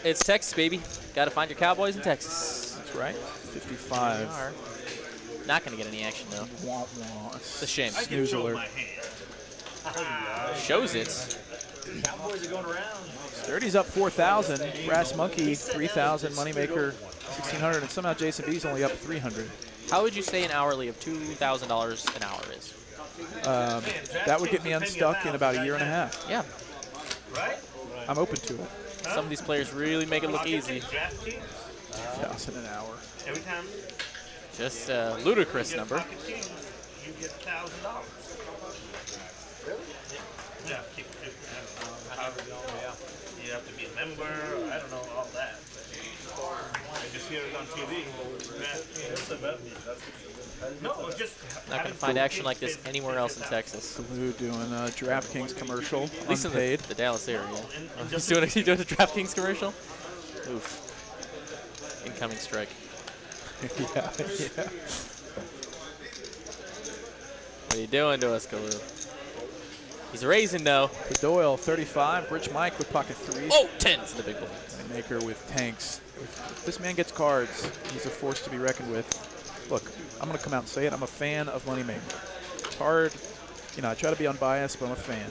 It's Texas, baby. Got to find your Cowboys in Texas. That's right. 55. Not going to get any action, though. Wah, wah. It's a shame. Snooze alert. Shows it. Cowboys are going around. Sturdy's up 4,000. Brass Monkey 3,000. Moneymaker 1,600, and somehow Jason B's only up 300. How would you say an hourly of $2,000 an hour is? That would get me unstuck in about a year and a half. Yeah. I'm open to it. Some of these players really make it look easy. 1,000 an hour. Every time Just a ludicrous number. you get $1,000. Really? Yeah. You have to be a member. I don't know all that. I just hear it on TV. No, just Not going to find action like this anywhere else in Texas. Glue doing a DraftKings commercial. At least unpaid. in the Dallas area. He's doing a DraftKings commercial? Oof. Incoming strike. yeah. What are you doing to us, Glue? He's raising, though. The Doyle 35. Rich Mike with pocket threes. Oh, 10s in the big blinds. Maker with tanks. If this man gets cards, he's a force to be reckoned with. Look, I'm going to come out and say it. I'm a fan of Moneymaker. It's hard. I try to be unbiased, but I'm a fan.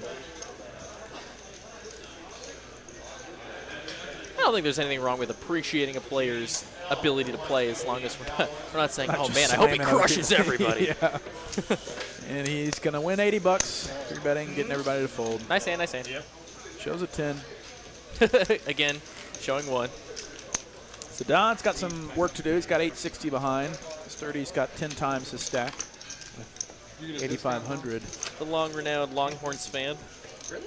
I don't think there's anything wrong with appreciating a player's ability to play as long as we're not saying, Not oh, just man, I hope he slamming other crushes people. everybody. Yeah. And he's going to win $80. Free betting, getting everybody to fold. Nice hand, nice hand. Yep. Shows a 10. Again, showing one. So Don's got some work to do. He's got 860 behind. Sturdy's got 10 times his stack. 8,500. The long-renowned Longhorns fan. Really?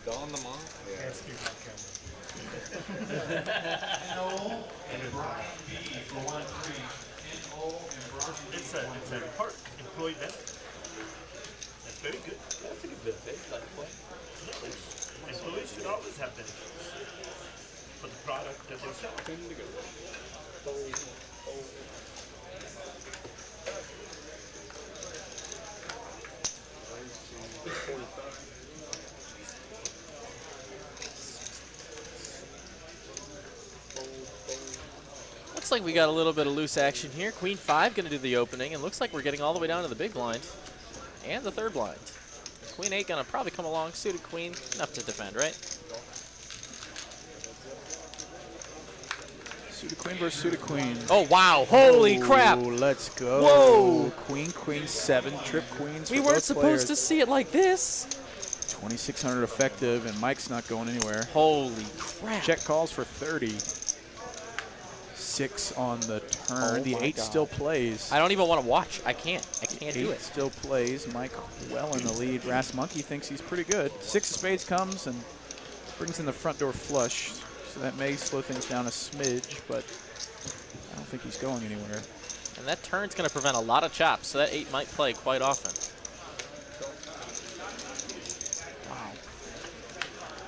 Don the Monk? It's a part employee benefit. That's very good. That's a good benefit. Employees should always have benefits for the product that they're selling. Looks like we got a little bit of loose action here. Queen 5 going to do the opening, and looks like we're getting all the way down to the big blind and the third blind. Queen 8 going to probably come along. Suited queen, enough to defend, right? Suited queen versus suited queen. Oh, wow. Holy crap. Let's go. Whoa. Queen, queen, 7, trip queens. We for weren't both supposed players. to see it like this. 2,600 effective, and Mike's not going anywhere. Holy crap. Check calls for 30. 6 on the turn. Oh The my 8 God. still plays. I don't even want to watch. I can't. I can't do 8 it. still plays. Mike well in the lead. Brass Monkey thinks he's pretty good. 6 of spades comes and brings in the front door flush. So that may slow things down a smidge, but I don't think he's going anywhere. And that turn's going to prevent a lot of chops, so that 8 might play quite often.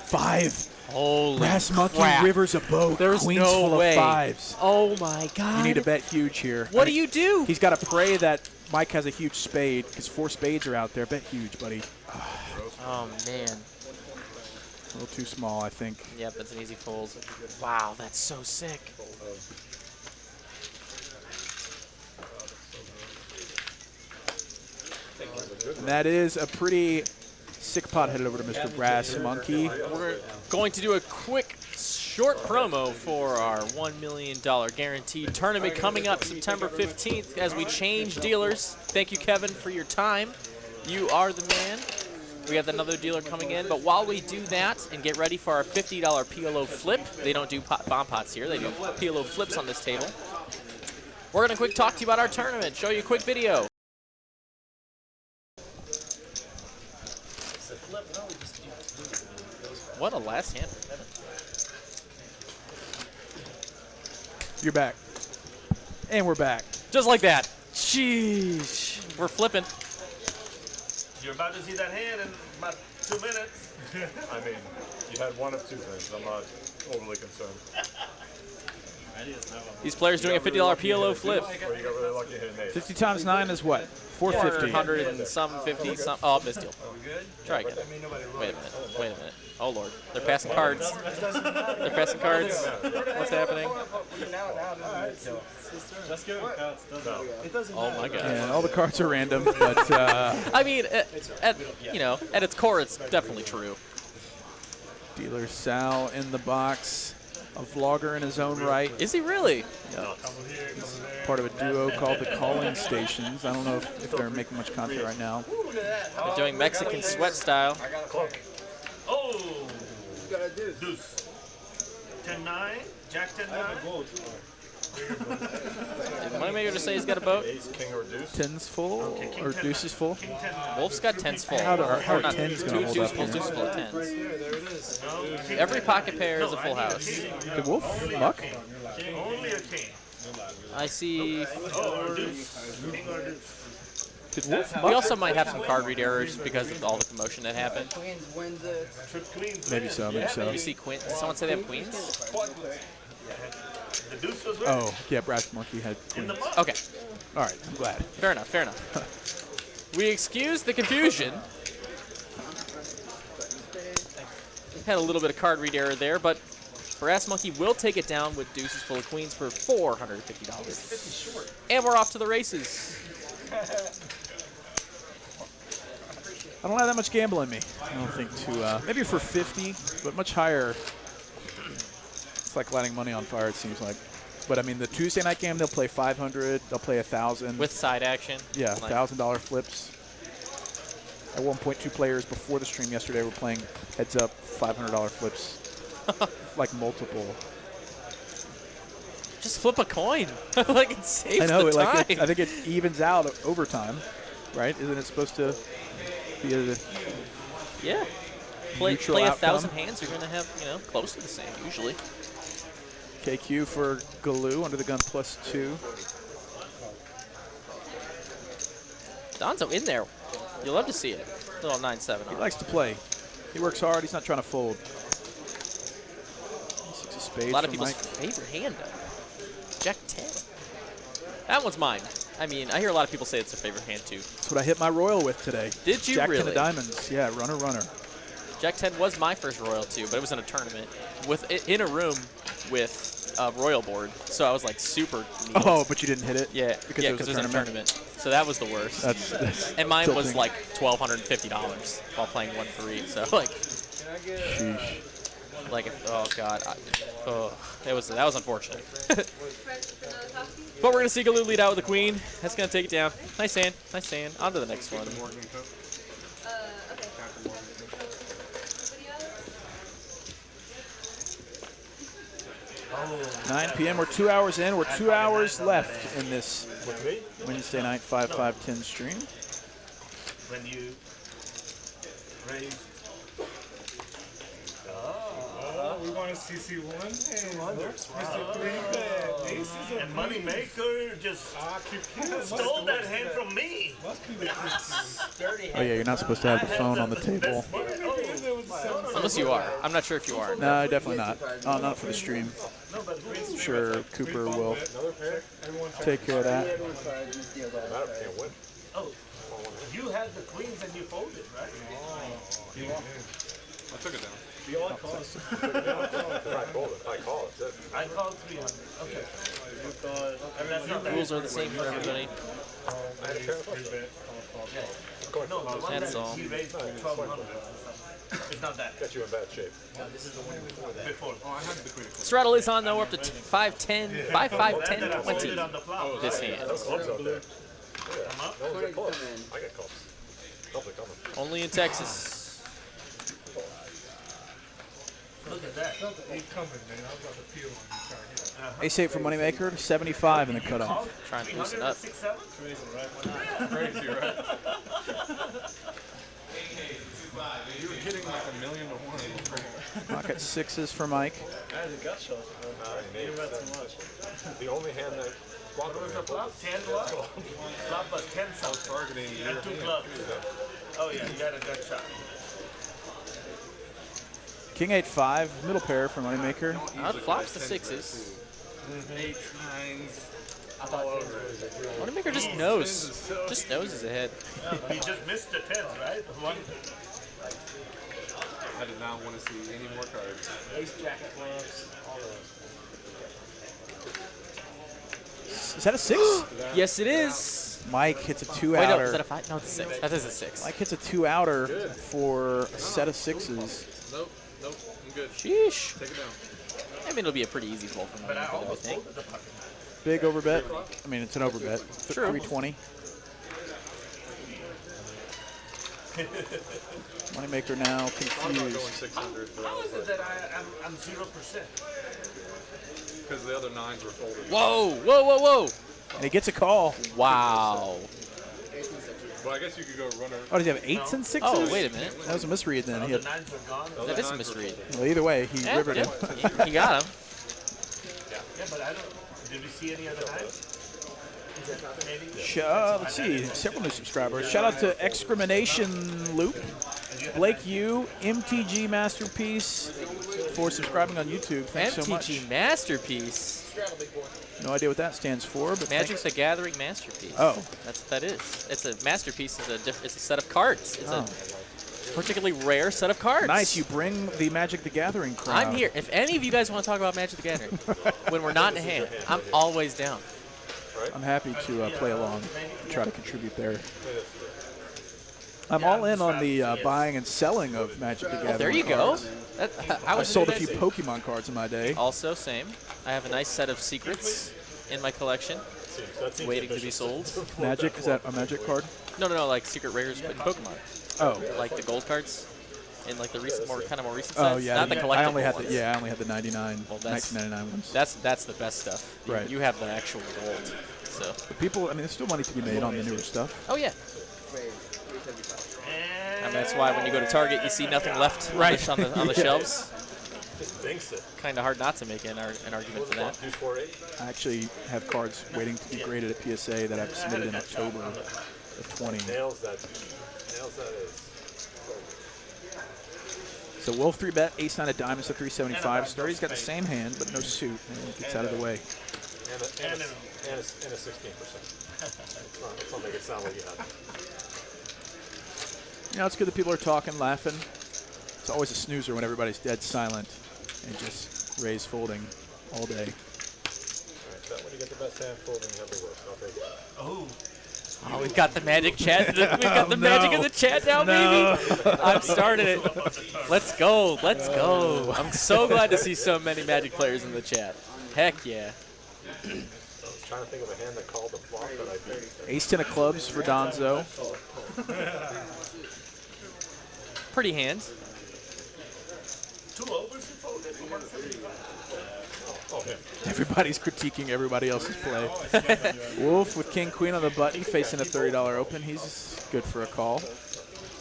5. Holy Brass Monkey crap. rivers a boat. There's Queens no full way. of 5s. Oh, my God. You need to bet huge here. What do you do? He's got to pray that Mike has a huge spade because 4 spades are out there. Bet huge, buddy. Oh, man. A little too small, I think. Yep, that's an easy fold. Wow, that's so sick. And that is a pretty sick pot headed over to Mr. Brass Monkey. We're going to do a quick, short promo for our $1 million guaranteed tournament coming up September 15th as we change dealers. Thank you, Kevin, for your time. You are the man. We have another dealer coming in, but while we do that and get ready for our $50 PLO flip, they don't do bomb pots here. They do PLO flips on this table. We're going to quick talk to you about our tournament, show you a quick video. What a last hand. You're back. And we're back. Just like that. Sheesh. We're flipping. You're about to see that hand in about 2 minutes. I mean, you had one of 2 things. I'm not overly concerned. These players doing a $50 PLO flip. Or you got really lucky hitting 8. 50 times 9 is what? 450. 400 and some 50 some. Oh, missed deal. Try again. Wait a minute. Wait a minute. Oh Lord, they're passing cards. They're passing cards. What's happening? Oh my God. Yeah, all the cards are random, but I mean, at its core, it's definitely true. dealer Sal in the box, a vlogger in his own right. Is he really? Part of a duo called the Calling Stations. I don't know if they're making much content right now. They're doing Mexican sweat style. Oh! Deuce. 10-9. Jack 10-9. Did Moneymaker just say he's got a boat? Ace, king, or deuce. 10's full or deuces full. Wolf's got 10s full. How are Or not 10s gonna hold deuces up full, here? deuces full of 10s. Every pocket pair is a full house. The Wolf? Muck? Only a king. I see. Oh, deuce. King or deuce. Did Wolf We muck? also might have some card read errors because of all the commotion that happened. Trip queens. Maybe so, maybe so. You see queen? Did someone say they have queens? The deuce was with Oh, yeah, Brass Monkey had queens. Okay, All right, I'm glad. fair enough, fair enough. We excuse the confusion. Had a little bit of card read error there, but Brass Monkey will take it down with deuces full of queens for $450. And we're off to the races. I don't have that much gamble in me. I don't think maybe for 50, but much higher. It's like lighting money on fire, it seems like. But I mean, the Tuesday night game, they'll play 500, they'll play 1,000. With side action. Yeah, Like- $1,000 flips. At one point, 2 players before the stream yesterday were playing heads up $500 flips, like multiple. Just flip a coin. Like it saves I know, the time. I think it evens out over time, right? Isn't it supposed to be a Yeah. Play neutral 1,000 outcome? hands, you're going to have, close to the same usually. KQ for Galoo under the gun +2? Donzo in there. You'll love to see it. Little 9-7. He likes to play. He works hard. He's not trying to fold. 6 of spades. A lot of from people's Mike. favorite hand, though. Jack 10. That one's mine. I mean, I hear a lot of people say it's their favorite hand, too. That's what I hit my royal with today. Did you Jack 10 really? of diamonds. Yeah, runner. Jack 10 was my first royal, too, but it was in a tournament in a room with a royal board. So I was, like, super neat. Oh, but you didn't hit it? Yeah, because it was in a tournament. So that was the worst. That's And mine was tilting. like $1,250 while playing 1-3. So like, Sheesh. oh god, Oh, that was unfortunate. But we're gonna see Galoo lead out with the queen. That's gonna take it down. Nice hand, nice hand. On to the next one. 9 p.m. We're 2 hours in. We're 2 hours left in this Wednesday night 5-5-10 stream. When you raise. We want to CC1. Mr. 3-bet. Ace is a And Moneymaker just stole that hand from me. Oh yeah, you're not supposed to have the phone on the table. Unless you are. I'm not sure if you are. No, definitely not. Oh, not for the stream. I'm sure Cooper will take care of that. Oh, you had the queens and you folded, right? I took it down. I call it. I called 300. Okay. And that's not Rules are the same for everybody. No, the one That's that all. he raised 1,200. It's not that. Got you in bad shape. No, this is the one before. Straddle is on though. We're up to 5-10, 5-5-10, 20. On the flop. This hand. Clubs out there. No one's at clubs. I got clubs. Clubs are coming. Only in Texas. Look at that. Ain't coming, man. I was about to peel on you trying to get Ace 8 for Moneymaker, 75 in the cutoff. Trying to loosen up. 6-7? Crazy, right? You were hitting like 1,000,000 to 1. Pocket sixes for Mike. The only hand that What was the flop? 10 what? Flop was 10 something. targeting And 2 clubs. Oh yeah, you got a good shot. King 8-5, middle pair for Moneymaker. Flops the sixes. 8 nines. Moneymaker just knows. Just knows he's ahead. He just missed the 10s, right? One. I did not want to see any more cards. Is that a 6? Yes, it is. Mike hits a Wait, no, is that two-outer. a 5? No, it's a 6. That is a 6. Mike hits a two-outer for a set of sixes. Nope, I'm good. Sheesh. Take it down. I mean, it'll be a pretty easy fold for Moneymaker, though, I think. Big overbet. I mean, it's an overbet. True. 320. Moneymaker now I'm not going confused. 600 How is it that I'm 0%? because the other 9s were folded. Whoa, whoa, whoa, whoa. And he gets a call. Wow. But I guess you could go runner. Oh, does he have 8s and 6s? Oh, wait a minute. That was a misread then. He The had, 9s are gone. That is a misread. well, either way, he Yeah, rivered him. yeah. He got him. Yeah, but I don't. Did we see any other 9s? Let's see, several new subscribers. Shout out to Excremination Loop, Blake U, MTG Masterpiece for subscribing on YouTube. Thanks so much. MTG Masterpiece. No idea what that stands for, but Magic's the Gathering Masterpiece. Oh. That's what that is. It's a masterpiece. It's a set of cards. It's Oh. a particularly rare set of cards. Nice, you bring the Magic the Gathering crowd. I'm here. If any of you guys want to talk about Magic the Gathering, when we're not in a hand, I'm always down. I'm happy to play along and try to contribute there. I'm all in on the buying and selling of Magic the Gathering. There you go. cards. I I've was sold a few Pokemon cards in my day. Also, same. I have a nice set of secrets in my collection, waiting to be sold. Magic, is that a Magic card? No, like secret rares in Pokemon, Oh. like the gold cards, in like the recent, more recent Oh sets. yeah, Not the collectible I only had ones. the I only had the 99, Well, that's- 1999 ones. That's the best stuff. Right. You have the actual gold. So. But people, I mean, there's still money to be made on the newer stuff. Oh yeah. And that's why when you go to Target, you see nothing left on the shelves. Just thinks it. Kind of hard not to make an argument for that. 248. I actually have cards waiting to be graded at PSA that I've submitted in October of 20. Nails that ace. So Wolf 3-bet, ace 9 of diamonds at 375. Sturdy's got the same hand, but no suit, and he gets out of the way. And a 16%. Let's not make it sound like you had. You know, it's good that people are talking, laughing. It's always a snoozer when everybody's dead silent and just raise folding all day. Alright, that when you get the best hand folding, you have the worst. I'll take it. Oh. Oh, we've got the magic chat. We've got the magic in the chat now, baby. I've started it. Let's go. Let's go. I'm so glad to see so many Magic players in the chat. Heck yeah. I was trying to think of a hand that called the flop that I beat. Ace-10 of clubs for Donzo. Pretty hands. 2 overs for Oh, him. Everybody's critiquing everybody else's play. Wolf with king queen on the button, facing a $30 open. He's good for a call.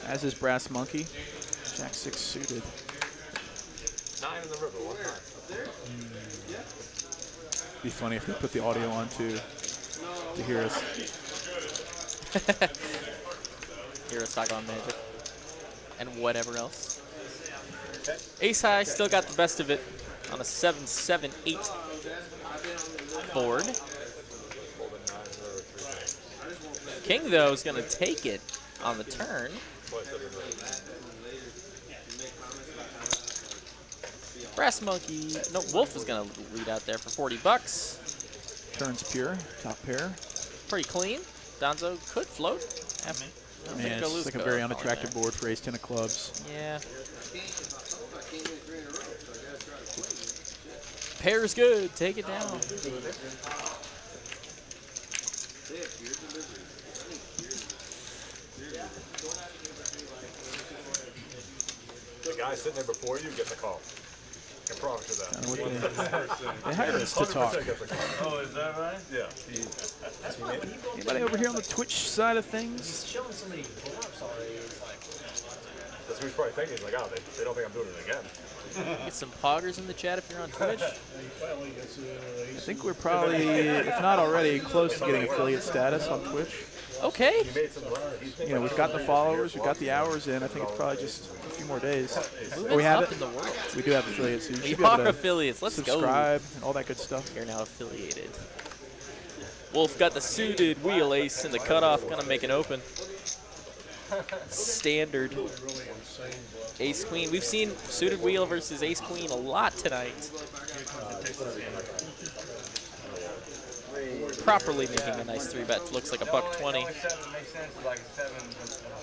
As is Brass Monkey. Jack 6 suited. 9 in the river, 1 time. Be funny if they put the audio on to hear us. Hear us talk on Magic. And whatever else. Ace high still got the best of it on a 7-7-8 board. King, though, is going to take it on the turn. Brass Monkey, no, Wolf is going to lead out there for 40 bucks. Turns pure, top pair. Pretty clean. Donzo could float. Man, it's like a very unattractive board for Ace-10 of clubs. Yeah. Pair is good. Take it down. The guy sitting there before you gets a call. I can promise you that. They hired us to talk. 100% gets a call. Oh, is that right? Yeah. Anybody over here on the Twitch side of things? He's showing so many bluffs already. It's like, That's what he's probably thinking. He's like, oh, they don't think I'm doing it again. Get some poggers in the chat if you're on Twitch. I think we're probably, if not already, close to getting affiliate status on Twitch. Okay. He made some runs. You know, we've got the followers, we've got the hours in. I think it's probably just a few more days. Moving We have up it. in the world. We do have affiliates, so you We should be able are to affiliates. Let's go. subscribe and all that good stuff. You're now affiliated. Wolf got the suited wheel ace in the cutoff. Gonna make it open. Standard. Ace queen. We've seen suited wheel versus ace queen a lot tonight. Properly making a nice 3-bet. Looks like a $1.20. makes sense, like 7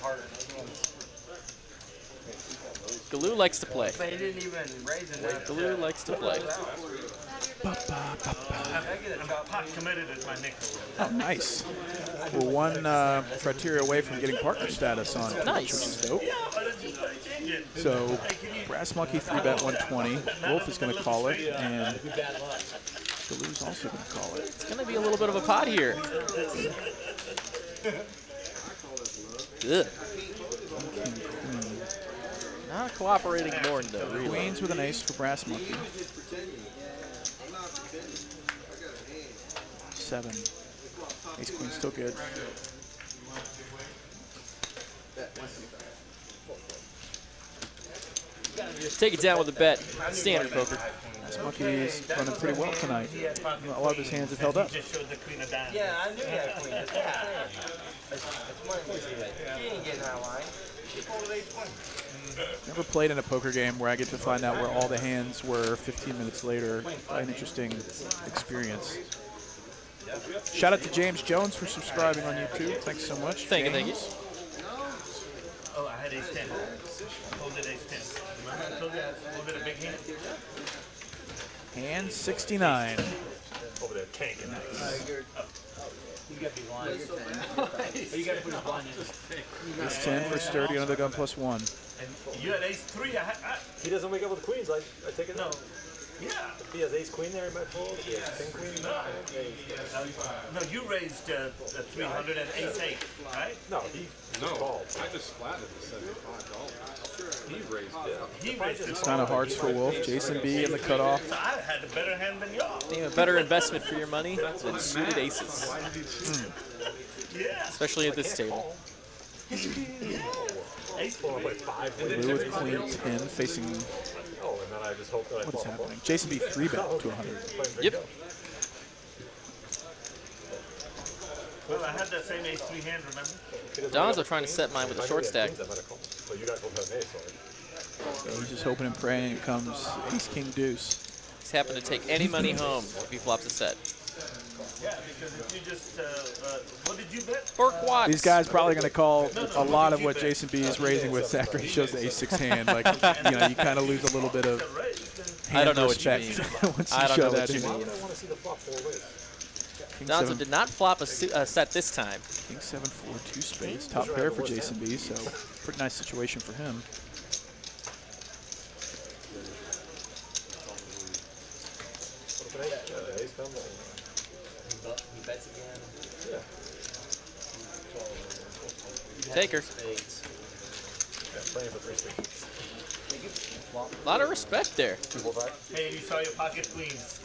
harder. Galoo likes to play. But he didn't even raise enough. Galoo likes to play. Pot committed is my nickname. Oh, nice. We're one criteria away from getting partner status on Twitch, Nice. which is dope. So, Brass Monkey 3-bet 120. Wolf is going to call it, and Galoo's also going to call it. It's gonna be a little bit of a pot here. Ugh. Not a cooperating board though, really. Queens with an ace for Brass Monkey. 7. Ace Queen still good. Take it down with a bet. Standard poker. Brass Monkey is running pretty well tonight. A lot of his hands have held up. Just showed the queen of diamonds. Yeah, I knew that queen. That's what I'm saying. He ain't getting out of line. Never played in a poker game where I get to find out where all the hands were 15 minutes later. An interesting experience. Shout out to James Jones for subscribing on YouTube. Thanks so much. Thank you, thank you. Oh, I had ace 10. Hold it ace 10. Remember I told you a little bit of big hand? Hand 69. Over there tanking. You gotta be blind. You gotta put a blind in. Ace 10 for sturdy under the gun +1. And you had ace 3. He doesn't wake up with queens. I take it. No. Yeah. If he has ace queen there, he might fold. If he has king queen, No, you raised the 300 and ace 8, right? no, he called. I just flatted the $75. He raised He raised it. It's 9 of hearts for Wolf. Jason B in the cutoff. So I had a better hand than y'all. Name a better investment for your money than suited aces, Yeah. especially at this table. Ace Well, like 5 Blue with queen 10 facing. Oh, and then I just hope that I What is fall. happening? Jason B 3-bet to 100. Yep. Well, I had that same ace 3 hand, remember? Donzo trying to set mine with a short stack. But you guys both have ace, sorry. So he's just hoping and praying it comes Ace King Deuce. He's happen to take any money home if he flops a set. Yeah, because Because if you just, what did you bet? Borkwatz. These guys probably going to call a lot of what Jason B is raising with after he shows the ace-6 hand. Like, you know, you kind of lose a little bit of hand I don't know what you respect mean. once I you don't show know that what you in. mean. I want to see the flop 4 ways. King Donzo 7, did not flop a set this time. King 7-4, 2 spades, top pair for Jason B. So pretty nice situation for him. Ace comes He bets again. Taker. Spades. playing for 3 spades. A lot of respect there. 2, 4, 5. Hey, you saw your pocket queens.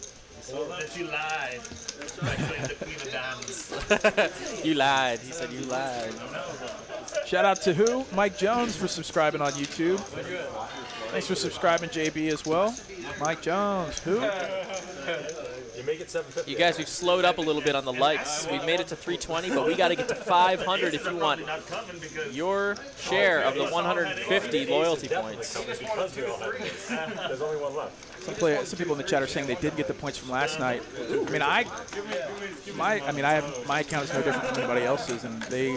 Oh, that you lied. Actually, the queen of diamonds. You lied. He said you lied. Shout out to who? Mike Jones for subscribing on YouTube. Thanks for subscribing, JB, as well. Mike Jones, who? You make it 750. You guys, we've slowed up a little bit on the likes. We've made it to 320, but we got to get to 500 if you want your share of the 150 loyalty points. Because we all have there's only one left. Some people in the chat are saying they did get the points from last night. I mean, my account is no different from anybody else's, and they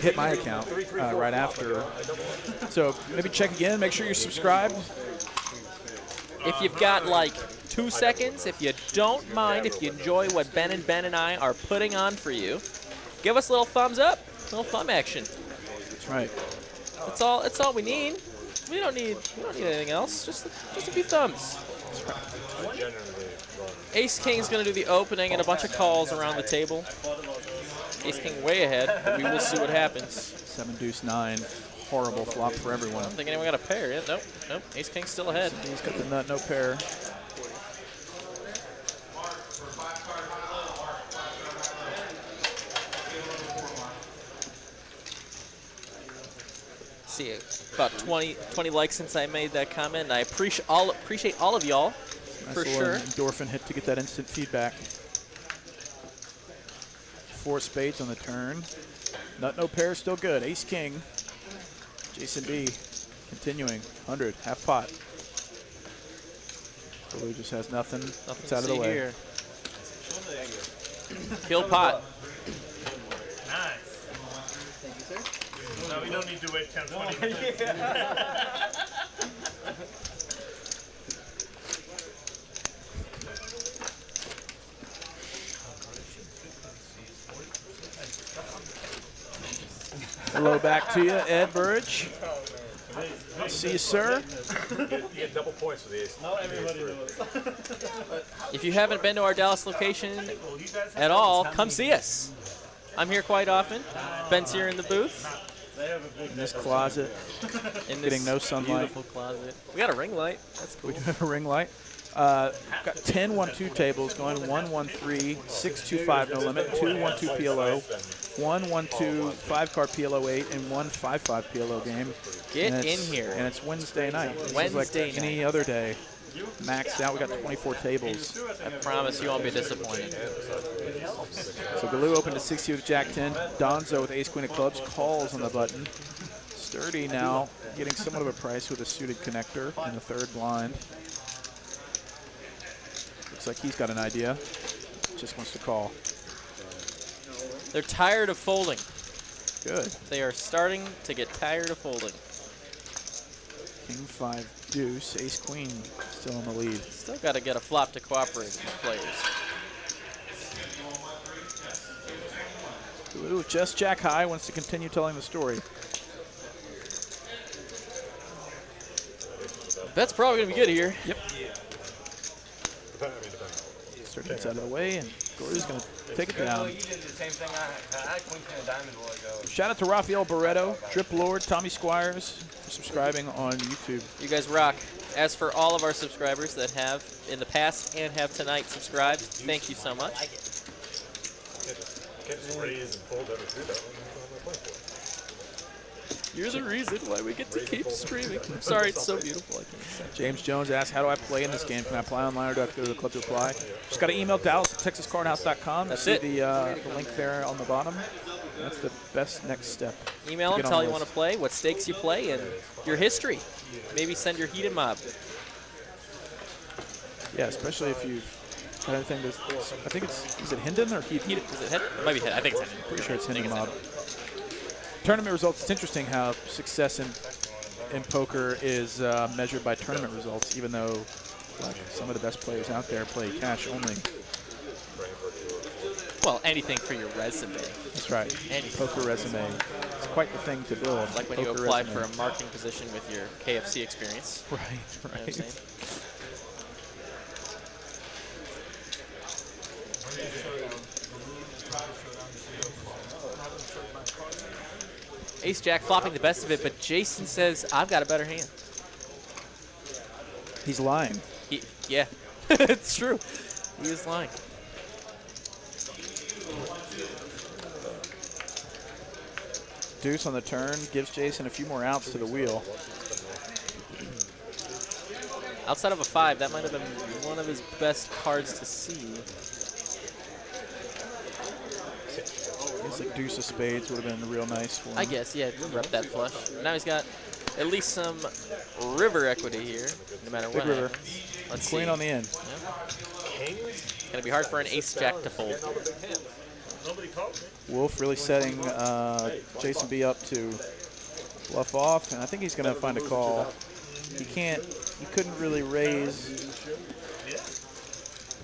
hit my account right after. So maybe check again. Make sure you're subscribed. If you've got like 2 seconds, if you don't mind, if you enjoy what Ben and I are putting on for you, give us a little thumbs up, a little thumb action. That's right. That's all we need. We don't need anything else. Just a few thumbs. Ace King is going to do the opening and a bunch of calls around the table. Ace King way ahead, but we will see what happens. 7 deuce 9. Horrible flop for everyone. I don't think anyone got a pair yet. Nope. Ace King's still ahead. He's got the nut, no pair. See, about 20 likes since I made that comment, and I appreciate all of y'all for Nice sure. little endorphin hit to get that instant feedback. 4 spades on the turn. Nut, no pair, still good. Ace King. Jason B. Continuing. 100, half pot. Blue just has nothing. It's out of the way. Here. Kill pot. Nice. Thank you, sir. No, we don't need to wait 10, 20 minutes. Hello back to you, Ed Burridge. See you, sir. You get double points for the ace. Not everybody knows. If you haven't been to our Dallas location at all, come see us. I'm here quite often. Ben's here in the booth. In this closet. In Getting no sunlight. Beautiful closet. We got a ring light. That's cool. We do have a ring light. Got 10 1-2 tables going 1-1-3, 6-2-5 no limit, 2-1-2 PLO, 1-1-2 5-card PLO 8, and 1 5-5 PLO game. Get And in it's- here. And it's Wednesday night. This is Wednesday like any other day. Maxed out. We got 24 tables. I promise you won't be disappointed. So Galoo opened to 60 with Jack 10. Donzo with Ace Queen of Clubs calls on the button. Sturdy now getting somewhat of a price with a suited connector in the third blind. Looks like he's got an idea. Just wants to call. They're tired of folding. Good. They are starting to get tired of folding. King 5 deuce. Ace Queen still in the lead. Still got to get a flop to cooperate with these players. Galoo, just Jack high, wants to continue telling the story. That's probably going to be good here. Yep. Sturdy gets out of the way, and Galoo's going to take it down. You did the same thing I had queen of diamond a while ago. Shout out to Rafael Barreto, Drip Lord, Tommy Squires for subscribing on YouTube. You guys rock. As for all of our subscribers that have in the past and have tonight subscribed, thank you so much. Can't just raise and fold every 3 bet. What am I playing for? You're the reason why we get to keep streaming. I'm sorry, it's so beautiful. I can't say. James Jones asks, how do I play in this game? Can I apply online or do I have to go to the club to apply? Just got to email Dallas@TexasCardHouse.com. That's See it. the link there on the bottom. That's the best next step. Email them, Get on tell the you want to list. play, what stakes you play, and your history. Maybe send your heated mob. Yeah, especially if you've I don't think there's. I think it's. Is it Hendon or Heath? Is it Hendon? It might be Hendon. I think it's Hendon. Pretty sure it's Hendon Mob. Tournament results. It's interesting how success in poker is measured by tournament results, even though like, some of the best players out there play cash only. Well, anything for your resume. That's right. Anything. Poker resume. It's quite the thing to build. Like when you apply for a marketing position with your KFC experience. Right, You know what I'm right. saying? Ace Jack flopping the best of it, but Jason says, I've got a better hand. He's lying. Yeah, it's true. He is lying. Deuce on the turn gives Jason a few more outs to the wheel. Outside of a 5, that might have been one of his best cards to see. I guess like deuce of spades would have been real nice for him. I guess, yeah, rep that flush. Now he's got at least some river equity here, no matter what. Big river. Happens. Let's Queen see. on the end. It's going to be hard for an ace jack to fold. Wolf really setting Jason B up to bluff off, and I think he's going to find a call. He couldn't really raise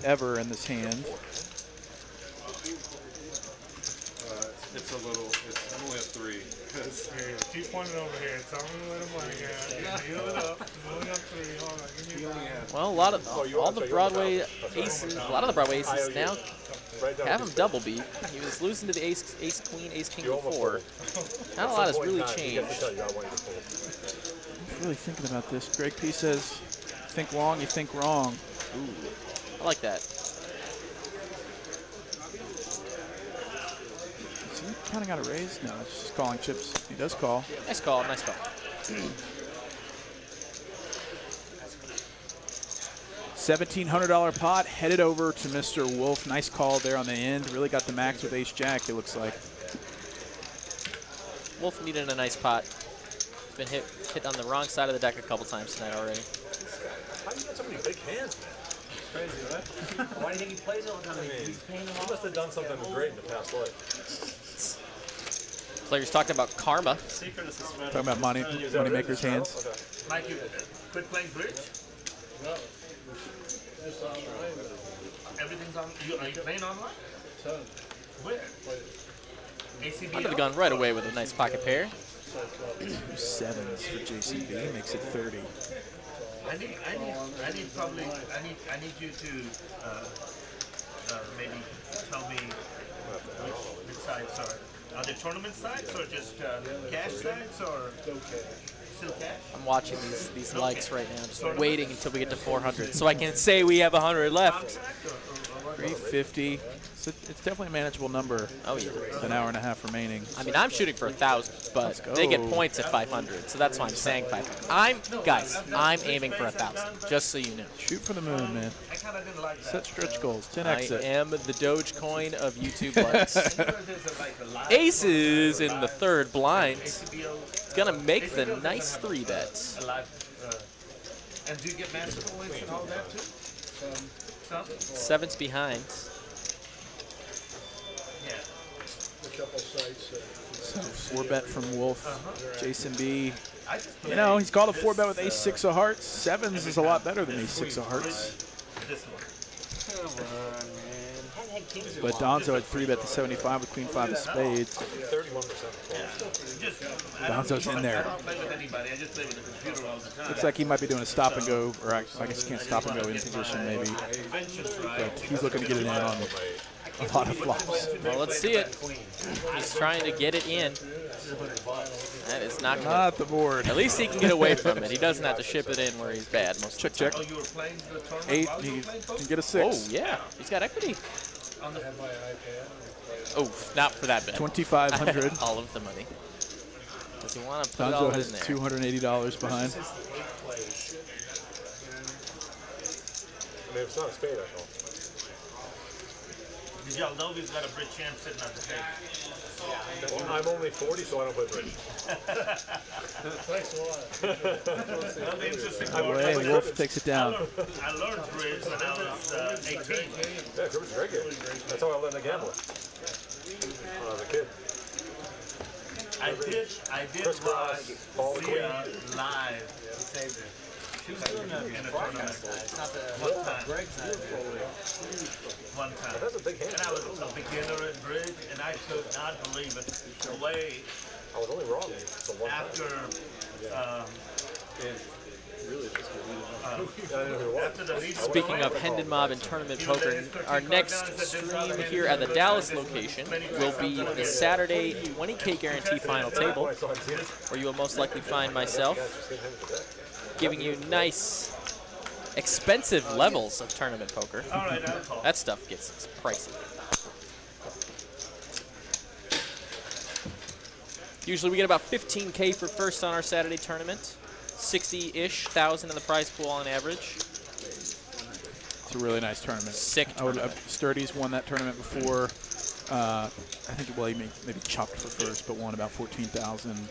ever in this hand. It's a little, it's only a 3. Keep pointing over here. Tell me where the money is. Heal it up. Moving up 3. Hold on. Give me a Well, a lot of all the Broadway aces, a lot of the Broadway aces now have him double beat. He was losing to the ace queen, ace king before. Not a lot has really changed. I'm really thinking about this. Greg P says, think long, you think wrong. Ooh, I like that. Is he counting out a raise? No, it's just calling chips. He does call. Nice call, nice call. $1,700 pot headed over to Mr. Wolf. Nice call there on the end. Really got the max with ace jack, it looks like. Wolf needed a nice pot. He's been hit on the wrong side of the deck a couple times tonight already. How do you get so many big hands, man? Crazy, right? Why do you think he plays all the time? He's paying them He off. must have done something great in the past life. Players talking about karma. Talking about money maker's hands. Mike, you quit playing bridge? No. Everything's on. Are you playing online? Where? I ACB. could have gone right away with a nice pocket pair. Sevens for JCB makes it 30. I need you to maybe tell me which sites are they tournament sites or just cash sites or still cash? I'm watching these likes right now, just waiting until we get to 400 so I can say we have 100 left. 350. It's definitely a manageable number. Oh yeah. With an hour and a half remaining. I mean, I'm shooting for 1,000, but go. they get points at 500, so that's why I'm saying 500. I'm aiming for 1,000, just so you know. Shoot for the moon, man. I kind of didn't like that. Set stretch goals. 10 I exit. am the Dogecoin of YouTube likes. Aces in the third blind. It's gonna make the nice 3-bet. And do you get master points and all that too? Some? 7's behind. Yeah. So 4-bet from Wolf. Jason B. You know, he's called a 4-bet with ace-6 of hearts. 7s is a lot better than ace-6 of hearts. This one. But Donzo had 3-bet to 75 with queen-5 of spades. 31%. Donzo's in there. I don't play with anybody. I just play with the computer all the time. Looks like he might be doing a stop and go, or I guess he can't stop and go in position maybe. But he's looking to get it in on a lot of flops. Well, let's see it. He's trying to get it in. That is not good. Not the board. At least he can get away from it. He doesn't have to ship it in where he's bad. Most Check, check. Oh, you were playing the tournament 8, while you he were playing poker? can get a Oh, 6. yeah. He's got equity. On the Oh, not for that bet. 2,500. All of the money. Does he want to put it all Donzo in has there? $280 behind. I mean, it's not a spade, I call. Did y'all know we've got a bridge champ sitting at the table? Well, I'm only 40, so I don't play bridge. Well, the interesting Oh, part hey, is Wolf takes it down. I learned bridge when I was 18. Yeah, it was very good. That's how I learned to gamble. When I was a kid. I did Crisscross, ball see queen. live She was doing the in a broadcast tournament. side. It's not the One time. Greg side. One time. That's a big hand. And I was a beginner at bridge, and I could not believe it. The way I was only wrong for one time. after after the lead Speaking of Hendon Mob and tournament poker, our next stream here at the Dallas location will be the Saturday 20K guarantee final table, where you will most likely find myself giving you nice, expensive levels of tournament poker. all right, I'll call. That stuff gets pricey. Usually we get about 15K for first on our Saturday tournament, 60-ish thousand in the prize pool on average. It's a really nice tournament. Sick tournament. Sturdy's won that tournament before. I think, well, he maybe chopped for first, but won about 14,000.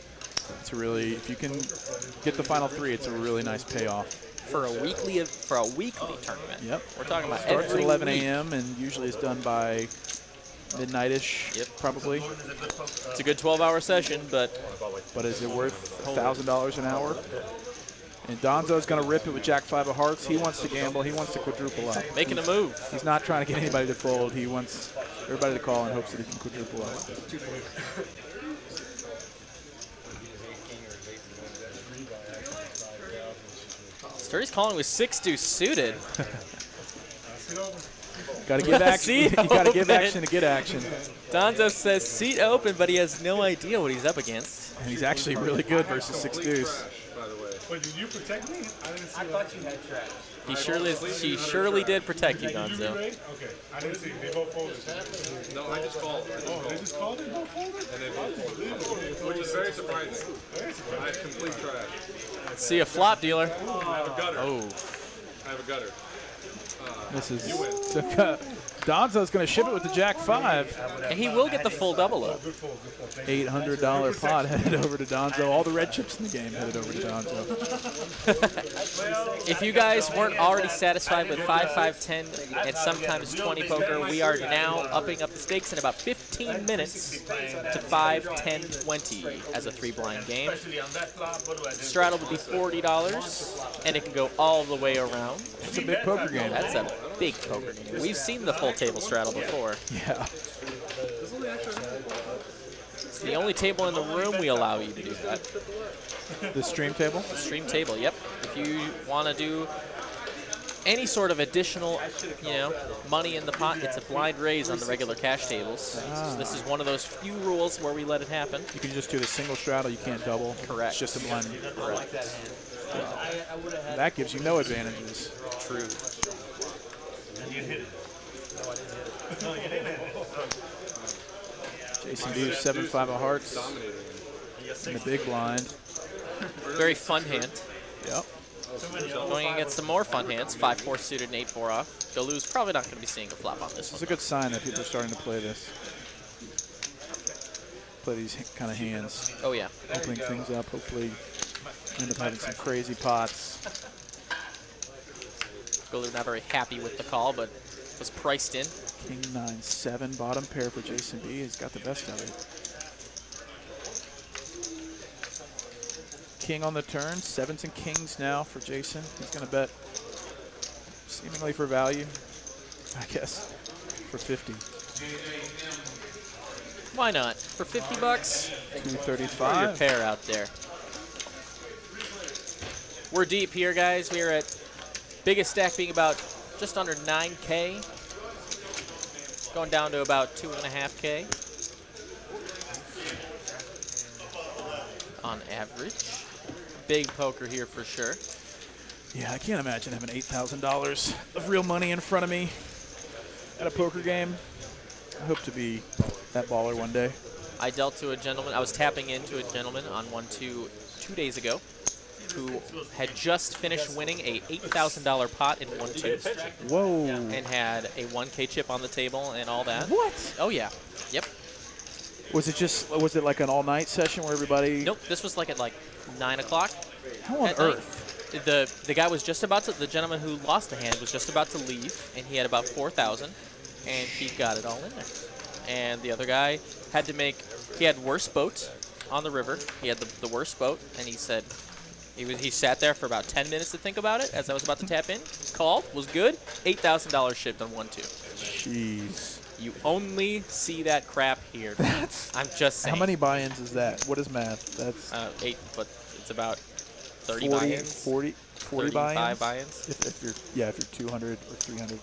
It's a really, if you can get the final three, it's a really nice payoff. For a weekly tournament. Yep. We're talking about Starts at every 11 week. a.m. and usually is done by midnight-ish, Yep. probably. It's a good 12-hour session, but But is it worth $1,000 an hour? And Donzo's going to rip it with Jack 5 of hearts. He wants to gamble. He wants to quadruple up. making a move. He's not trying to get anybody to fold. He wants everybody to call in hopes that he can quadruple up. Sturdy's calling with 6-2 suited. Got to give action. Seat You got to give open. action to get action. Donzo says seat open, but he has no idea what he's up against. And he's actually really good versus 6 deuce. Wait, did you protect me? I didn't see I thought you had trash. She surely did protect you, Did you Donzo. re-raid? Okay, I didn't see. They both folded. No, I just called. Oh, they just called it? Both folded? And they both folded. Which is very surprising. I have complete trash. See a flop dealer. I have a gutter. Oh, I have a gutter. This is Donzo's going to ship it with the Jack 5. and he will get the full double up. $800 pot headed over to Donzo. All the red chips in the game headed over to Donzo. If you guys weren't already satisfied with 5, 5, 10, and sometimes 20 poker, we are now upping up the stakes in about 15 minutes to 5, 10, 20 as a 3-blind game. Especially on that flop, what do I do? Straddle would be $40, and it can go all the way around. It's a big poker game. That's a big poker game. We've seen the full table straddle before. Yeah. It's the only table in the room we allow you to do that. The stream table? Stream table, yep. If you want to do any sort of additional, money in the pot, it's a blind raise on the regular cash tables. So this is one of those few rules where we let it happen. You can just do the single straddle. You can't double. Correct. It's just a blind. Correct. That gives you no advantages. True. You hit it. Jason D 7-5 of hearts in the big blind. Very fun hand. Yep. Going against some more fun hands, 5-4 suited and 8-4 off. Galu's probably not going to be seeing a flop on this It's one. a good sign that people are starting to play this. Play these kind of hands. Oh, yeah. Opening things up. Hopefully end up having some crazy pots. Galu not very happy with the call, but was priced in. King 9-7 bottom pair for Jason B. He's got the best of it. King on the turn. 7s and kings now for Jason. He's going to bet seemingly for value, I guess, for 50. Why not? For 50 bucks, throw your 235. pair out there. We're deep here, guys. We are at biggest stack being about just under 9K. Going down to about 2.5K on average. Big poker here for sure. Yeah, I can't imagine having $8,000 of real money in front of me at a poker game. I hope to be that baller one day. I dealt to a gentleman. I was tapping into a gentleman on 1-2 2 days ago. who had just finished winning a $8,000 pot in 1-2 Whoa. and had a 1K chip on the table and all that. What? Oh yeah. Yep. Was it like an all-night session where everybody? Nope. This was like at like 9 o'clock. How on at night. earth? The guy was just about to. The gentleman who lost the hand was just about to leave, and he had about 4,000, and he got it all in there. And the other guy had to make. He had worst boat on the river. He had the worst boat, and he said he sat there for about 10 minutes to think about it as I was about to tap in. Called, was good. $8,000 shipped on 1-2. Jeez. You only see that crap here. I'm just saying. How many buy-ins is that? What is math? That's 8, but it's about 30 40, buy-ins. 40 35 buy-ins? buy-ins. If you're 200 or 300,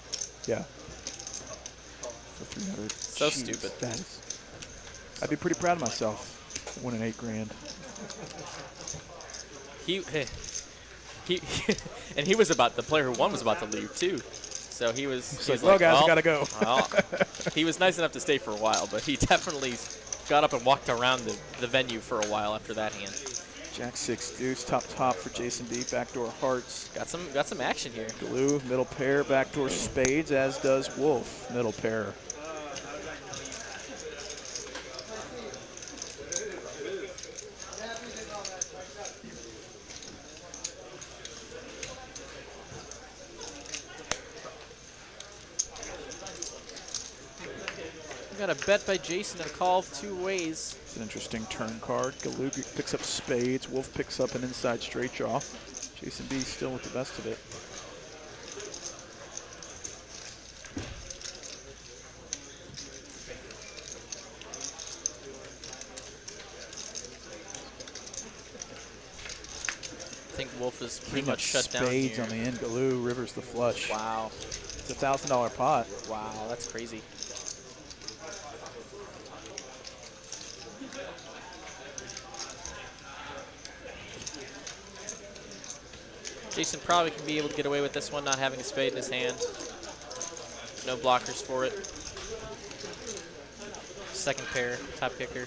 yeah. For 300. So Jeez, stupid. That is, I'd be pretty proud of myself winning $8 grand. And he was about, the player who won was about to leave too. So he was Like, well, guys, I gotta go. Well, he was nice enough to stay for a while, but he definitely got up and walked around the venue for a while after that hand. Jack 6 deuce, top for Jason B. Backdoor hearts. Got some action here. Glue, middle pair, backdoor spades, as does Wolf, middle pair. We got a bet by Jason and a call of 2 ways. It's an interesting turn card. Galoo picks up spades. Wolf picks up an inside straight draw. Jason B still with the best of it. I think Wolf is pretty much shut down spades here. on the end. Galoo, river's the flush. Wow. It's a $1,000 pot. Wow, that's crazy. Jason probably can be able to get away with this one, not having a spade in his hand. No blockers for it. Second pair, top kicker.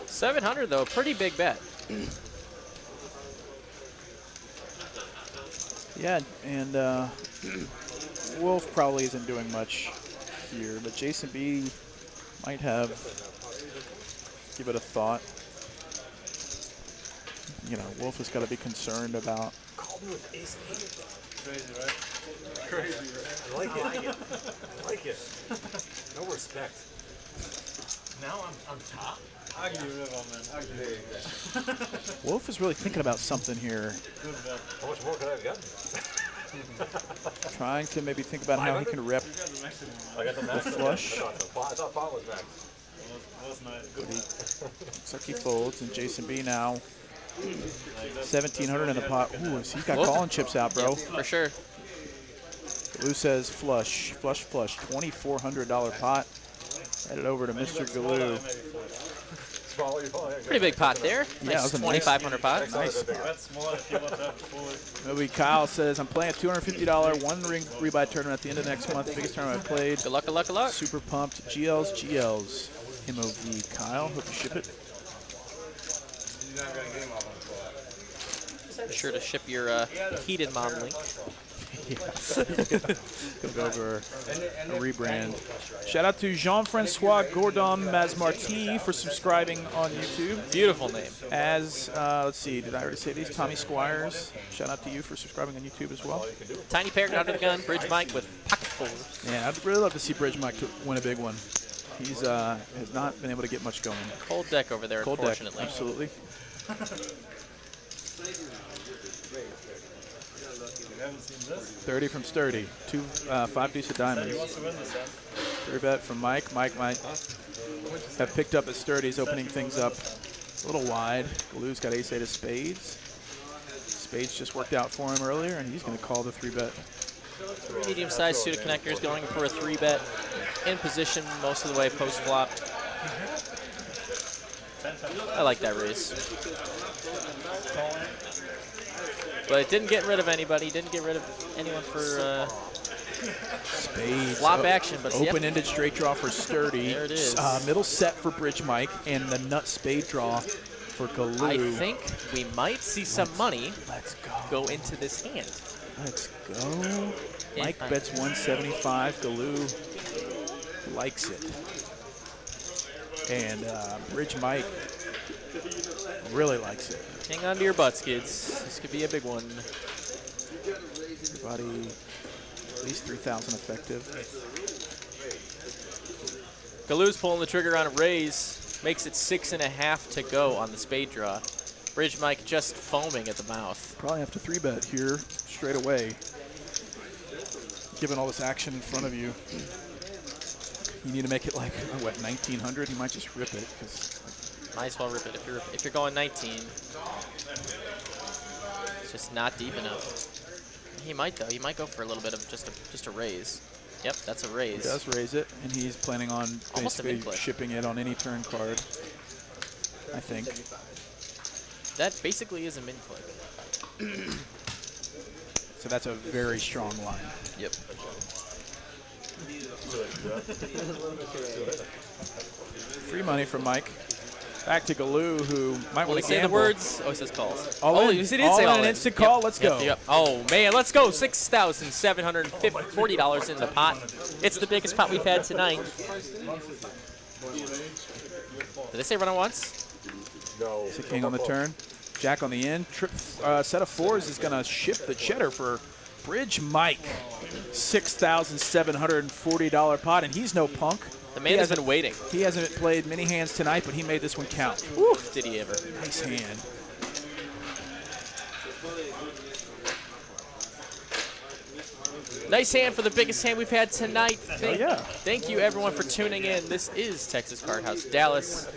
$700 though, a pretty big bet. Yeah, and Wolf probably isn't doing much here, but Jason B might give it a thought. You know, Wolf has got to be concerned about. Call me with ace 8. Crazy, right? Crazy, right? I like it. I like it. No respect. Now I'm top. I'll give you a river, man. I'll give you a river. Wolf is really thinking about something here. Good bet. How much more could I have gotten? Trying to maybe think about how he can rep I got the max flush. I thought pot was max. That was nice. Good Looks like he folds, and Jason B now 1,700 in the pot. Ooh, he's got calling chips out, bro. For sure. Galoo says flush, flush, flush. $2,400 pot. Headed over to Mr. Galoo. Pretty big pot there. Yeah, Nice that was a nice- 2,500 pot. Nice. That's small if you want to have forward. Maybe Kyle says, I'm playing a $250 one-ring rebuy tournament at the end of next month. Biggest tournament I've played. Good luck, good luck, good luck. Super pumped. GLs. MOV. Kyle, hope you ship it. Be sure to ship your heated mom link. Go over a rebrand. Shout out to Jean-Francois Gordon Mazmarty for subscribing on YouTube. Beautiful name. As, let's see, did I already say these? Tommy Squires, shout out to you for subscribing on YouTube as well. Tiny pair under the gun, bridge mic with pocket full. Man, I'd really love to see Bridge Mike to win a big one. He's has not been able to get much going. Cold deck over there, Cold deck, unfortunately. absolutely. 30 from Sturdy. 5 deuce of diamonds. 3-bet from Mike. Mike might have picked up at Sturdy's, opening things up a little wide. Galoo's got ace-8 of spades. Spades just worked out for him earlier, and he's going to call the 3-bet. Medium-sized suited connectors going for a 3-bet. In position most of the way post-flop. I like that raise. But it didn't get rid of anybody. Didn't get rid of anyone for Spades. Flop action, but yep. Open-ended straight draw for Sturdy. There it is. Middle set for Bridge Mike, and the nut spade draw for Galoo. I think we might see some money Let's go into this hand. Let's go. Mike bets 175. Galoo likes it. And Bridge Mike really likes it. Hang on to your butts, kids. This could be a big one. Everybody, at least 3,000 effective. Galoo's pulling the trigger on a raise. Makes it 6.5 to go on the spade draw. Bridge Mike just foaming at the mouth. Probably have to 3-bet here straight away. Given all this action in front of you, you need to make it like, what, 1,900? You might just rip it. Might as well rip it if you're going 19. It's just not deep enough. He might though. He might go for a little bit of just a raise. Yep, that's a raise. He does raise it, and he's planning on Almost basically shipping it on any turn card, I think. That basically is a min click. So that's a very strong line. Yep. Free money from Mike. Back to Galoo, who might want to say the gamble. words. Oh, it says calls. All in. He did All say in, all an in. instant call. Let's go. Yep. Oh, man, let's go. $6,740 in the pot. It's the biggest pot we've had tonight. Did they say run it once? No. It's a king on the turn. Jack on the end. Trip, set of fours is going to shift the cheddar for Bridge Mike. $6,740 pot, and he's no punk. The man has been waiting. He hasn't played many hands tonight, but he made this one count. Woo, did he ever? Nice hand. Nice hand for the biggest hand we've had tonight. Yeah. Thank you, everyone, for tuning in. This is Texas Card House Dallas.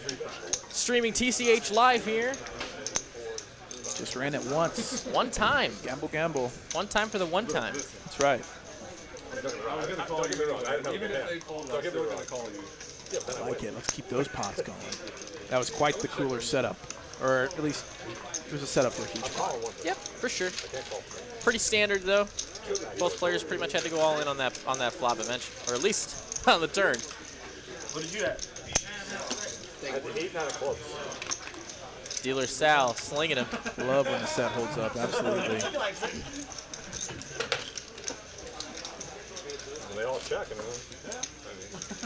Streaming TCH live here. Just ran it once. One time. Gamble, gamble. One time for the one time. That's right. Don't get me wrong. I don't get me wrong. I like it. Let's keep those pots going. That was quite the cooler setup. Or at least it was a setup for a huge pot. Yep, for sure. Pretty standard, though. Both players pretty much had to go all in on that flop eventually, or at least on the turn. What did you have? I had 8 9 of clubs. Dealer Sal slinging him. Love when the set holds up. Absolutely. They all check. I mean,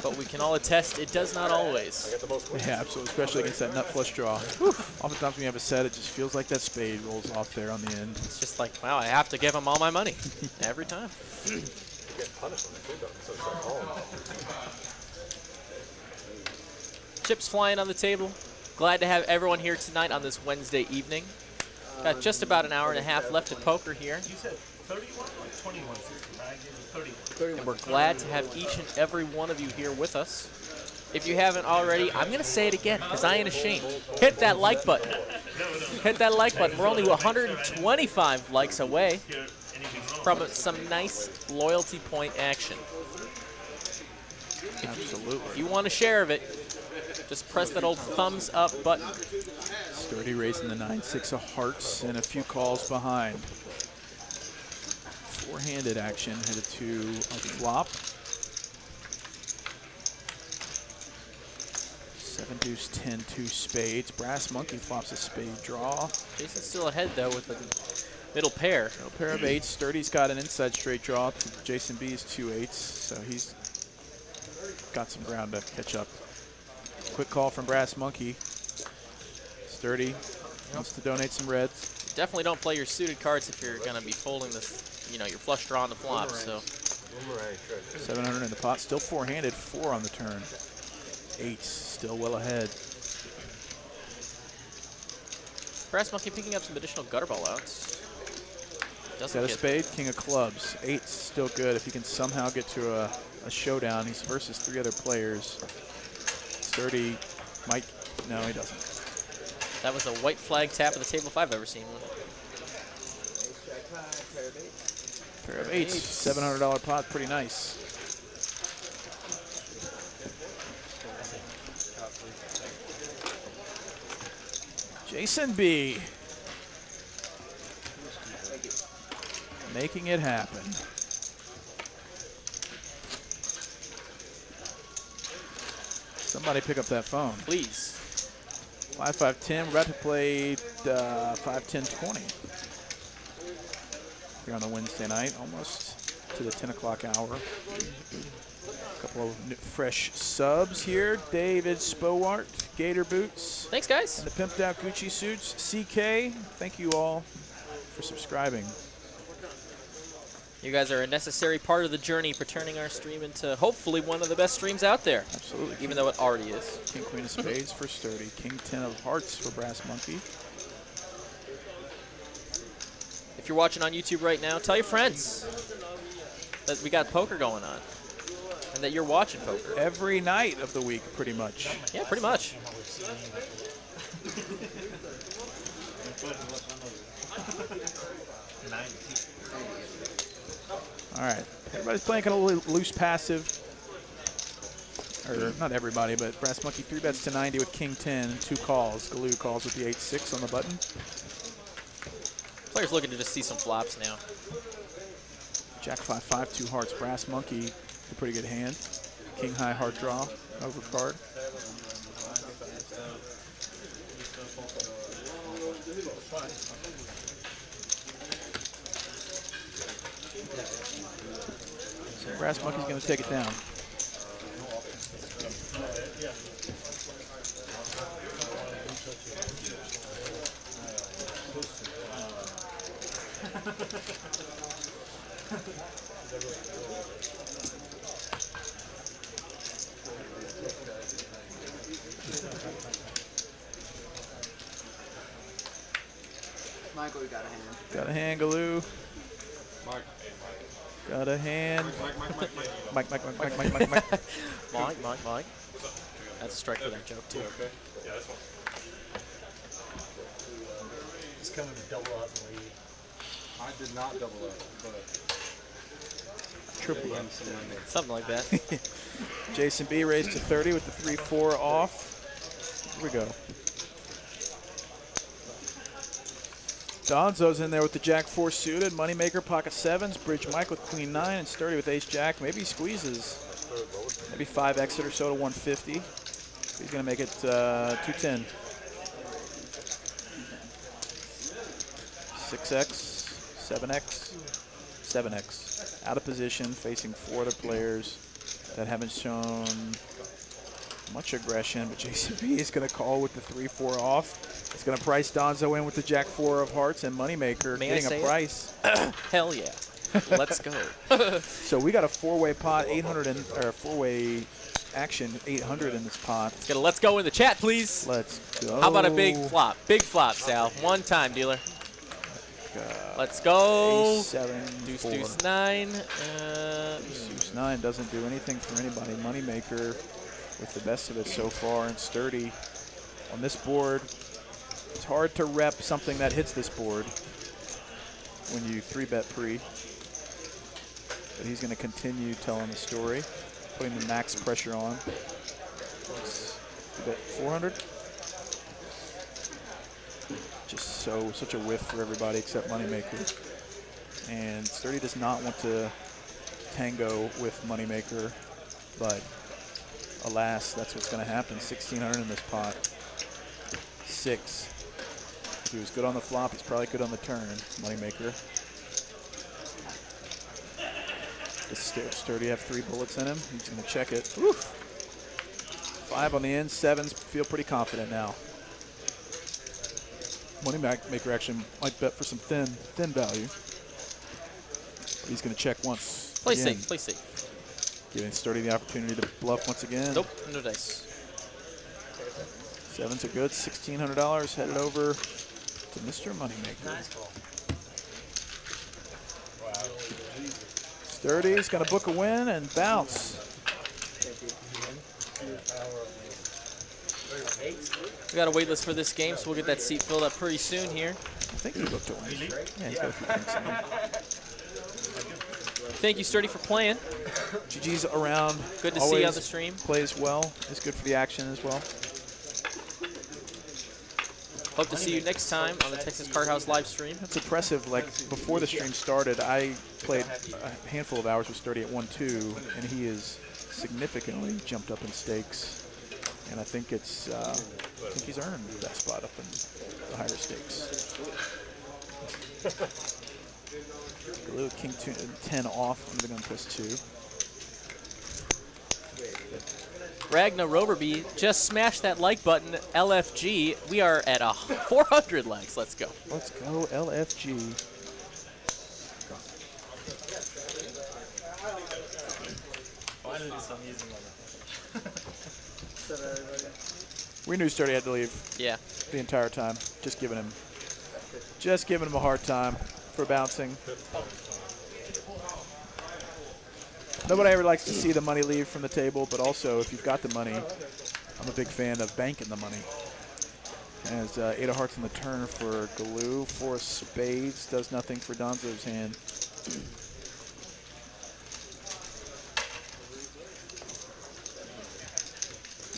But we can all attest it does not I always. got the most wins. Yeah, absolutely. Especially against that nut flush draw. Oftentimes when you have a set, it just feels like that spade rolls off there on the end. It's just like, wow, I have to give him all my money every time. You get punished when they do that. So it's like, oh. Chips flying on the table. Glad to have everyone here tonight on this Wednesday evening. Got just about an hour and a half left of poker here. You said 31 or 21? I gave you 31. And we're glad to have each and every one of you here with us. If you haven't already, I'm going to say it again because I ain't ashamed. Hit that like button. Hit that like button. We're only 125 likes away from some nice loyalty point action. Absolutely. If you want a share of it, just press that old thumbs up button. Sturdy raising the 9-6 of hearts and a few calls behind. Four-handed action headed to a flop. 7-deuce-10-2 spades. Brass Monkey flops a spade draw. Jason's still ahead, though, with the middle pair. A pair of eights. Sturdy's got an inside straight draw to Jason B's 2 8s, so he's got some ground to catch up. Quick call from Brass Monkey. Sturdy wants to donate some reds. Definitely don't play your suited cards if you're going to be folding this, you know, your flush draw on the flop. So 700 in the pot. Still four-handed. 4 on the turn. Eights still well ahead. Brass Monkey picking up some additional gutter ball outs. Doesn't Got a get spade, king of clubs. Eight's still good if he can somehow get to a showdown. He's versus 3 other players. Sturdy might, no, he doesn't. That was a white flag tap of the table if I've ever seen one. Pair of eights, $700 pot, pretty nice. Jason B. making it happen. Somebody pick up that phone. Please. 5-5-10. We're about to play 5-10-20 here on the Wednesday night, almost to the 10 o'clock hour. A couple of fresh subs here. David Spowart, Gator Boots. Thanks, guys. And the Pimped Out Gucci Suits. CK, thank you all for subscribing. You guys are a necessary part of the journey for turning our stream into hopefully one of the best streams out there. Absolutely. Even though it already is. King, Queen of Spades for Sturdy. King, 10 of Hearts for Brass Monkey. If you're watching on YouTube right now, tell your friends that we got poker going on and that you're watching poker. Every night of the week, pretty much. Yeah, pretty much. All right. Everybody's playing kind of loose passive. Or not everybody, but Brass Monkey 3 bets to 90 with King 10, 2 calls. Galoo calls with the 8-6 on the button. Players looking to just see some flops now. Jack 5-5, 2 hearts. Brass Monkey, a pretty good hand. King high hard draw, overcard. So Brass Monkey's going to take it down. Michael, you got a hand. Got a hand, Galoo. Mike. Got a hand. Mike. Mike. That's a strike for that joke, too. Okay. Yeah, that's fine. He's coming to double up and lead. I did not double up, but Triple up. Something like that. Jason B raised to 30 with the 3-4 off. Here we go. Donzo's in there with the Jack 4 suited. Moneymaker, pocket 7s. Bridge Mike with Queen 9 and Sturdy with Ace Jack. Maybe he squeezes. Maybe 5 exit or so to 150. He's going to make it 210. 6x, 7x, 7x. Out of position, facing 4 other players that haven't shown much aggression, but JCB is going to call with the 3-4 off. It's going to price Donzo in with the Jack 4 of hearts and Moneymaker getting a price. Hell yeah. Let's go. So we got a 4-way pot, 800 and or 4-way action, 800 in this pot. Let's get a let's go in the chat, please. Let's go. How about a big flop? Big flop, Sal. One time, dealer. Let's go. Ace 7, Deuce, 4. deuce, 9. Deuce 9 doesn't do anything for anybody. Moneymaker with the best of it so far, and Sturdy on this board. It's hard to rep something that hits this board when you 3-bet pre. But he's going to continue telling the story, putting the max pressure on. Bet 400. Just such a whiff for everybody except Moneymaker. And Sturdy does not want to tango with Moneymaker, but alas, that's what's going to happen. 1,600 in this pot. 6. If he was good on the flop, he's probably good on the turn. Moneymaker. Does Sturdy have 3 bullets in him? He's going to check it. Woo. 5 on the end. 7s feel pretty confident now. Moneymaker actually might bet for some thin value. He's going to check once. Play again, safe, play safe. giving Sturdy the opportunity to bluff once again. Nope, no dice. 7s are good. $1,600 headed over to Mr. Moneymaker. Nice call. Sturdy's going to book a win and bounce. We got a wait list for this game, so we'll get that seat filled up pretty soon here. I think he booked a win. Yeah, he's got a few things in there. Thank you, Sturdy, for playing. GG's around. Good to see you on the stream. Plays well. It's good for the action as well. Hope to see you next time on the Texas Card House live stream. That's impressive. Like, before the stream started, I played a handful of hours with Sturdy at 1-2, and he is significantly jumped up in stakes. And I think it's I think he's earned that spot up in the higher stakes. Galoo, king 10 off under the gun +2. Ragnar Roverby just smashed that like button. LFG. We are at 400 likes. Let's go. Let's go, LFG. Finally some music on We knew Sturdy had to leave Yeah. the entire time. Just giving him a hard time for bouncing. Nobody ever likes to see the money leave from the table, but also if you've got the money, I'm a big fan of banking the money. As 8 of hearts on the turn for Galoo, 4 of spades does nothing for Donzo's hand.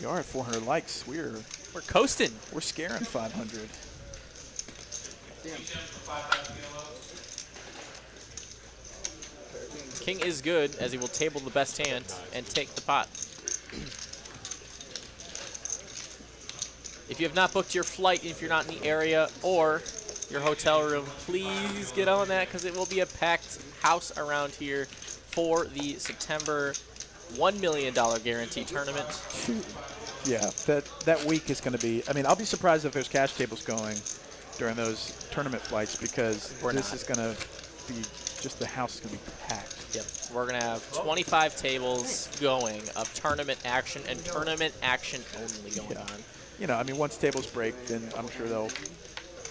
We are at 400 likes. We're coasting. We're scaring 500. King is good, as he will table the best hand and take the pot. If you have not booked your flight, if you're not in the area, or your hotel room, please get on that, because it will be a packed house around here for the September $1 million guarantee tournament. Yeah, that week is going to be, I mean, I'll be surprised if there's cash tables going during those tournament flights, because this is going to be, just the house is going to be packed. Yep, we're going to have 25 tables going of tournament action and tournament action only going on. You know, I mean, once tables break, then I'm sure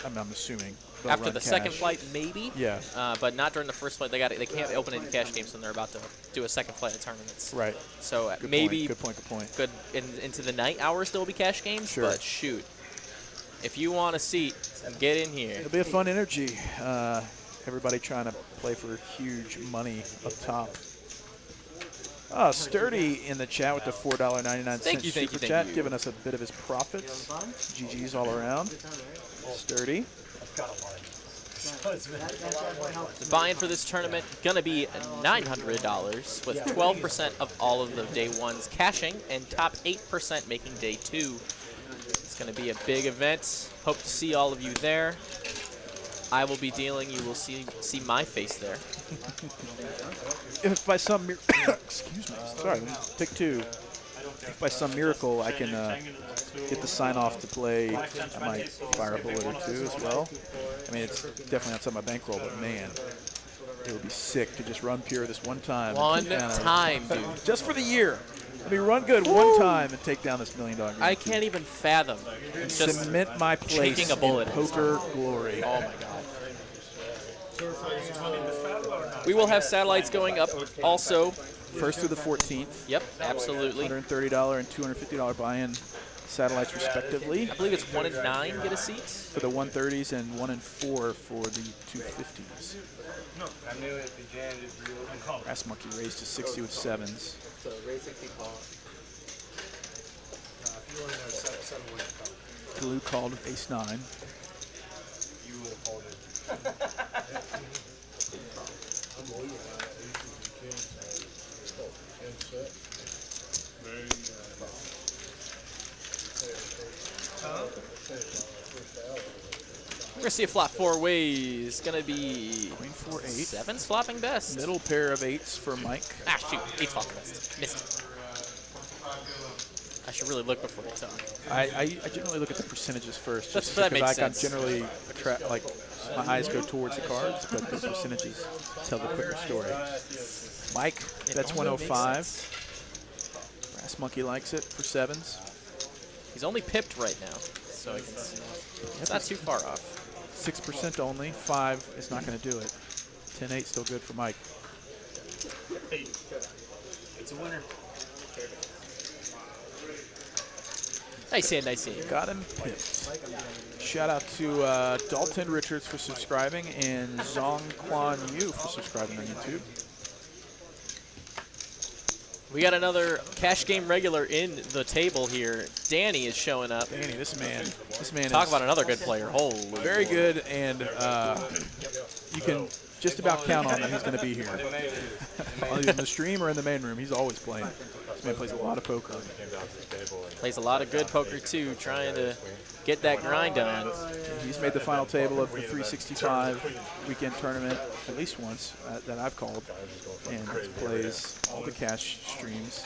I'm assuming. After the second flight, maybe. Yeah. But not during the first flight. They can't open any cash games when they're about to do a second flight of tournaments. Right. So Good maybe point. Good point. Good into the night hours there will be cash games. Sure. But shoot, if you want a seat, get in here. It'll be a fun energy. Everybody trying to play for huge money up top. Oh, Sturdy in the chat with the $4.99 super chat, giving us a bit of his profits. GG's all around. Sturdy. The buy-in for this tournament going to be $900, with 12% of all of the day ones cashing and top 8% making day 2. It's going to be a big event. Hope to see all of you there. I will be dealing. You will see my face there. If by some excuse me, sorry, take 2. If by some miracle I can get the sign off to play, I might fire a bullet or 2 as well. I mean, it's definitely outside my bankroll, but man, it would be sick to just run pure this one time. One time, dude. Just for the year. I mean, run good one time and take down this $1 million guarantee. I can't even fathom. Just cement my place taking a bullet in poker glory. Oh my god. We will have satellites going up also. 1st through the 14th. Yep, absolutely. $130 and $250 buy-in satellites respectively. I believe it's 1 and 9 get a seat. For the 130s and 1 and 4 for the 250s. No, I knew it. The jam is real. Brass Monkey raised to 60 with 7s. So raise 60 call. Blue called with ace-9. You would have called it. We're going to see a flop 4 ways. Going to be Queen 4, 8. 7's flopping best. Middle pair of 8s for Mike. Ah, shoot. 8's flopping best. Missed. I should really look before I talk. I generally look at the percentages first. That makes sense. I'm generally like my eyes go towards the cards, but the percentages tell the quicker story. Mike, that's 105. Brass Monkey likes it for 7s. He's only pipped right now, so I can see. It's not too far off. 6% only. 5 is not going to do it. 10-8 still good for Mike. It's a winner. Nice hand, nice hand. Got him pipped. Shout out to Dalton Richards for subscribing and Zong Kwan Yu for subscribing on YouTube. We got another cash game regular in the table here. Danny is showing up. Danny, this man Talk is about another good player. Holy very good, and you can just about count on that he's going to be here. Either in the stream or in the main room, he's always playing. Man plays a lot of poker. Plays a lot of good poker too, trying to get that grind on. He's made the final table of the 365 weekend tournament at least once that I've called, and plays all the cash streams.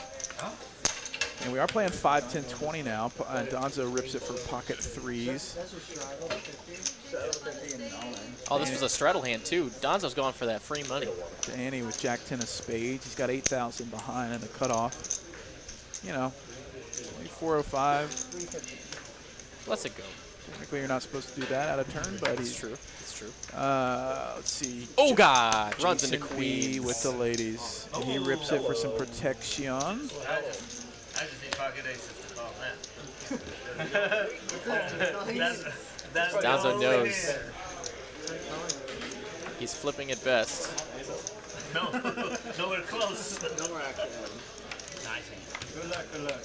And we are playing 5, 10, 20 now. Donzo rips it for pocket threes. Oh, this was a straddle hand too. Donzo's going for that free money. Danny with Jack 10 of spades. He's got 8,000 behind in the cutoff. You know, only 405. Let's it go. Technically, you're not supposed to do that out of turn, but he's true. It's true. Let's see. Oh God! Runs Jason into B queens with the ladies. And he rips it for some protection. I just need pocket aces to call that. Donzo knows. He's flipping at best. No, nowhere close. Nice hand. Good luck.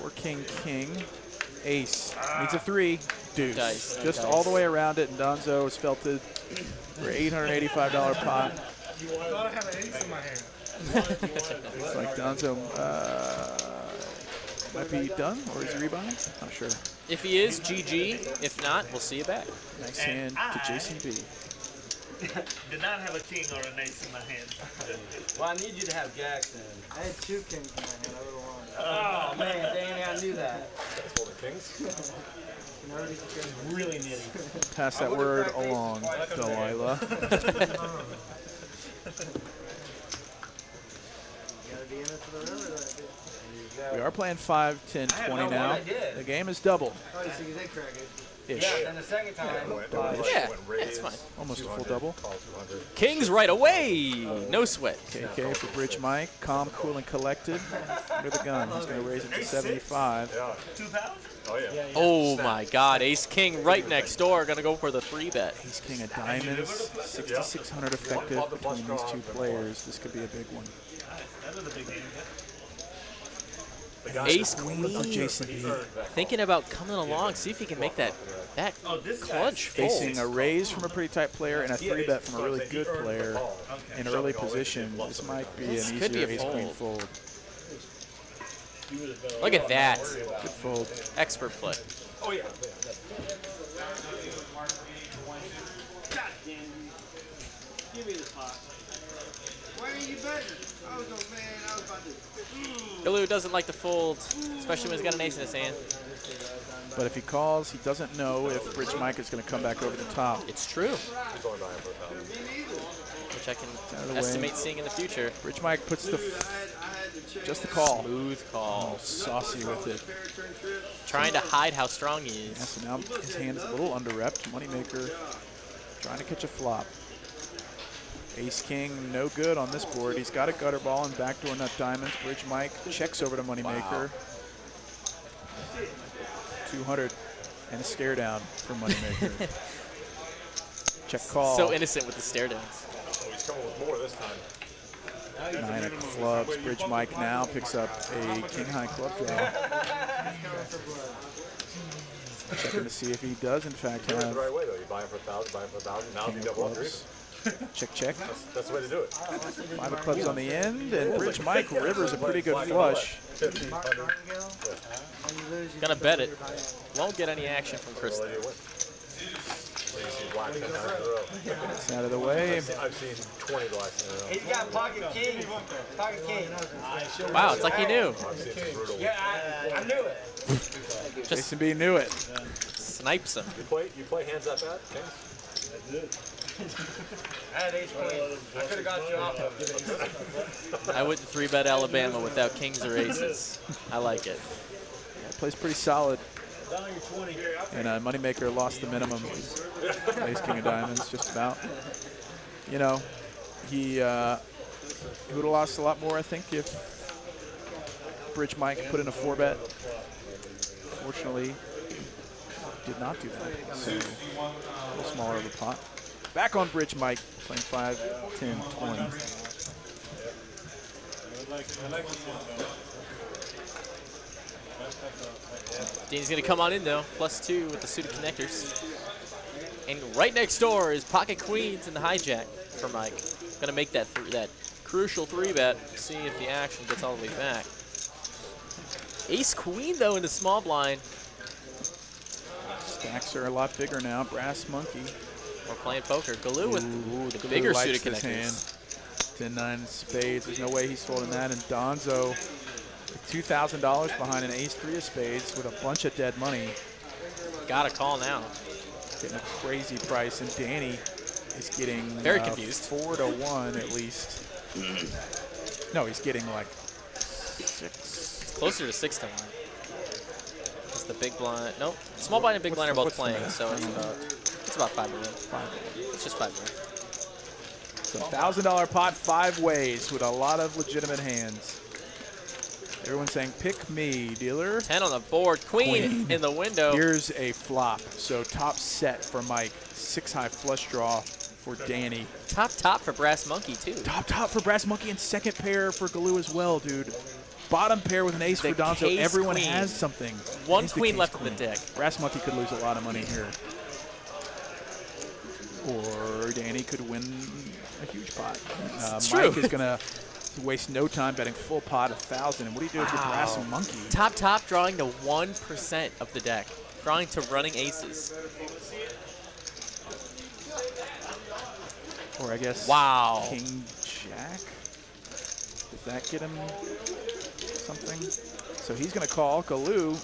4 king, king, ace. Needs a 3. Deuce. Dice. Just Dice. all the way around it, and Donzo has felt it for $885 pot. You thought I had an ace in my hand. Looks like Donzo might be done, or is he rebuying? Not sure. If he is, GG. If not, we'll see you back. Nice hand to Jason B. Did not have a king or an ace in my hand. Well, I need you to have Jackson. I had 2 kings in my hand. I would have won. Oh, man, Danny, I knew that. That's for the kings. Really nitty. Pass that word along, Delilah. Be in it for the river, We are playing 5, 10, 20 now. The game is double. Oh, you see, you did crack it. Ish. Yeah, then the second time. Yeah, it's fine. Almost a full double. Call 200. Kings right away. No sweat. KK for Bridge Mike. Calm, cool, and collected. Under the gun. He's going to raise it to 75. Yeah. 2 pounds? Oh, yeah. Oh my God, Ace King right next door. Gonna go for the 3-bet. Ace King of Diamonds. 6,600 effective between these two players. This could be a big one. That was a big game. Ace Queen Queen. of Jason B. Thinking about coming along, see if he can make that clutch Facing fold. a raise from a pretty tight player and a 3-bet from a really good player in early position. This might be an This could be easier a Ace Queen fold. fold. Look at that. Good fold. Expert play. Oh, yeah. Give me the pot. Why ain't you betting? I was about to. Ilu doesn't like to fold, especially when he's got an ace in his hand. But if he calls, he doesn't know if Bridge Mike is going to come back over the top. It's true, He's only buying for 1,000. which I Out of can the way. estimate seeing in the future. Bridge Mike puts the just the call. Smooth call. Saucy with it. Trying to hide how strong he Yeah, is. so now his hand is a little under-repped. Moneymaker trying to catch a flop. Ace King, no good on this board. He's got a gutter ball and backdoor nut diamonds. Bridge Mike checks over to Moneymaker. 200 and a stare down for Moneymaker. Check call. So innocent with the stare downs. Oh, he's coming with more this time. 9 of clubs. Bridge Mike now picks up a king high club draw. Checking to see if he does in fact Doing it have the right way, though. You buy him for 1,000, buy him for 1,000. Now king you of double up. clubs. Check, check. That's the way to do it. 5 of clubs on the end, and Bridge Mike rivers a pretty good flush. 1,500. Gonna bet it. Won't get any action from Well, Kristen. you win. So you see black 10 times in a row. It's out of the way. I've seen 20 blacks in a row. He's got pocket king. Pocket king. Wow, it's like he knew. I've seen some brutal. Yeah, I knew it. Jason B knew it. Snipes him. You play hands that bad, Kings? I had ace queen. I could have got you off of it. I wouldn't 3-bet Alabama without kings or aces. I like it. Plays pretty solid. And Moneymaker lost the minimum. Ace King of Diamonds, just about. You know, he would have lost a lot more, I think, if Bridge Mike put in a 4-bet. Fortunately, did not do that. So, a little smaller of a pot. Back on Bridge Mike, playing 5, 10, 20. Dean's gonna come on in though, +2 with the suited connectors. And right next door is pocket queens and the hijack for Mike. Gonna make that Crucial 3-bet. See if the action gets all the way back. Ace queen though in the small blind. Stacks are a lot bigger now. Brass monkey. We're playing poker. Galoo with the Galoo bigger likes suited this hand. connectors. 10-9 spades. There's no way he's folding that. And Donzo with $2,000 behind an ace-3 of spades with a bunch of dead money. Got a call now. Getting a crazy price. And Danny is getting Very confused. 4 to 1 at least. No, he's getting like 6. It's closer to 6 to 1. It's the big blind. Nope. Small blind and big blind are both playing, so it's about 5 to 1. It's just 5 to 1. So $1,000 pot 5 ways with a lot of legitimate hands. Everyone's saying, pick me, dealer. 10 on the board. Queen in the window. Here's a flop. So top set for Mike. 6-high flush draw for Danny. Top for Brass Monkey, too. Top for Brass Monkey and second pair for Galoo as well, dude. Bottom pair with an ace The for Donzo. case Everyone queen. has something. One He's the queen case left queen. in the deck. Brass Monkey could lose a lot of money here. Or Danny could win a huge pot. It's Mike true. is going to waste no time betting full pot 1,000. And what do you do with your Brass Monkey? Top drawing to 1% of the deck. Drawing to running aces. Or I guess Wow. King Jack. Does that get him something? So he's going to call Galoo.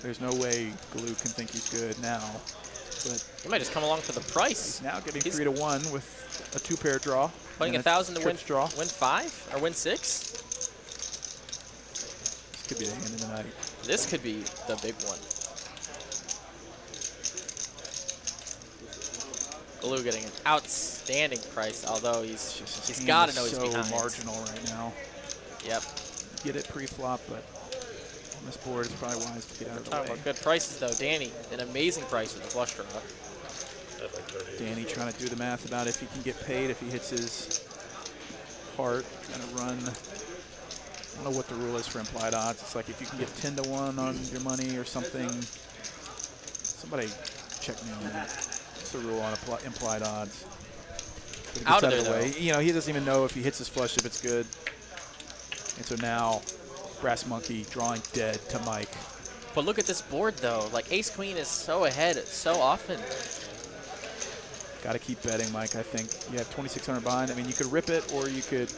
There's no way Galoo can think he's good now. But He might just come along for the price. he's now getting He's 3 to 1 with a 2-pair draw. Putting and 1,000 to win, trips draw. win 5 or win 6. This could be the hand of the night. This could be the big one. Galoo getting an outstanding price, although he's Hand got to is know he's so behind. marginal right now. Yep. Get it pre-flop, but on this board it's probably wise to get out of the Talking way. about good prices though. Danny, an amazing price with the flush draw. Danny trying to do the math about if he can get paid if he hits his heart. Trying to run. I don't know what the rule is for implied odds. It's like if you can get 10 to 1 on your money or something. Somebody check me on that. What's the rule on implied odds? But it gets Out of there, the way. You know, he doesn't even know if he hits his flush if it's good. And so now, Brass Monkey drawing dead to Mike. But look at this board though. Like ace queen is so ahead so often. Got to keep betting, Mike. I think you have 2,600 behind. I mean, you could rip it, or you could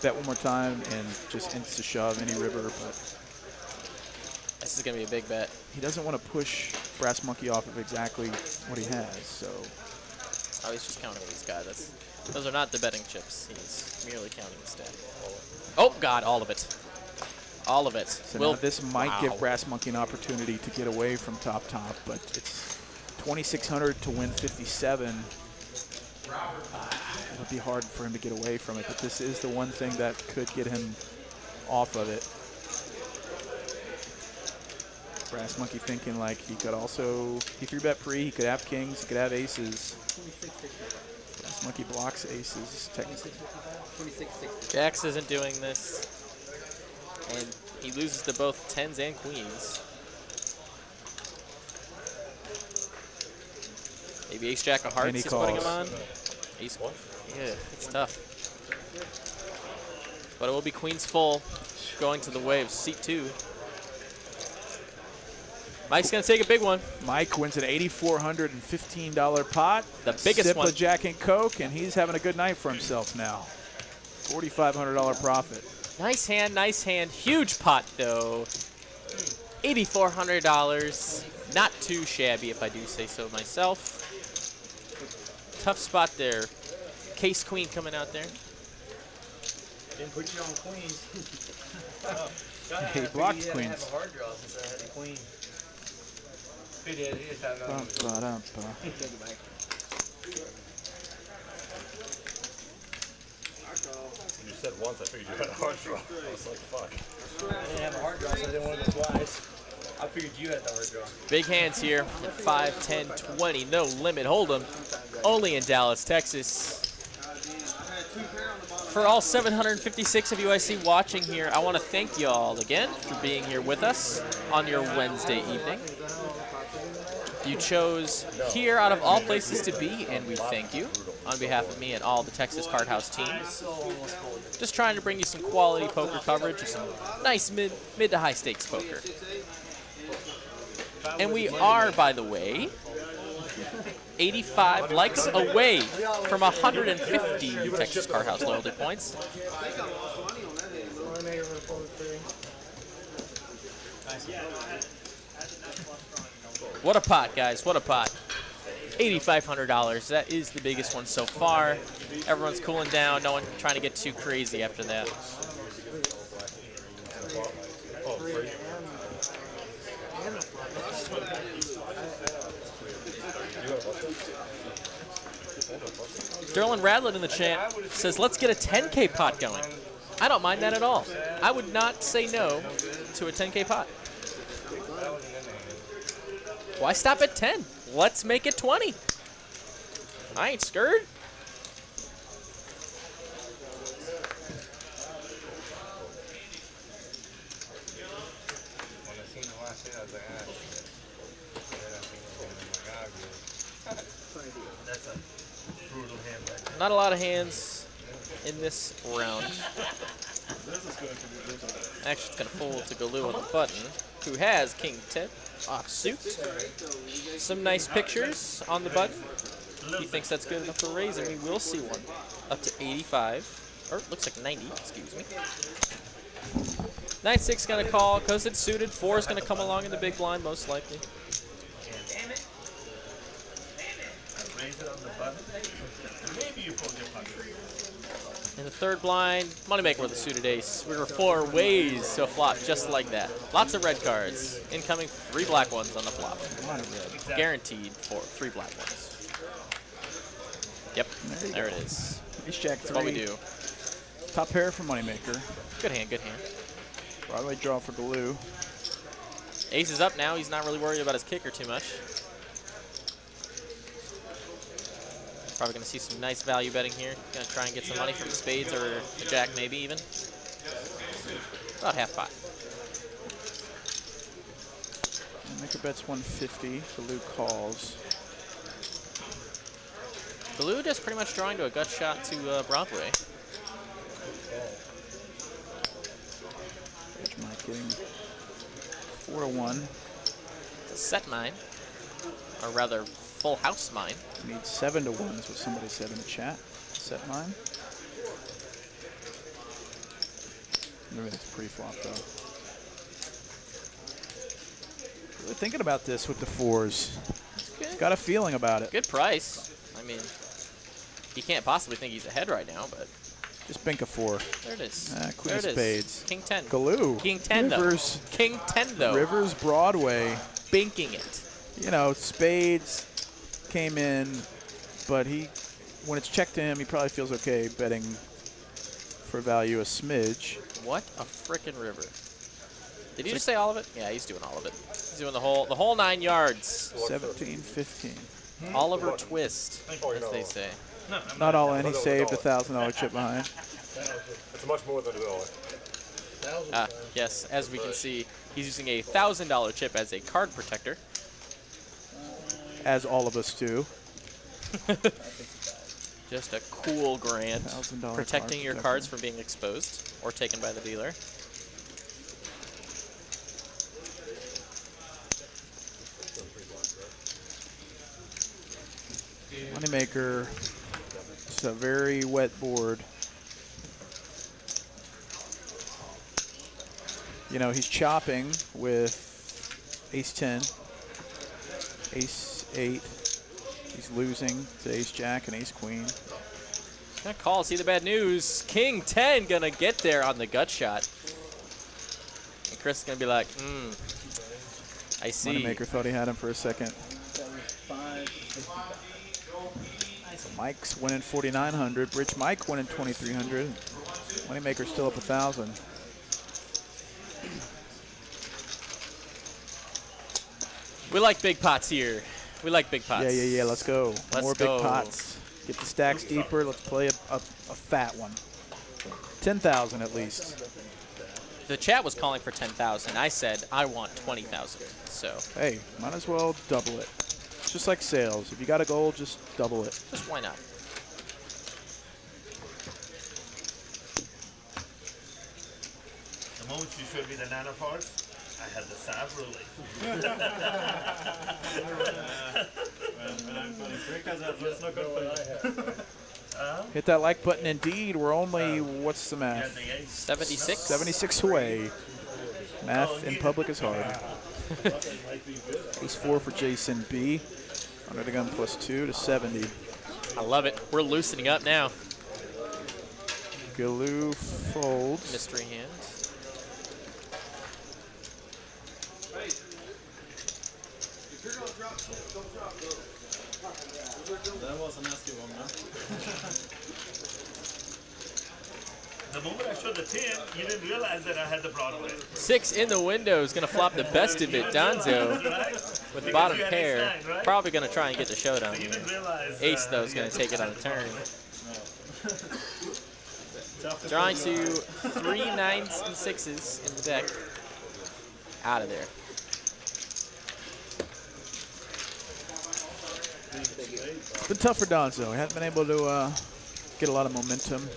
bet one more time and just insta shove any river. But This is gonna be a big bet. he doesn't want to push Brass Monkey off of exactly what he has. So Oh, he's just counting these guys. Those are not the betting chips. He's merely counting the stack. Oh God, all of it. All of it. So now this might wow. give Brass Monkey an opportunity to get away from top, but it's 2,600 to win 57. It'll be hard for him to get away from it, but this is the one thing that could get him off of it. Brass Monkey thinking like he could also, he 3-bet pre, he could have kings, he could have aces. Brass Monkey blocks aces, technically. Jax isn't doing this. And he loses to both 10s and queens. Maybe ace jack of hearts And he is putting him calls. on. Ace, yeah, it's tough. But it will be queens full going to the waves. Seat 2. Mike's going to take a big one. Mike wins an $8,415 pot. The biggest Sip one. of Jack and Coke, and he's having a good night for himself now. $4,500 profit. Nice hand, nice hand. Huge pot, though. $8,400. Not too shabby, if I do say so myself. Tough spot there. Case queen coming out there. Didn't put you on queens. He blocked queens. I have a hard draw since I had a queen. He did. He just had another one. Ba-ba-da-ba. Thank you, Mike. You said once, I figured you had a hard draw. I was like, fuck. I didn't have a hard draw, so I didn't want to go twice. I figured you had the hard draw. Big hands here at 5, 10, 20. No limit hold'em. Only in Dallas, Texas. For all 756 of you I see watching here, I want to thank you all again for being here with us on your Wednesday evening. You chose here out of all places to be, and we thank you. on behalf of me and all the Texas Card House team. Just trying to bring you some quality poker coverage of some nice mid to high stakes poker. And we are, by the way, 85 likes away from 150 Texas Card House loyalty points. What a pot, guys. What a pot. $8,500. That is the biggest one so far. Everyone's cooling down. No one trying to get too crazy after that. Derlin Radlett in the chat says, let's get a 10K pot going. I don't mind that at all. I would not say no to a 10K pot. Why stop at 10? Let's make it 20. I ain't scared. When I seen the last hit, I was like, ah, shit. Then I seen it again, I'm like, ah, good. That's a brutal hand right there. Not a lot of hands in this round. Actually, it's going to fold to Galoo on the button, who has King 10 off suit. Some nice pictures on the button. He thinks that's good enough for raising. We will see one up to 85, or looks like 90, excuse me. 9-6 going to call because it's suited. 4 is going to come along in the big blind, most likely. Raise it on the button. Maybe you fold your pocket. In the third blind, moneymaker with a suited ace. We were 4 ways to a flop just like that. Lots of red cards. Incoming 3 black ones on the flop. Guaranteed for 3 black ones. Yep, there it is. Ace Jack 3. That's what we do. Top pair for moneymaker. Good hand, good hand. Broadway draw for Galoo. Ace is up now. He's not really worried about his kicker too much. Probably going to see some nice value betting here. Going to try and get some money from the spades or the jack maybe even. About half pot. Maker bets 150. Galoo calls. Galoo just pretty much drawing to a gut shot to Broadway. Edge Mike getting 4-1. Set mine. Or rather, full house mine. Need 7-1 is what somebody said in the chat. Set mine. Maybe that's pre-flop though. Really thinking about this with the 4s. He's got a feeling about it. Good price. I mean, he can't possibly think he's ahead right now, but Just bink a 4. there it is. Queen There of it is. spades. King 10. Galoo. King 10 Rivers. though. King 10 though. Rivers Broadway. Binking it. You know, spades came in, but when it's checked to him, he probably feels okay betting for value a smidge. What a frickin' river. Did you just say all of it? Yeah, he's doing all of it. He's doing the whole 9 yards. 17, 15. Oliver Twist, as they say. Not all in. He saved a $1,000 chip behind. It's much more than $1. Ah, yes, as we can see, he's using a $1,000 chip as a card protector. As all of us do. Just a cool grant, $1,000 protecting card your protector. cards from being exposed or taken by the dealer. Moneymaker. It's a very wet board. You know, he's chopping with ace-10, ace-8. He's losing to ace-jack and ace-queen. Gonna call, see the bad news. King 10 gonna get there on the gut shot. And Chris is gonna be like, I see. Moneymaker thought he had him for a second. So Mike's winning 4,900. Rich Mike winning 2,300. Moneymaker's still up 1,000. We like big pots here. We like big pots. Yeah. Let's go. Let's More go. big pots. Get the stacks deeper. Let's play a fat one. 10,000 at least. The chat was calling for 10,000. I said I want 20,000. So Hey, might as well double it. It's just like sales. If you got a goal, just double it. just why not? The moment you showed me the nano parts, I had the salve ruling. Hit that like button indeed. We're only, what's the math? 76. 76 away. Math in public is hard. Ace 4 for Jason B. Under the gun +2 to 70. I love it. We're loosening up now. Galoo folds. Mystery hand. That was a nasty one, man. The moment I showed the 10, you didn't realize that I had the Broadway. 6 in the window is going to flop the best of it. Donzo Right? with the Because bottom you had pair. ace 9, right? Probably going to try and get the showdown. You didn't realize. Ace, though, is going to take it on a turn. Drawing to 3 9s and 6s in the deck. Out of there. It's been tough for Donzo. He hasn't been able to get a lot of momentum.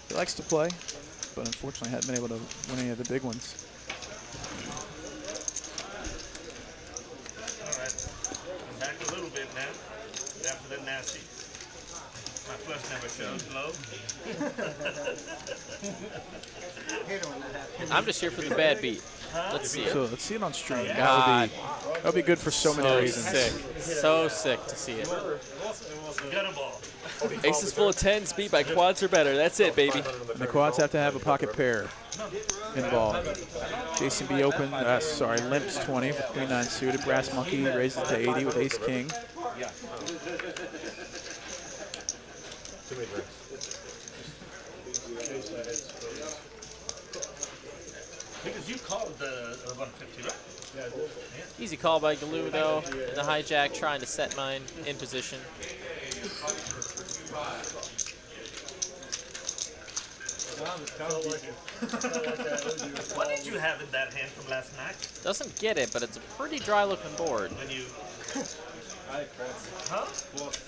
He likes to play, but unfortunately hasn't been able to win any of the big ones. All right. I'm back a little bit now. After the nasty. My flush never shows low. I'm just here for the bad beat. Let's see it. So let's see it on stream. God. That would be good for so many reasons. Sick. So sick to see it. Gunnable. Aces full of 10s beat by quads or better. That's it, baby. And the quads have to have a pocket pair involved. Jason B open, limps 20 for Queen 9 suited. Brass Monkey raises it to 80 with Ace King. Too many drinks. Because you called the 150, right? Easy call by Galoo, though. In the hijack, trying to set mine in position. What did you have in that hand from last night? Doesn't get it, but it's a pretty dry-looking board. When you.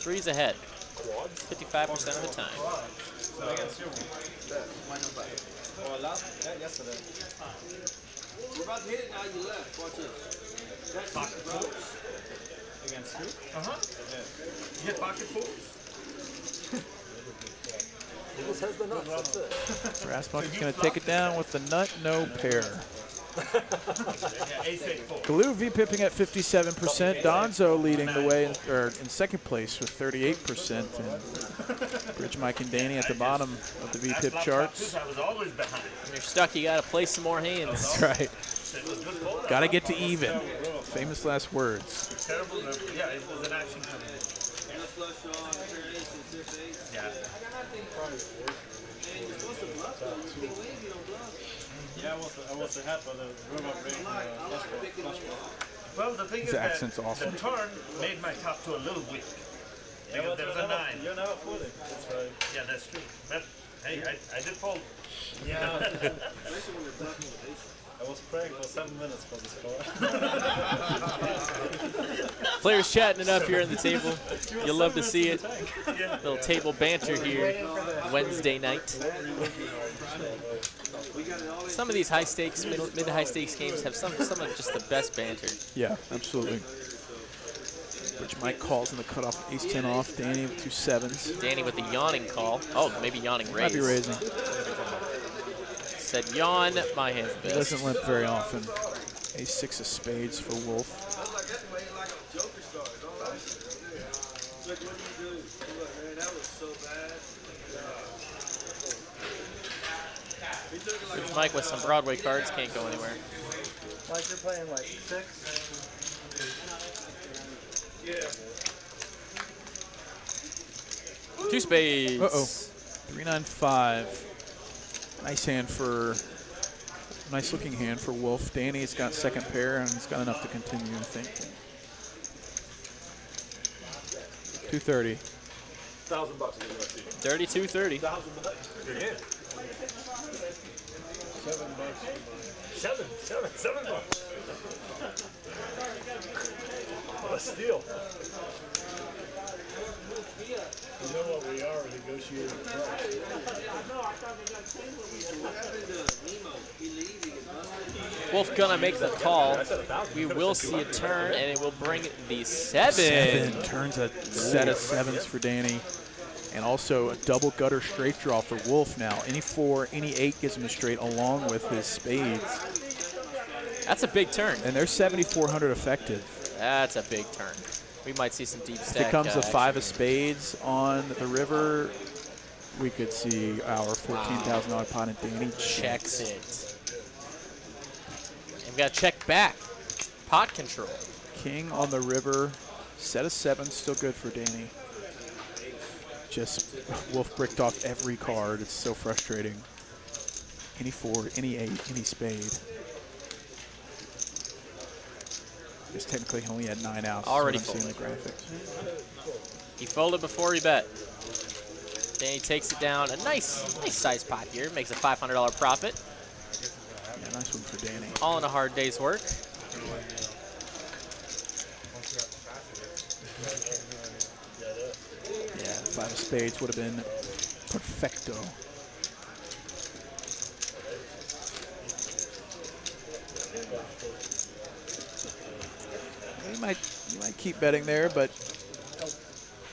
3's ahead. 55% of the time. Yesterday. We're about to hit it now. You left. Watch this. Pocket fours? Against who? You hit pocket fours? Brass Monkey's going to take it down with the nut, no pair. Yeah, ace 8-4. Galoo V-pipping at 57%. Donzo leading the way in second place with 38%. And Bridge Mike and Danny at the bottom of the V-pip charts. I was always behind. When you're stuck, you got to play some more hands. That's right. Got to get to even. Famous last words. Terrible. Yeah, it was an action coming in. Yeah. Yeah, I was ahead, but the river break flush. Well, the thing His is accent's that awesome. the turn made my top two a little weak. Because there was a 9. You're never folding. That's right. Yeah, that's true. But hey, I did fold. Yeah. I was praying for 7 minutes for the score. Players chatting it up here on the table. You'll love to see it. Little table banter here Wednesday night. Some of these high stakes, mid to high stakes games have some of just the best banter. Yeah, absolutely. Bridge Mike calls in the cutoff. Ace 10 off. Danny with 2 7s. Danny with the yawning call. Oh, maybe yawning raise. Might be raising. Said yawn, my hand's He best. doesn't limp very often. Ace 6 of spades for Wolf. Bridge Mike with some Broadway cards can't go anywhere. Like you're playing like 6. 2 spades. Uh-oh. 3-9-5. Nice looking hand for Wolf. Danny's got second pair and he's got enough to continue, I think. 230. $1,000 Dirty 230. $1,000. You're in. $7 bucks. What a steal. You know what we are, a negotiating price. Wolf gonna make the call. We will see a turn, and it will bring the 7. 7 turns a set of 7s for Danny. And also a double gutter straight draw for Wolf now. Any 4, any 8 gives him a straight along with his spades. That's a big turn. And they're 7,400 effective. That's a big turn. We might see some deep stack. If it comes a 5 action. of spades on the river, we could see our $14,000 pot and Danny Checks it. And we got to check back. Pot control. King on the river, set of 7, still good for Danny. Just Wolf bricked off every card. It's so frustrating. Any 4, any 8, any spade. Because technically he only had 9 outs. Already seeing the graphics. He folded before he bet. Danny takes it down. A nice size pot here. Makes a $500 profit. Yeah, nice one for Danny. All in a hard day's work. Yeah, 5 of spades would have been perfecto. You might keep betting there, but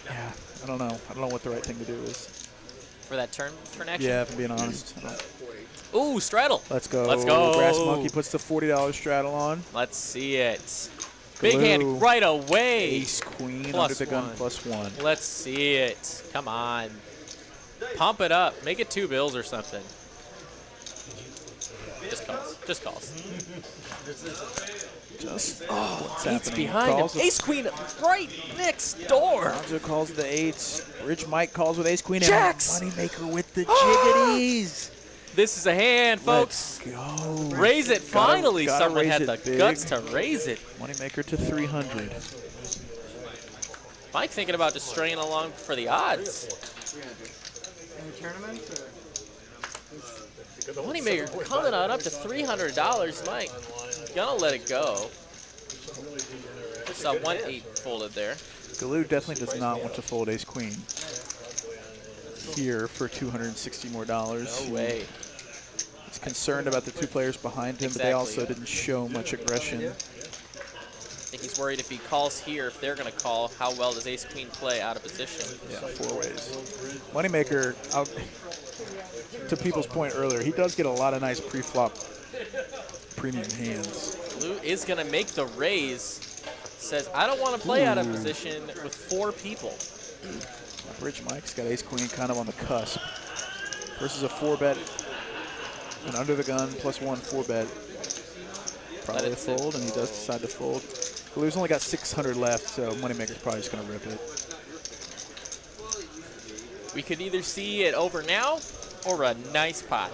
yeah, I don't know. I don't know what the right thing to do is. For that turn action? Yeah, if I'm being honest. Ooh, straddle. Let's go. Let's go. Brass Monkey puts the $40 straddle on. Let's see it. Big Glue. hand right away. Ace, queen, Plus under the gun, one. +1. Let's see it. Come on. Pump it up. Make it 2 bills or something. Just calls. Just calls. Just, Eight's what's happening? behind him. Calls Ace queen right next door. Alonzo calls the 8s. Rich Mike calls with ace queen. Jacks. And Moneymaker with the jiggities. This is a hand, folks. Let's go. Raise it. Finally, gotta someone raise had it the big. guts to raise it. Moneymaker to 300. Mike thinking about just straying along for the odds. Moneymaker coming on up to $300. Mike gonna let it go. Saw 1-8 folded there. Galoo definitely does not want to fold ace queen here for $260 more. No way. He's concerned about the 2 players behind him, but they also didn't show much aggression. I think he's worried if he calls here, if they're going to call, how well does ace queen play out of position? Yeah, 4 ways. Moneymaker, to people's point earlier, he does get a lot of nice pre-flop premium hands. Blue is going to make the raise. Says, I don't want to play out of position with 4 people. Rich Mike's got ace queen kind of on the cusp. Versus a 4-bet, and under the gun, +1 4-bet. Probably a fold, and he does decide to fold. Galoo's only got 600 left, so Moneymaker's probably just going to rip it. We could either see it over now or a nice pot.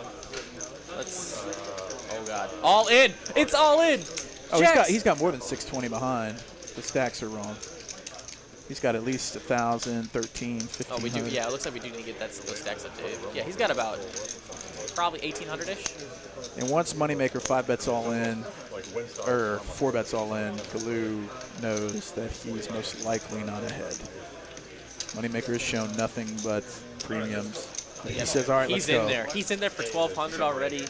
Let's, oh God. All in. It's all in. Oh, Jacks. he's got more than 620 behind. The stacks are wrong. He's got at least 1,000, 13, 15. Oh, we do. Yeah, it looks like we do need to get those stacks up to. Yeah, he's got about probably 1,800-ish. And once Moneymaker 5-bets all in, or 4-bets all in, Galoo knows that he's most likely not ahead. Moneymaker has shown nothing but premiums. He says, all right, let's go. He's in there. He's in there for 1,200 already.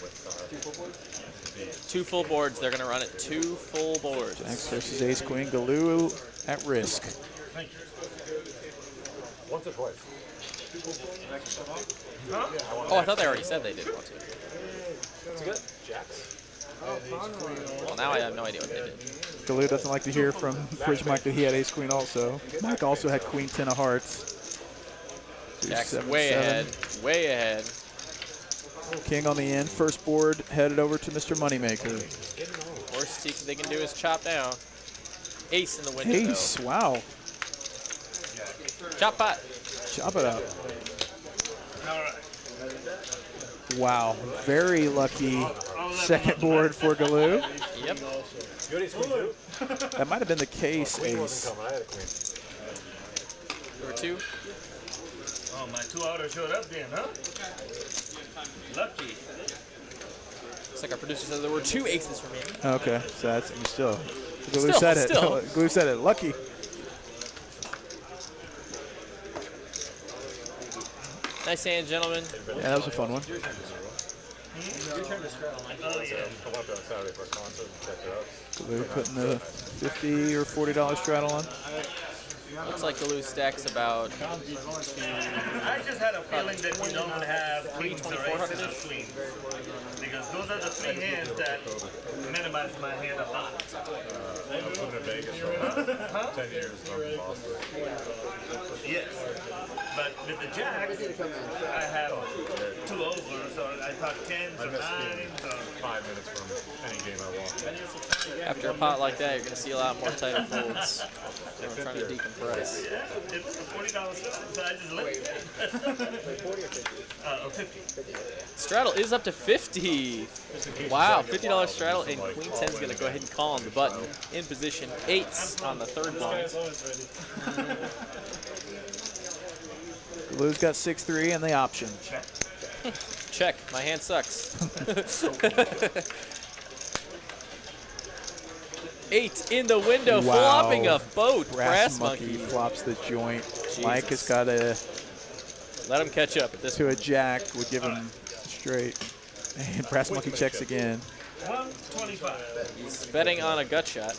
2 full boards. They're going to run it 2 full boards. Jacks versus ace queen. Galoo at risk. Once or twice. Oh, I thought they already said they didn't want to. That's good. Jacks. Well, now I have no idea what they did. Galoo doesn't like to hear from Rich Mike that he had ace queen also. Mike also had queen 10 of hearts. Jack's 7, way 7. ahead. Way ahead. King on the end. First board headed over to Mr. Moneymaker. Worst they can do is chop down. Ace in the window. Ace, wow. Though. Chop pot. Chop it up. Wow, very lucky second board for Galoo. Yep. That might have been the case, Ace. I had a queen. Number 2. Oh, my 2 outer showed up then, huh? Lucky. Looks like our producer said there were 2 aces remaining. Okay, so that's still. Galoo Still, said it. still. Galoo said it. Lucky. Nice hand, gentlemen. Yeah, that was a fun one. Return to straddle. Oh, yeah. I went down Saturday for a concert and checked it out. Galoo putting the $50 or $40 straddle on. Looks like Galoo stacks about I just had a feeling that you don't have queens or aces or queens. Because those are the three hands that minimize my hand a lot. I've lived in Vegas for about 10 years and I'm from Boston. Yes. But with the jacks, I have 2 overs, or I thought 10s or 9s. Or 5 minutes from any game I walk. after a pot like that, you're going to see a lot more tighter folds. We're trying to decompress. yeah, it was a $40 straddle, so I just let it. 40 or 50? 50. Straddle is up to 50. Wow, $50 straddle, and Queen 10 is going to go ahead and call on the button. In position, 8s on the third blind. Galoo's got 6-3 and the option. Check, my hand sucks. 8 in the window, Wow. flopping a boat. Brass Monkey flops the joint. Mike has got a Let him catch up at this to a jack, would give him straight. And Brass Monkey checks again. 125. He's betting on a gut shot.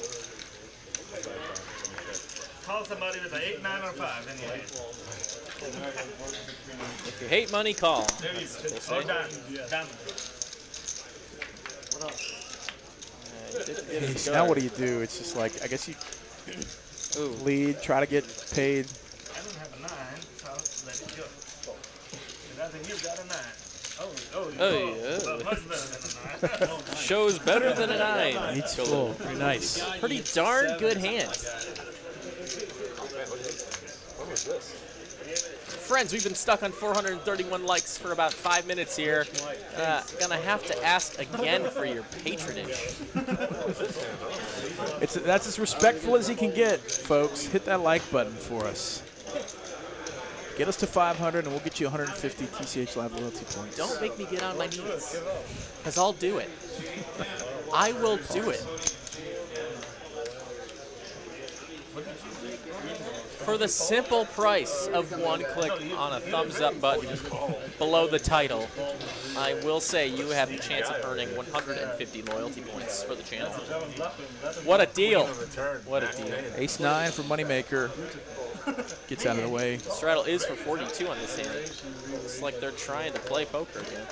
Call somebody with an 8, 9, or 5 in your hand. If you hate money, call. There you That's go. what Or they diamond. say. Now what do you do? It's just like, I guess you Ooh. lead, try to get paid. I don't have a 9, so I'll let it go. And I think you've got a 9. Oh, Much better than a 9. Shows better than a 9. Needs full. Pretty nice. Pretty darn good hand. Friends, we've been stuck on 431 likes for about 5 minutes here. Gonna have to ask again for your patronage. That's as respectful as he can get, folks. Hit that like button for us. Get us to 500 and we'll get you 150 TCH Live loyalty points. Don't make me get on my knees, because I'll do it. I will do it. For the simple price of 1 click on a thumbs up button below the title, I will say you have the chance of earning 150 loyalty points for the channel. What a deal. What a deal. Ace-9 for Moneymaker. Gets out of the way. Straddle is for 42 on this hand. It's like they're trying to play poker again.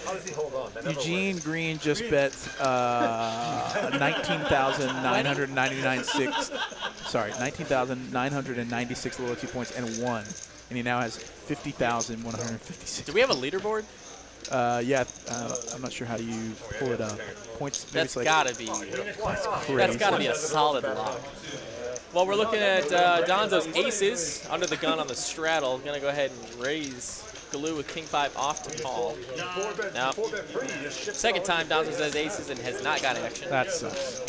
How does he hold on? That never Eugene Green just bet 19,996 loyalty points and won. And he now has 50,156. Do we have a leaderboard? Yeah, I'm not sure how you pull it up. Points. Maybe That's it's like, gotta be. crazy. That's gotta be a solid lock. Well, we're looking at Donzo's aces under the gun on the straddle. Gonna go ahead and raise Galoo with King 5 off to call. Now, second time Donzo says aces and has not got action. That sucks.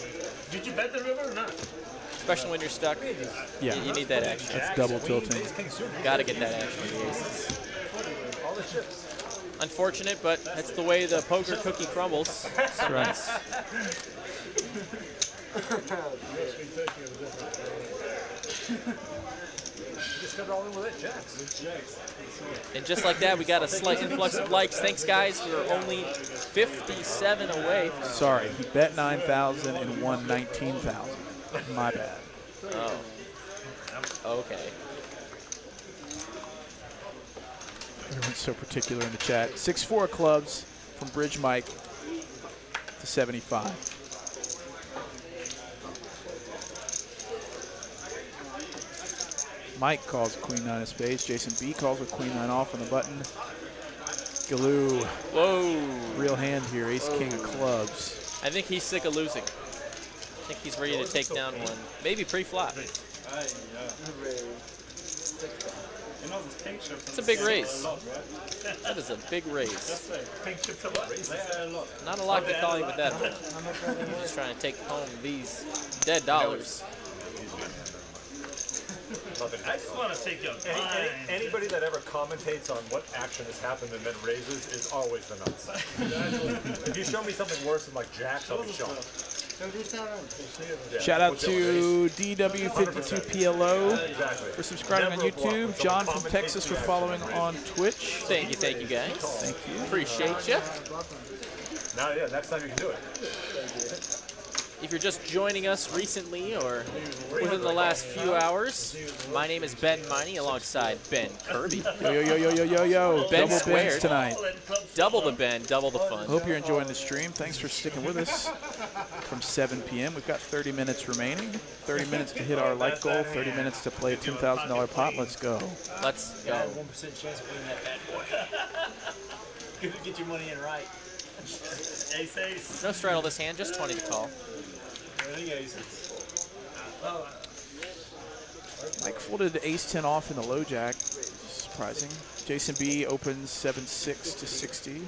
Did you bet the river or not? Especially when you're stuck. Yeah. You need that action. That's double tilting. Gotta get that action with the aces. Unfortunate, but that's the way the poker cookie crumbles. Right. And just like that, we got a slight influx of likes. Thanks, guys. We were only 57 away. Sorry, he bet 9,000 and won 19,000. My bad. Oh. Okay. Everyone's so particular in the chat. 6-4 clubs from Bridge Mike to 75. Mike calls Queen 9 of spades. Jason B calls with Queen 9 off on the button. Galoo. Whoa. Real hand here. Ace King of clubs. I think he's sick of losing. I think he's ready to take down one. Maybe pre-flop. It's a big raise. That is a big raise. Not a lot to call you with that. You're just trying to take home these dead dollars. I just want to take your time. Anybody that ever commentates on what action has happened and then raises is always the nuts. If you show me something worse than like jacks, I'll be shocked. Shout out to DW52PLO for subscribing on YouTube. John from Texas for following on Twitch. Thank you guys. Thank you. Appreciate you. Now, yeah, next time you can do it. If you're just joining us recently or within the last few hours, my name is Ben Miney alongside Ben Kirby. Yo. Ben Double squared. Bens tonight. Double the Ben, double the fun. Hope you're enjoying the stream. Thanks for sticking with us from 7 p.m. We've got 30 minutes remaining. 30 minutes to hit our like goal. 30 minutes to play a $10,000 pot. Let's go. Let's go. 1% chance of winning that bad boy. Get your money in right. Ace. No straddle this hand, just 20 to call. Mike folded ace-10 off in the low jack. Surprising. Jason B opens 7-6 to 60.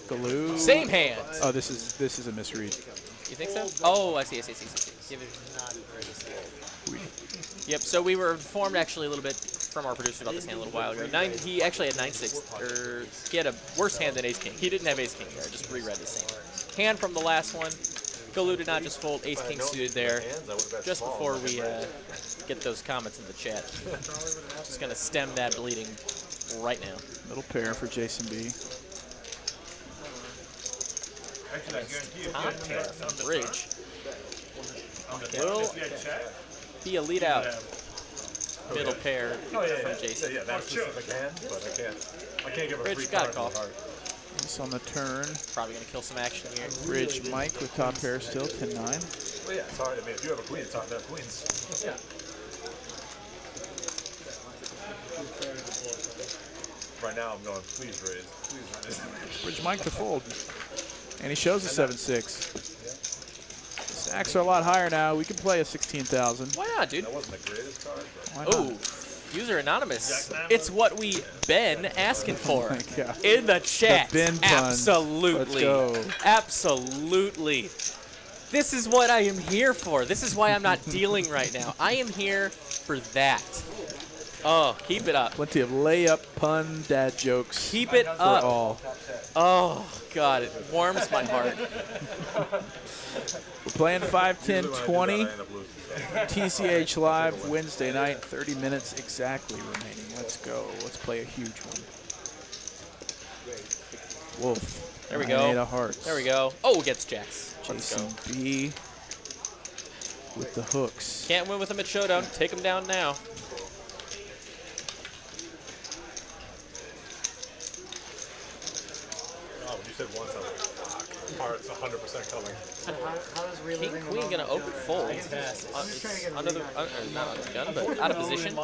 Galoo. Same hand. Oh, this is a misread. You think so? Oh, I see. Yep, so we were informed actually a little bit from our producer about this hand a little while ago. He actually had 9-6, or he had a worse hand than ace-king. He didn't have ace-king there, I just reread the same hand from the last one. Galoo did not just fold ace-king suited there just before we get those comments in the chat. Just going to stem that bleeding right now. Middle pair for Jason B. Top pair from Bridge. Will be a lead out. Middle pair from Jason. Yeah, that's specific hand, but I can't give a free Bridge, got a card. call. Ace on the turn. Probably going to kill some action here. Bridge Mike with top pair still, 10-9. Well, yeah, sorry. I mean, if you have a queen, it's hard to have queens. Yeah. Right now, I'm going, please raise. Bridge Mike to fold. And he shows a 7-6. Stacks are a lot higher now. We can play a 16,000. Why not, dude? That wasn't the greatest card, but... Why not? Oh, user anonymous. It's what we been asking for my God. in the chat. The Ben puns. Absolutely. Let's go. Absolutely. This is what I am here for. This is why I'm not dealing right now. I am here for that. Oh, keep it up. Plenty of layup, pun, dad jokes. Keep it for up. all. Oh, God, it warms my heart. We're playing 5, 10, 20. TCH Live Wednesday night, 30 minutes exactly remaining. Let's go. Let's play a huge one. Wolf. There we go. 8 of hearts. There we go. Oh, gets jacks. Let's Jason go. B with the hooks. Can't win with him at showdown. Take him down now. Oh, when you said once, I was like, fuck. Heart's 100% coming. King Queen gonna open fold. It's under the not under the gun, but out of position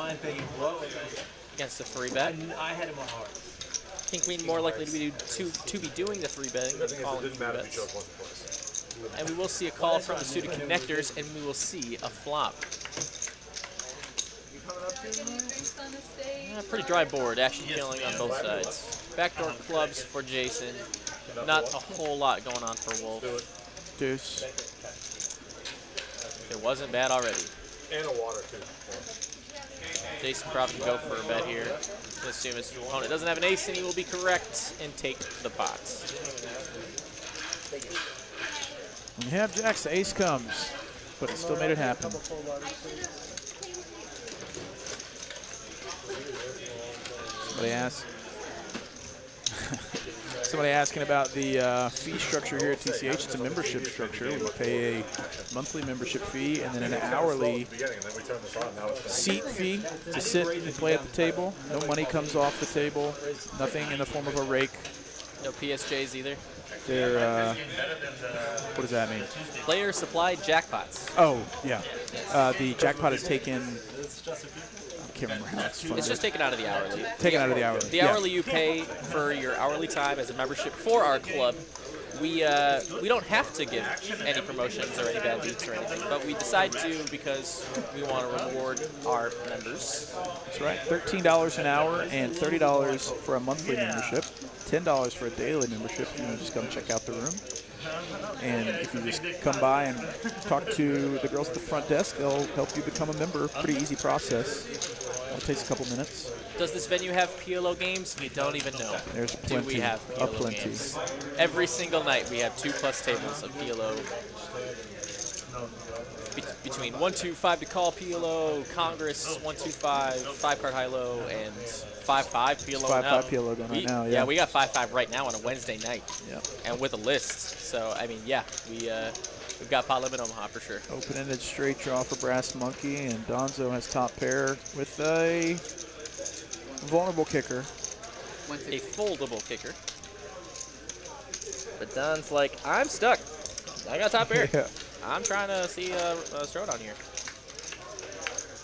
against the free bet. I had him on hard. King Queen more likely to be doing the free betting The than thing is, it calling didn't free matter if you bets. chose once or twice. And we will see a call from the suited connectors, and we will see a flop. Pretty dry board, action killing on both sides. Backdoor clubs for Jason. Not a whole lot going on for Wolf. Deuce. It wasn't bad already. And a water, too. Jason probably can go for a bet here. Let's assume his opponent doesn't have an ace, and he will be correct and take the pot. When you have jacks, the ace comes, but it still made it happen. Somebody asked. Somebody asking about the fee structure here at TCH. It's a membership structure. We pay a monthly membership fee and then an hourly seat fee to sit and play at the table. No money comes off the table. Nothing in the form of a rake. No PSJs either. They're, what does that mean? Player supplied jackpots. Oh, yeah. The jackpot is taken. I can't remember how it's funded. It's just taken out of the hourly. Taken out of the hourly. The hourly you pay for your hourly time as a membership for our club. We don't have to give any promotions or any bad beats or anything, but we decide to because we want to reward our members. That's right. $13 an hour and $30 for a monthly membership. $10 for a daily membership. You know, just come check out the room. And if you just come by and talk to the girls at the front desk, they'll help you become a member. Pretty easy process. It takes a couple minutes. Does this venue have PLO games? You don't even know. There's plenty. Do we have PLO games? Every single night we have 2+ tables of PLO between 125 to call PLO, Congress 125, 5-card high-low, and 5-5 PLO. 5-5 PLO going right now. Yeah, we got 5-5 right now on a Wednesday night. Yep. And with a list. So I mean, yeah, we've got pot limit Omaha for sure. Open-ended straight draw for Brass Monkey, and Donzo has top pair with a vulnerable kicker. A foldable kicker. But Don's like, I'm stuck. I got top pair. Yeah. I'm trying to see a throwdown here.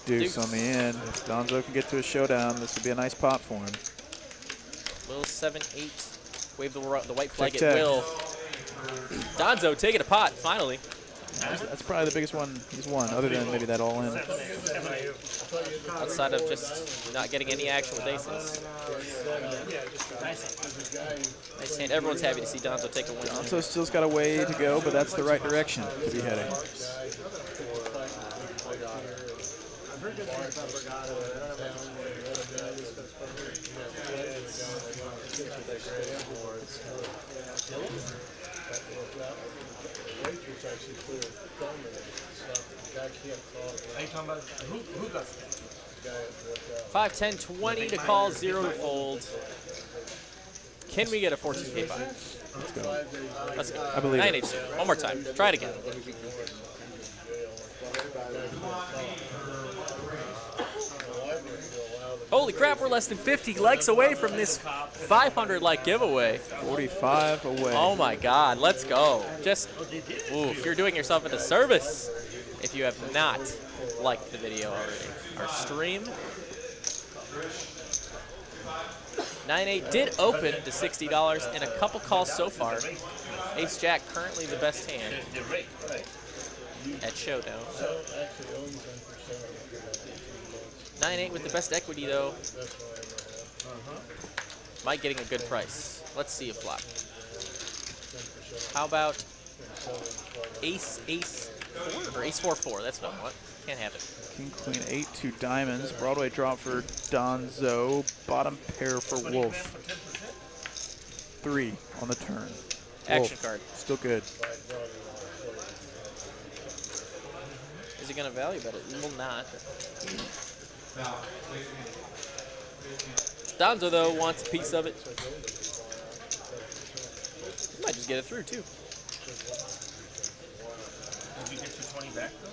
Deuce on the end. If Donzo can get to a showdown, this would be a nice pot for him. Little 7-8. Wave the white flag Check, at check. will. Donzo taking a pot, finally. That's probably the biggest one he's won, other than maybe that all-in. Outside of just not getting any action with aces. Nice hand. Everyone's happy to see Donzo take a win. Donzo still's got a way to go, but that's the right direction to be heading. Are you talking about who got 5, 10, 20 to call, 0 to fold. Can we get a 14K pot? Let's go. Let's go. I believe 9 it. 8. One more time. Try it again. Holy crap, we're less than 50 likes away from this 500 like giveaway. 45 away. Oh my god, let's go. Just, oof, you're doing yourself a disservice if you have not liked the video already. Our stream. 9-8 did open to $60 and a couple calls so far. Ace-Jack currently the best hand at Showdown. 9-8 with the best equity though. Mike getting a good price. Let's see a flop. How about Ace 4 or Ace 4-4? That's what I want. Can't have it. King, Queen, 8, 2 diamonds. Broadway drop for Donzo. Bottom pair for Wolf. 3 on the turn. Action Wolf, card. still good. Is it going to value bet it? It will not. Donzo, though, wants a piece of it. He might just get it through, too. Did you get your 20 back though?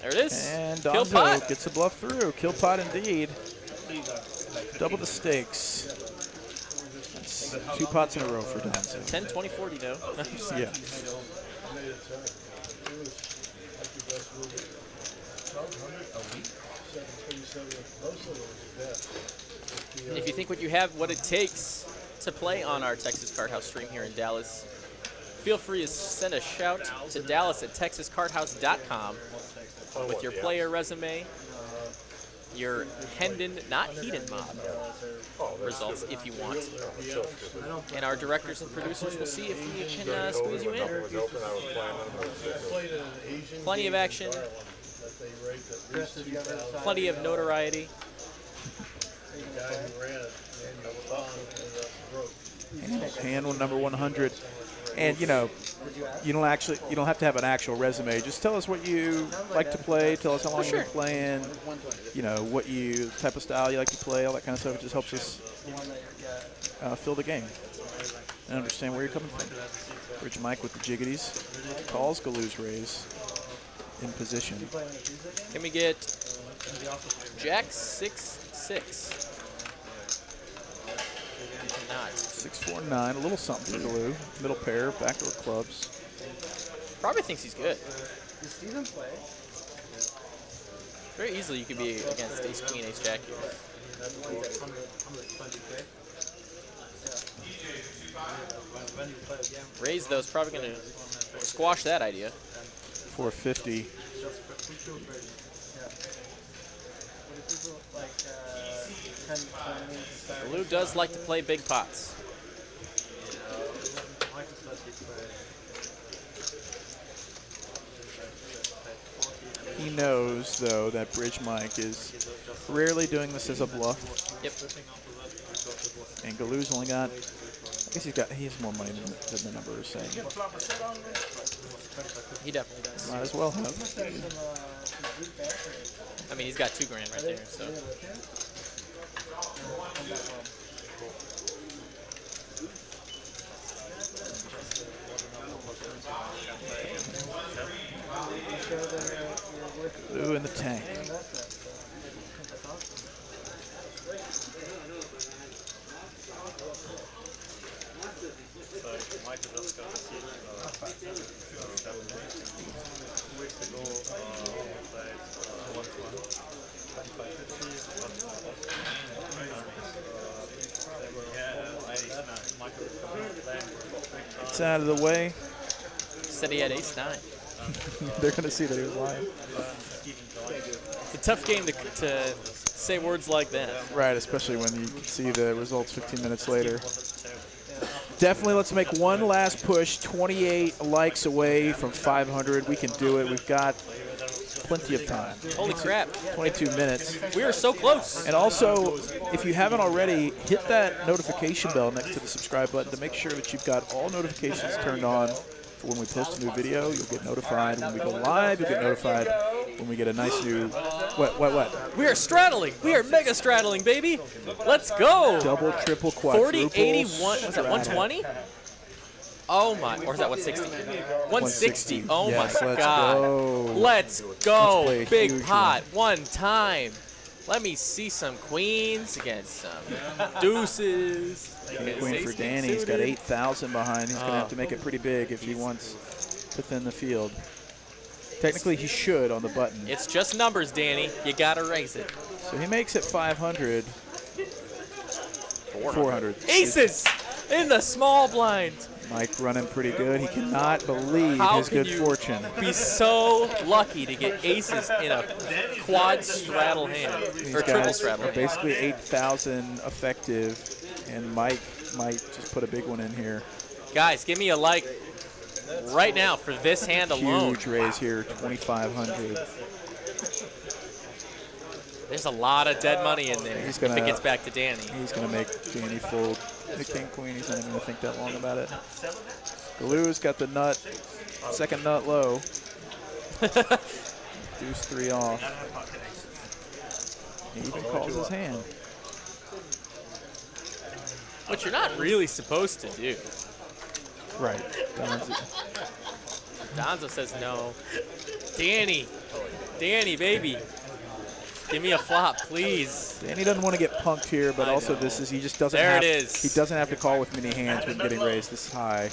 There it is. And Kill pot. Donzo gets a bluff through. Kill pot indeed. Double the stakes. That's 2 pots in a row for Donzo. 10, 20, 40, though. Yeah. If you think what you have, what it takes to play on our Texas Card House stream here in Dallas, feel free to send a shout to Dallas at texascardhouse.com with your player resume, your Hendon, not Hedon mob results if you want. And our directors and producers will see if we can squeeze you in. Plenty of action, plenty of notoriety. Hand on number 100. And you know, you don't have to have an actual resume. Just tell us what you like to play. Tell us how long you've been playing. You know, what type of style you like to play. All that kind of stuff. It just helps us fill the game and understand where you're coming from. Rich Mike with the jiggities. Calls, Galoo's raise in position. Can we get Jack 6-6? Not. 6-4-9, a little something for Galoo. Middle pair, backdoor clubs. Probably thinks he's good. Does Steven play? Very easily you could be against Ace Queen, Ace Jack here. Raise those, probably going to squash that idea. 450. Blue does like to play big pots. He knows, though, that Bridge Mike is rarely doing this as a bluff. Yep. And Galoo's only got a guess he has more money than the number is saying. He definitely does. Might as well have. I mean, he's got $2 grand right there. So. Blue in the tank. It's out of the way. Said he had ace-9. They're going to see that he was lying. It's a tough game to say words like that. Right, especially when you can see the results 15 minutes later. Definitely, let's make one last push. 28 likes away from 500. We can do it. We've got plenty of time. Holy crap. 22 minutes. We are so close. And also, if you haven't already, hit that notification bell next to the subscribe button to make sure that you've got all notifications turned on for when we post a new video. You'll get notified when we go live. You'll get notified when we get a nice new... What? We are straddling. We are mega straddling, baby. Let's go. Double, triple, quadruple. 40, 81. Was that 120? Oh my. Or is that 160? 160. Oh yes, my let's God. Go. Let's go. Let's play a Big huge pot. One time. Let me see some queens against some deuces. Queen for Danny. He's got 8,000 behind. He's going to have to make it pretty big if he wants to thin the field. Technically, he should on the button. It's just numbers, Danny. You got to raise it. So he makes it 500. 400. Aces in the small blind. Mike running pretty good. He cannot believe How his can good you fortune. Be so lucky to get aces in a quad straddle hand These or triple guys straddle. are basically 8,000 effective, and Mike might just put a big one in here. Guys, give me a like right now for this hand alone. Huge raise here, 2,500. There's a lot of dead money in there He's if gonna- it gets back to Danny. He's going to make Danny fold the king queen. He's not even going to think that long about it. Galu's got the nut, second nut low. Deuce 3 off. He even calls his hand. Which you're not really supposed to do. Right. Donzo says no. Danny, baby. Give me a flop, please. Danny doesn't want to get punked here, but also this is he just doesn't There have it is. he doesn't have to call with many hands when getting raised this high.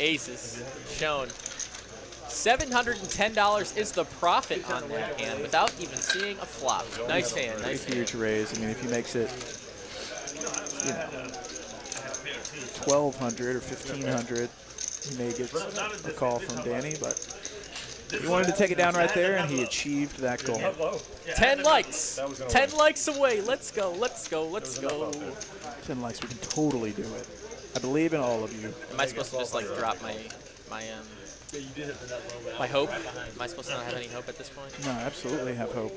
Aces shown. $710 is the profit on that hand without even seeing a flop. Nice hand, nice hand. Huge raise. I mean, if he makes it, 1,200 or 1,500, he may get a call from Danny, but he wanted to take it down right there, and he achieved that goal. 10 likes. 10 likes away. Let's go, let's go, let's go. 10 likes, we can totally do it. I believe in all of you. Am I supposed to just like drop my hope? Am I supposed to not have any hope at this point? No, absolutely have hope.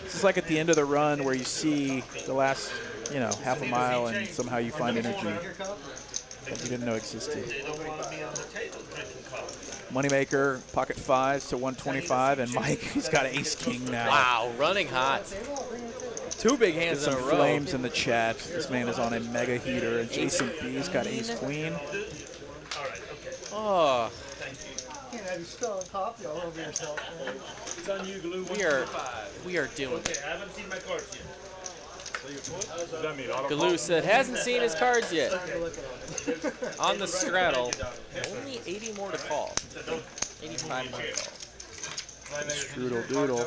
This is like at the end of the run where you see the last, half a mile, and somehow you find energy that you didn't know existed. Moneymaker, pocket fives to 125, and Mike, he's got ace king now. Wow, running hot. Two big hands in Some a row. flames in the chat. This man is on a mega heater. And Jason B's got ace queen. Oh, Can't have you spilling coffee all over yourself, man. It's on you, Glue. we are doing it. I haven't seen my cards yet. Galoo said hasn't seen his cards yet. On the straddle, only 80 more to call. 85 more to call. Strudel doodle.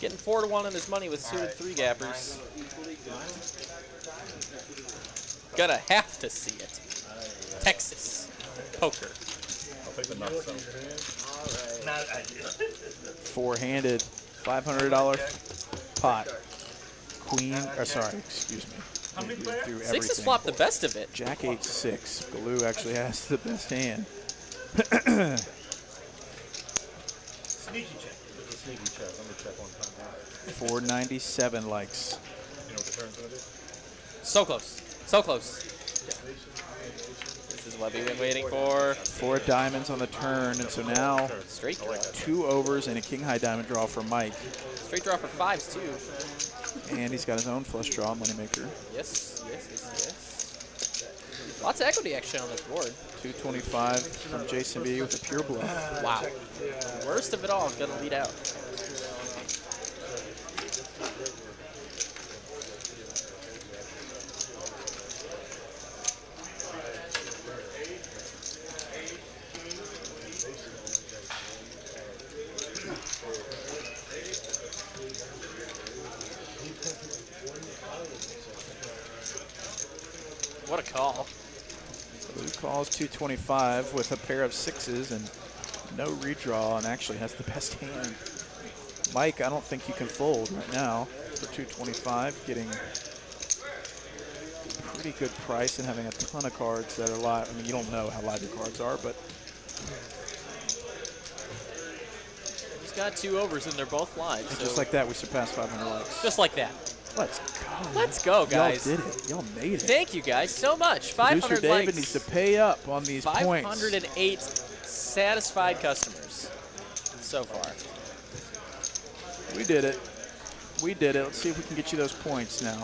Getting 4-1 on his money with suited 3-gappers. Gonna have to see it. Texas Poker. I'll take the nuts. Four-handed, $500 pot. Queen, excuse me. Through Six has everything. flopped the best of it. Jack 8-6. Galoo actually has the best hand. Sneaky check. It's a sneaky check. Let me check one time. 497 likes. You know what the turn's going to do? So close. So close. This is what we've been waiting for. 4 diamonds on the turn, and so now Straight draw. 2 overs and a king high diamond draw for Mike. Straight draw for 5s, too. And he's got his own flush draw moneymaker. Yes. Lots of equity action on this board. 225 from Jason B with a pure bluff. Wow. Worst of it all is going to lead out. What a call. Blue calls 225 with a pair of 6s and no redraw, and actually has the best hand. Mike, I don't think you can fold right now for 225, getting a pretty good price and having a ton of cards that are live. I mean, you don't know how live your cards are, but He's got 2 overs and they're both live. So just like that, we surpassed 500 likes. just like that. Let's go. Let's go, guys. Y'all did it. Y'all made it. Thank you guys so much. 500 Producer David likes. needs to pay up on these points. 508 satisfied customers so far. We did it. We did it. Let's see if we can get you those points now.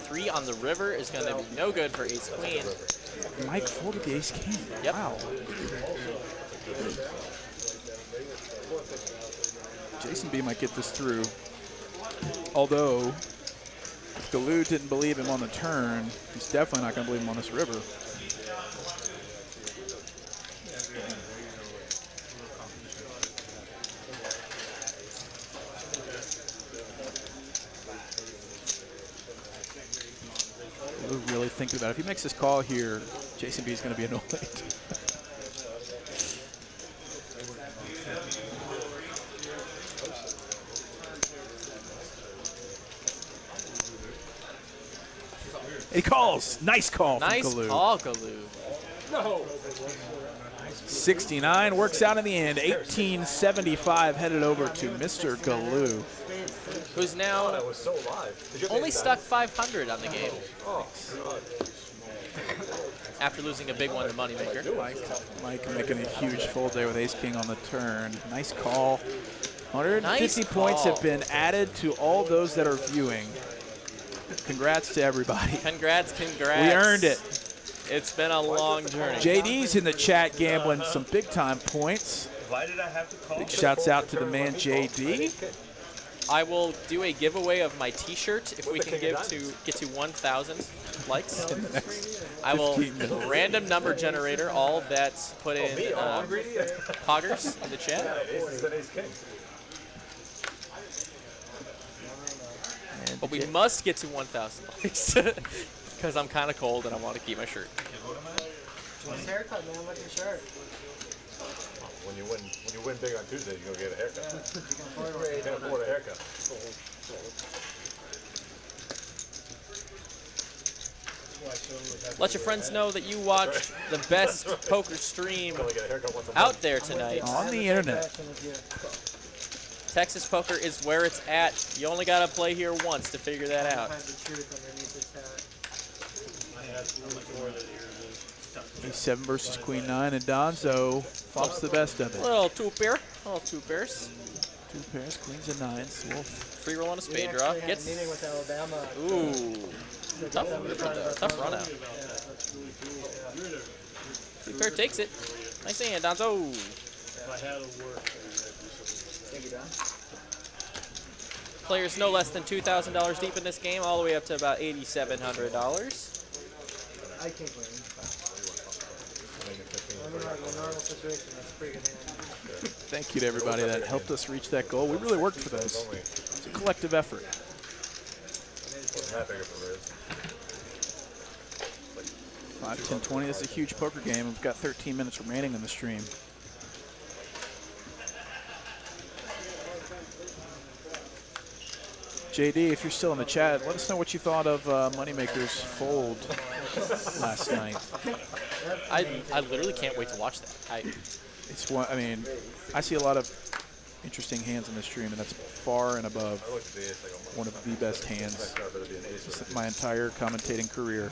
3 on the river is going to be no good for ace queen. Mike folded the ace king. Yep. Wow. Jason B might get this through. Although, if Galoo didn't believe him on the turn, he's definitely not going to believe him on this river. Galoo really thinking about it. If he makes this call here, Jason B is going to be annoyed. He calls. Nice call from Nice Galoo. call, Galoo. 69 works out in the end. 1875 headed over to Mr. Galoo. Who's now I was so live. only stuck 500 on the game Oh, God. after losing a big one to Moneymaker. Mike making a huge fold there with ace-king on the turn. Nice call. 150 Nice points call. have been added to all those that are viewing. Congrats to everybody. Congrats. We earned it. It's been a long journey. JD's in the chat gambling some big-time points. Why did I have to call? Big shouts out to the man JD. I will do a giveaway of my T-shirt if we can get to 1,000 likes. I will 15 minutes. random number generator all bets put in poggers in the chat. Ace and ace king. But we must get to 1,000 likes because I'm kind of cold and I want to keep my shirt. Nice haircut, man. Look at your shirt. When you win big on Tuesday, you go get a haircut. You can't afford a haircut. Let your friends know that you watched the best poker stream Only get a haircut once a month. out there tonight. On the internet. Fashion with you. Texas poker is where it's at. You only got to play here once to figure that out. Find the truth underneath this hat. A7 versus Queen 9, and Donzo flops the best of it. Little two pairs. 2 pairs, queens and 9s. Wolf. Free roll on a We spade actually draw. had a Gets meeting with Alabama. ooh. Tough run out. Two pair takes it. Nice hand, Donzo. Players no less than $2,000 deep in this game, all the way up to about $8,700. I can't win. I mean, like in a normal situation, that's a pretty good hand. Thank you to everybody that helped us reach that goal. We really worked for this. It's a collective effort. Wasn't that big of a risk. 5, 10, 20. This is a huge poker game. We've got 13 minutes remaining in the stream. JD, if you're still in the chat, let us know what you thought of Moneymaker's fold last night. I literally can't wait to watch that. It's one. I mean, I see a lot of interesting hands in this stream, and that's far and above one of the best hands in my entire commentating career.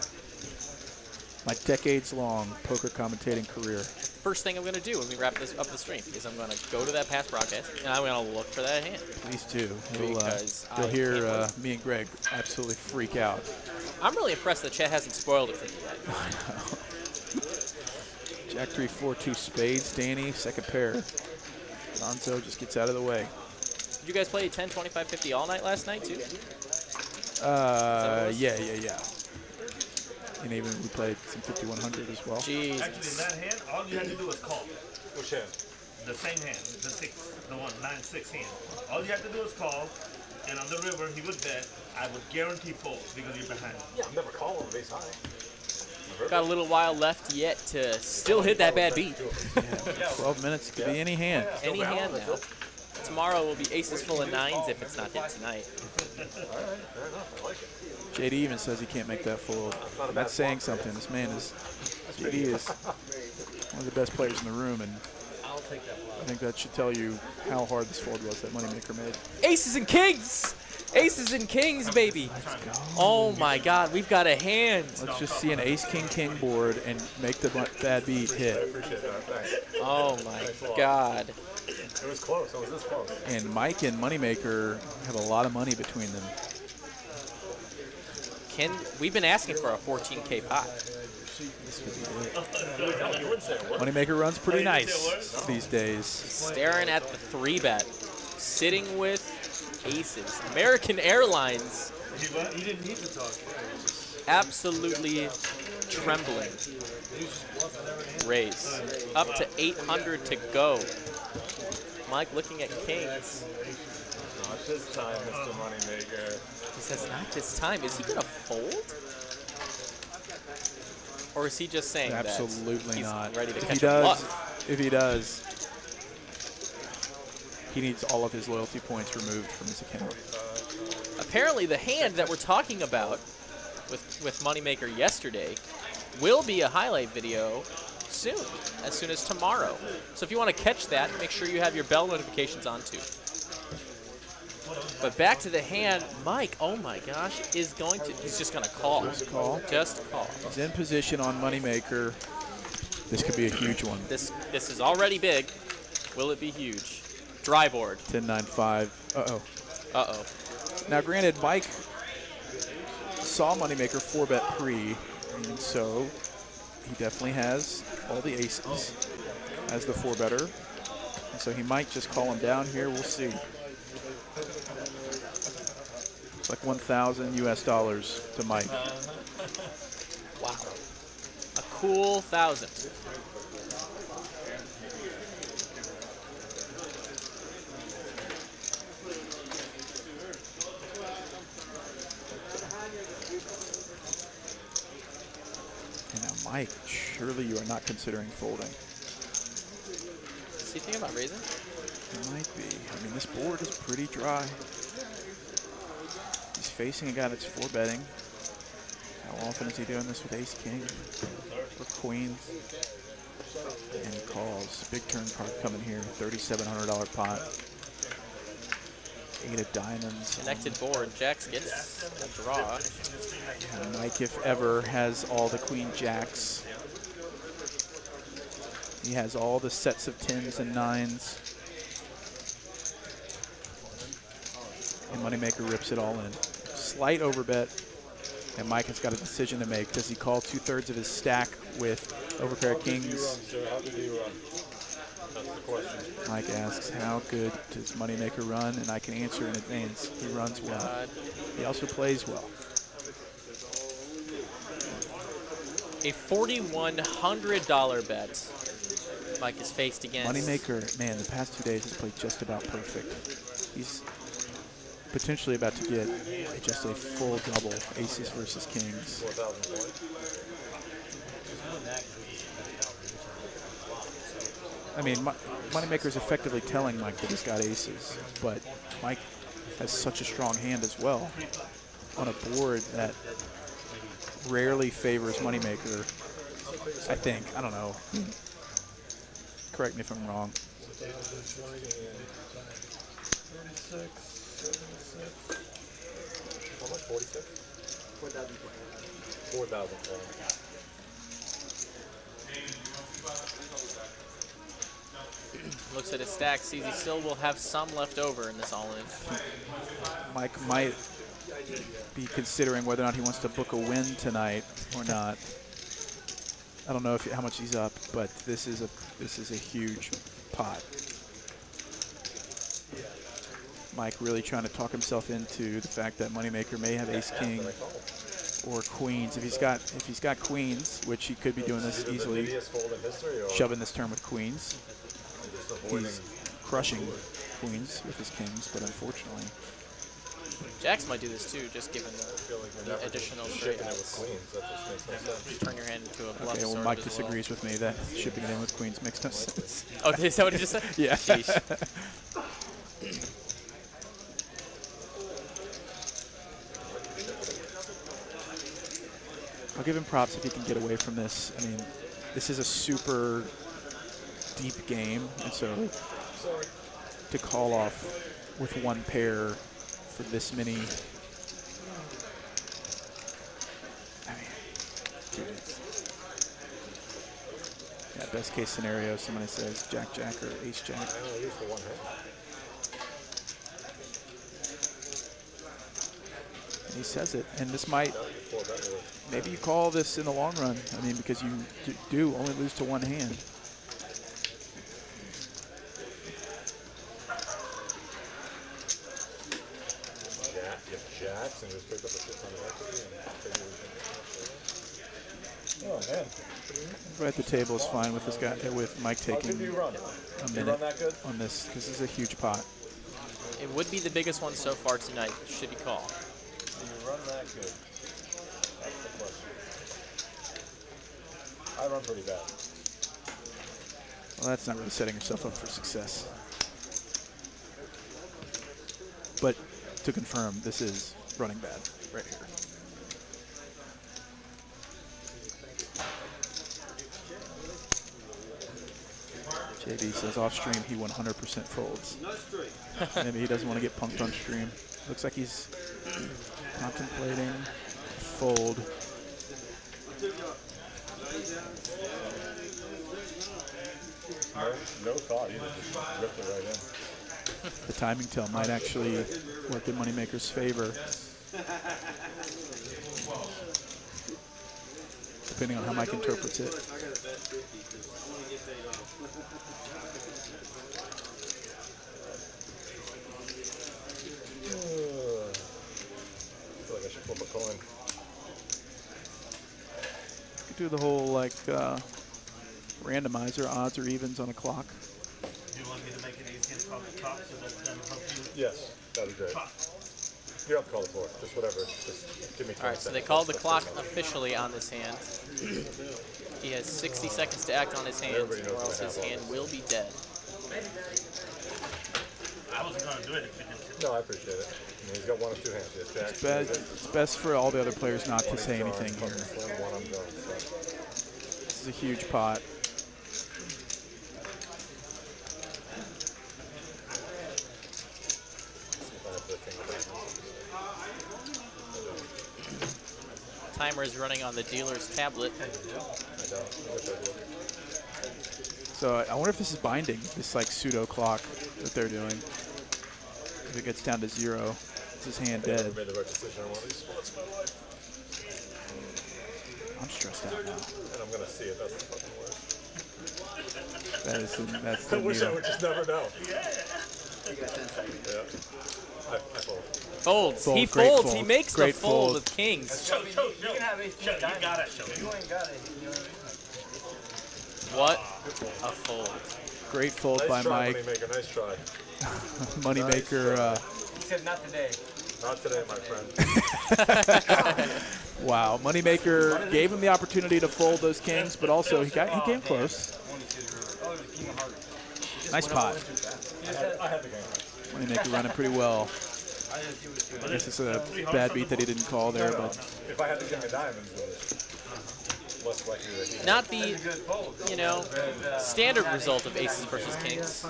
My decades-long poker commentating career. First thing I'm going to do when we wrap this up the stream is I'm going to go to that past broadcast and I'm going to look for that hand. Please do. Because You'll hear me and Greg absolutely freak out. I'm really impressed that Chet hasn't spoiled it for me yet. Jack 3, 4, 2 spades. Danny, second pair. Gonzo just gets out of the way. Did you guys play 10, 25, 50 all night last night too? Yeah. And even we played some 5100 as well. Jesus. Actually, in that hand, all you had to do was call. Which hand? The same hand, the 6, the 9-6 hand. All you had to do was call, and on the river, he would bet. I would guarantee fold because you're behind him. Yeah, I'm never calling base high. Got a little while left yet to still hit that bad beat. 12 minutes could be any hand. Any hand now. Tomorrow will be aces full of 9s if it's not hit tonight. All right, fair enough. I like it. JD even says he can't make that fold. And that's saying something. This man is, JD is one of the best players in the room, and I'll take that flop. I think that should tell you how hard this fold was that Moneymaker made. Aces and kings! Aces and kings, baby. Oh my God, we've got a hand. Let's just see an ace-king-king board and make the bad beat hit. Appreciate that. Thanks. Oh my God. It was close. It was this close. And Mike and Moneymaker have a lot of money between them. We've been asking for a 14K pot. Moneymaker runs pretty nice these days. Staring at the 3-bet. Sitting with aces. American Airlines. He didn't need to talk. Absolutely trembling. Raise. Up to 800 to go. Mike looking at kings. Not this time, Mr. Moneymaker. He says, not this time. Is he going to fold? Or is he just saying Absolutely that he's not. ready to If catch he a does, bluff? if he does, he needs all of his loyalty points removed from his account. Apparently the hand that we're talking about with Moneymaker yesterday will be a highlight video soon as tomorrow. So if you want to catch that, make sure you have your bell notifications on too. But back to the hand, Mike, oh my gosh, he's just going to call. Just call. Just call. He's in position on Moneymaker. This could be a huge one. This is already big. Will it be huge? Dry board. 10-9-5. Uh-oh. Uh-oh. Now, granted, Mike saw Moneymaker 4-bet pre, and so he definitely has all the aces as the 4-better. And so he might just call him down here. We'll see. It's like $1,000 US to Mike. Wow. A cool 1,000. And now, Mike, surely you are not considering folding. Is he thinking about raising? It might be. I mean, this board is pretty dry. He's facing a guy that's 4-betting. How often is he doing this with ace-king or queens? And he calls. Big turn card coming here. $3,700 pot. 8 of diamonds. Connected board. Jacks gets a draw. And Mike, if ever, has all the queen jacks. He has all the sets of 10s and 9s. And Moneymaker rips it all in. Slight overbet. And Mike has got a decision to make. Does he call 2/3 of his stack with overpair kings? How did he run? That's the question. Mike asks, how good does Moneymaker run? And I can answer in advance. He runs well. He also plays well. A $4,100 bet. Mike is faced against. Moneymaker, man, the past 2 days has played just about perfect. He's potentially about to get just a full double, aces versus kings. 4,000 points. I mean, Moneymaker is effectively telling Mike that he's got aces, but Mike has such a strong hand as well on a board that rarely favors Moneymaker, I think. I don't know. Correct me if I'm wrong. How much? 46? 4,000. Looks at his stack, sees he still will have some left over in this all-in. Mike might be considering whether or not he wants to book a win tonight or not. I don't know how much he's up, but this is a huge pot. Mike really trying to talk himself into the fact that Moneymaker may have ace king or queens. If he's got queens, which he could be doing this easily, shoving this turn with queens. He's crushing queens with his kings, but unfortunately. Jacks might do this too, just given the additional straight outs. Turn your hand into a bluff. Okay, well, sword Mike as disagrees with me that shipping it in with queens makes no sense. Oh, is that what he just said? Yeah. Jeez. I'll give him props if he can get away from this. I mean, this is a super deep game, and so to call off with one pair for this many, I mean, dude, yeah, best case scenario, somebody says Jack Jack or Ace Jack. And he says it, and this might, maybe you call this in the long run. I mean, because you do only lose to one hand. Oh man! Right at the table is fine with this guy, with Mike taking a minute on this, because this is a huge pot. It would be the biggest one so far tonight, should he call. Do you run that good? That's the question. I run pretty bad. Well, that's not really setting yourself up for success. But to confirm, this is running bad right here. JD says off stream he 100% folds. Maybe he doesn't want to get punked on stream. Looks like he's contemplating fold. No thought either, just ripped it right in. The timing tell might actually work in Moneymaker's favor, depending on how Mike interprets it. I feel like I should flip a coin. You could do the whole like randomizer, odds or evens on a clock. Do you want me to make it easy to call the top so that then help you? Yes, that'd be great. You don't have to call the floor, just whatever. Just give me 20 All right, so they seconds. called the clock officially on this hand. He has 60 seconds to act on his hand, or else his hand will be dead. I wasn't going to do it if you didn't. No, I appreciate it. I mean, he's got one of two hands. He has Jack. It's best for all the other players not to say anything here. One I'm going. This is a huge pot. Timer is running on the dealer's tablet. So I wonder if this is binding, this like pseudo clock that they're doing. If it gets down to 0, is his hand dead? Made the right decision on one of these spots in my life. I'm stressed out now. And I'm going to see it. That's the fucking worst. That's I the wish I needle. would just never know. Yeah. I fold. Folds. Fold, He great folds. fold. He makes Great the fold fold. with kings. Show. You can have it. You got it, show. You ain't got it. You know What what a fold. Great fold Nice by try, Mike. Moneymaker. Nice try. Moneymaker. He said not today. Not today, my friend. Wow. Moneymaker gave him the opportunity to fold those kings, but also he came close. Oh, the king of hearts. Nice pot. I had the game. Moneymaker running pretty well. I guess it's a bad beat that he didn't call there, but If I had the king of diamonds, less likely that he Not the, you know, standard result of aces versus kings,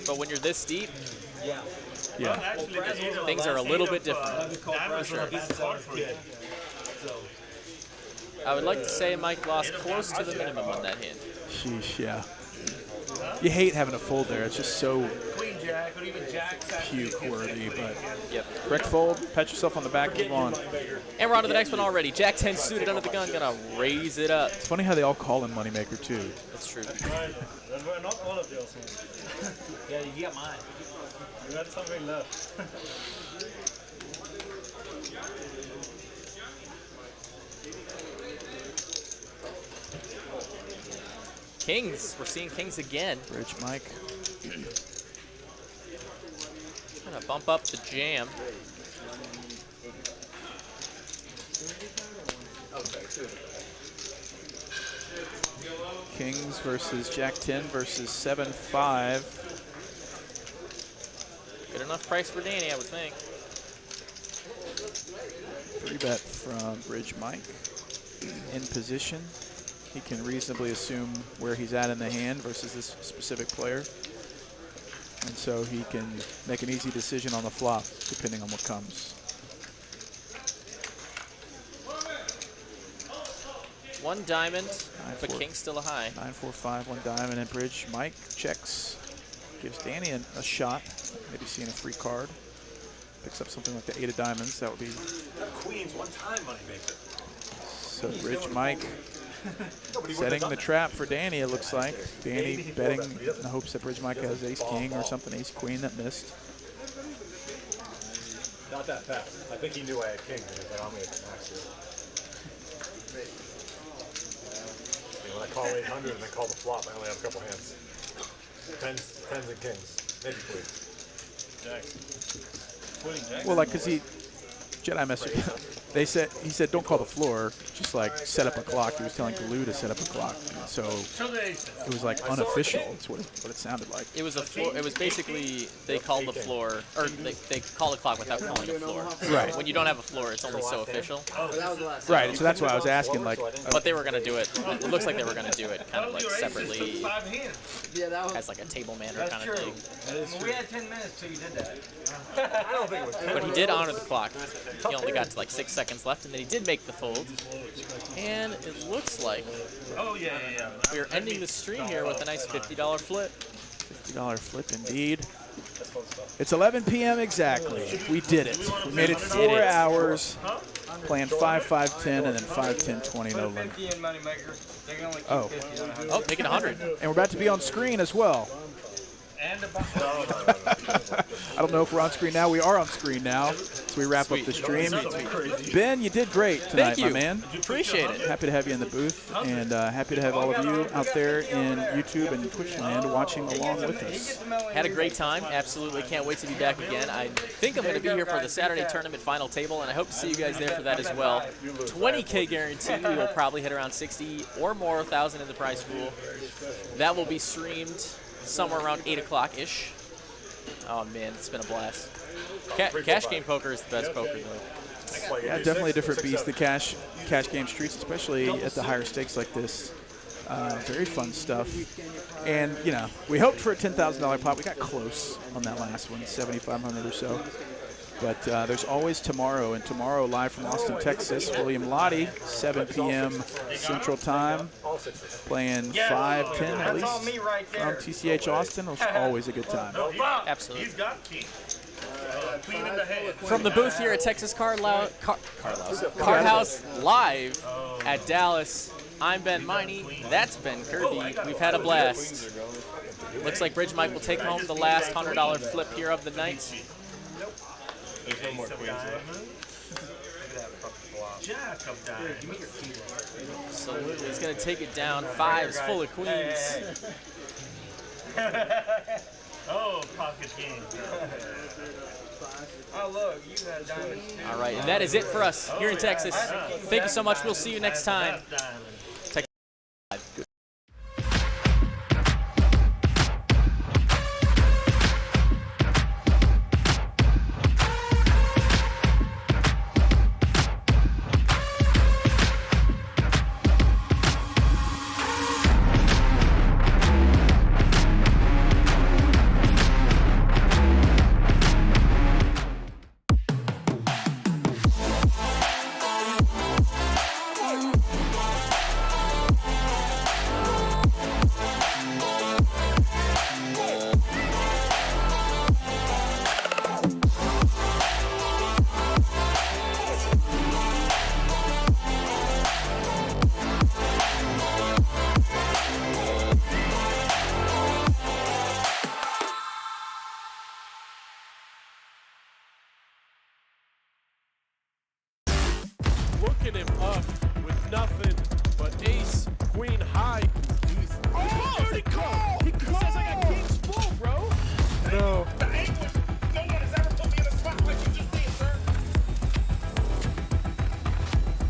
but when you're this deep, Yeah. things are a little bit different. For sure. I would like to say Mike lost close to the minimum on that hand. Sheesh, yeah. You hate having a fold there. It's just so Queen Jack or even Jack. puke worthy, but Yep. correct fold, pat yourself on the back, move on. And we're on to the next one already. Jack 10 suited under the gun, gonna raise it up. It's funny how they all call him Moneymaker too. That's true. Not all of yours. Yeah, you got mine. You had something left. Kings, we're seeing kings again. Bridge Mike. Gonna bump up the jam. Kings versus Jack 10 versus 7-5. Good enough price for Danny, I would think. 3-bet from Bridge Mike. In position. He can reasonably assume where he's at in the hand versus this specific player. And so he can make an easy decision on the flop, depending on what comes. One diamond, but 9-4. king's still a high. 9-4-5, one diamond and bridge. Mike checks, gives Danny a shot, maybe seeing a free card. Picks up something like the 8 of diamonds. That would be. Queens one time moneymaker. So bridge Mike setting the trap for Danny, it looks like. Danny betting in the hopes that bridge Mike has ace king or something, ace queen that missed. Not that fast. I think he knew I had king because I only had max here. When I call 800 and I call the flop, I only have a couple hands. Tens and kings. Maybe queens. Well, like, cause Jedi Master, he said don't call the floor, just like set up a clock. He was telling Glue to set up a clock. And so it was like unofficial. That's what it sounded like. It was a floor. It was basically they called the floor, or they call the clock without calling the floor. Right. When you don't have a floor, it's only so official. Right. So that's why I was asking, like, But they were gonna do it. It looks like they were gonna do it kind of like separately, Yeah, that was. as like a table manner kind of thing. We had 10 minutes till you did that. I don't think it was. But he did honor the clock. He only got to like 6 seconds left, and then he did make the fold. And it looks like we're ending the stream here with a nice $50 flip. $50 flip indeed. It's 11 p.m. exactly. We did it. We made it 4 hours, playing 5, 5, 10, and then 5, 10, 20, no limit. 50 in Moneymaker. They can only keep Oh. 50 on 100. Oh, making 100. And we're about to be on screen as well. And I don't know if we're on screen now. We are on screen now. So we wrap up the stream. Ben, you did great tonight, Thank you. my man. Appreciate it. Happy to have you in the booth, and happy to have all of you out there in YouTube and Twitch land watching along with us. Had a great time. Absolutely can't wait to be back again. I think I'm going to be here for the Saturday tournament final table, and I hope to see you guys there for that as well. 20K guarantee. We will probably hit around 60 or more thousand in the prize pool. That will be streamed somewhere around 8 o'clock-ish. Oh, man, it's been a blast. Cash game poker is the best poker, though. Yeah, definitely a different beast, the cash game streets, especially at the higher stakes like this. Very fun stuff. And, you know, we hoped for a $10,000 pot. We got close on that last one, 7,500 or so. But there's always tomorrow, and tomorrow live from Austin, Texas, William Lottie, 7 p.m. Central Time, playing 5-10 at least from TCH Austin. It's always a good time. Absolutely. he's got king. Queen in the hand. From the booth here at Texas Card House Live at Dallas, I'm Ben Miney. That's Ben Kirby. We've had a blast. Looks like Bridge Mike will take home the last $100 flip here of the night. There's no more queens left. Jack of diamonds. Absolutely. He's going to take it down. Fives full of queens. Oh, pocket king. Oh, look, you got diamonds too. All right, and that is it for us here in Texas. Thank you so much. We'll see you next time. Diamond. Texas. queen high. Oh, dirty call!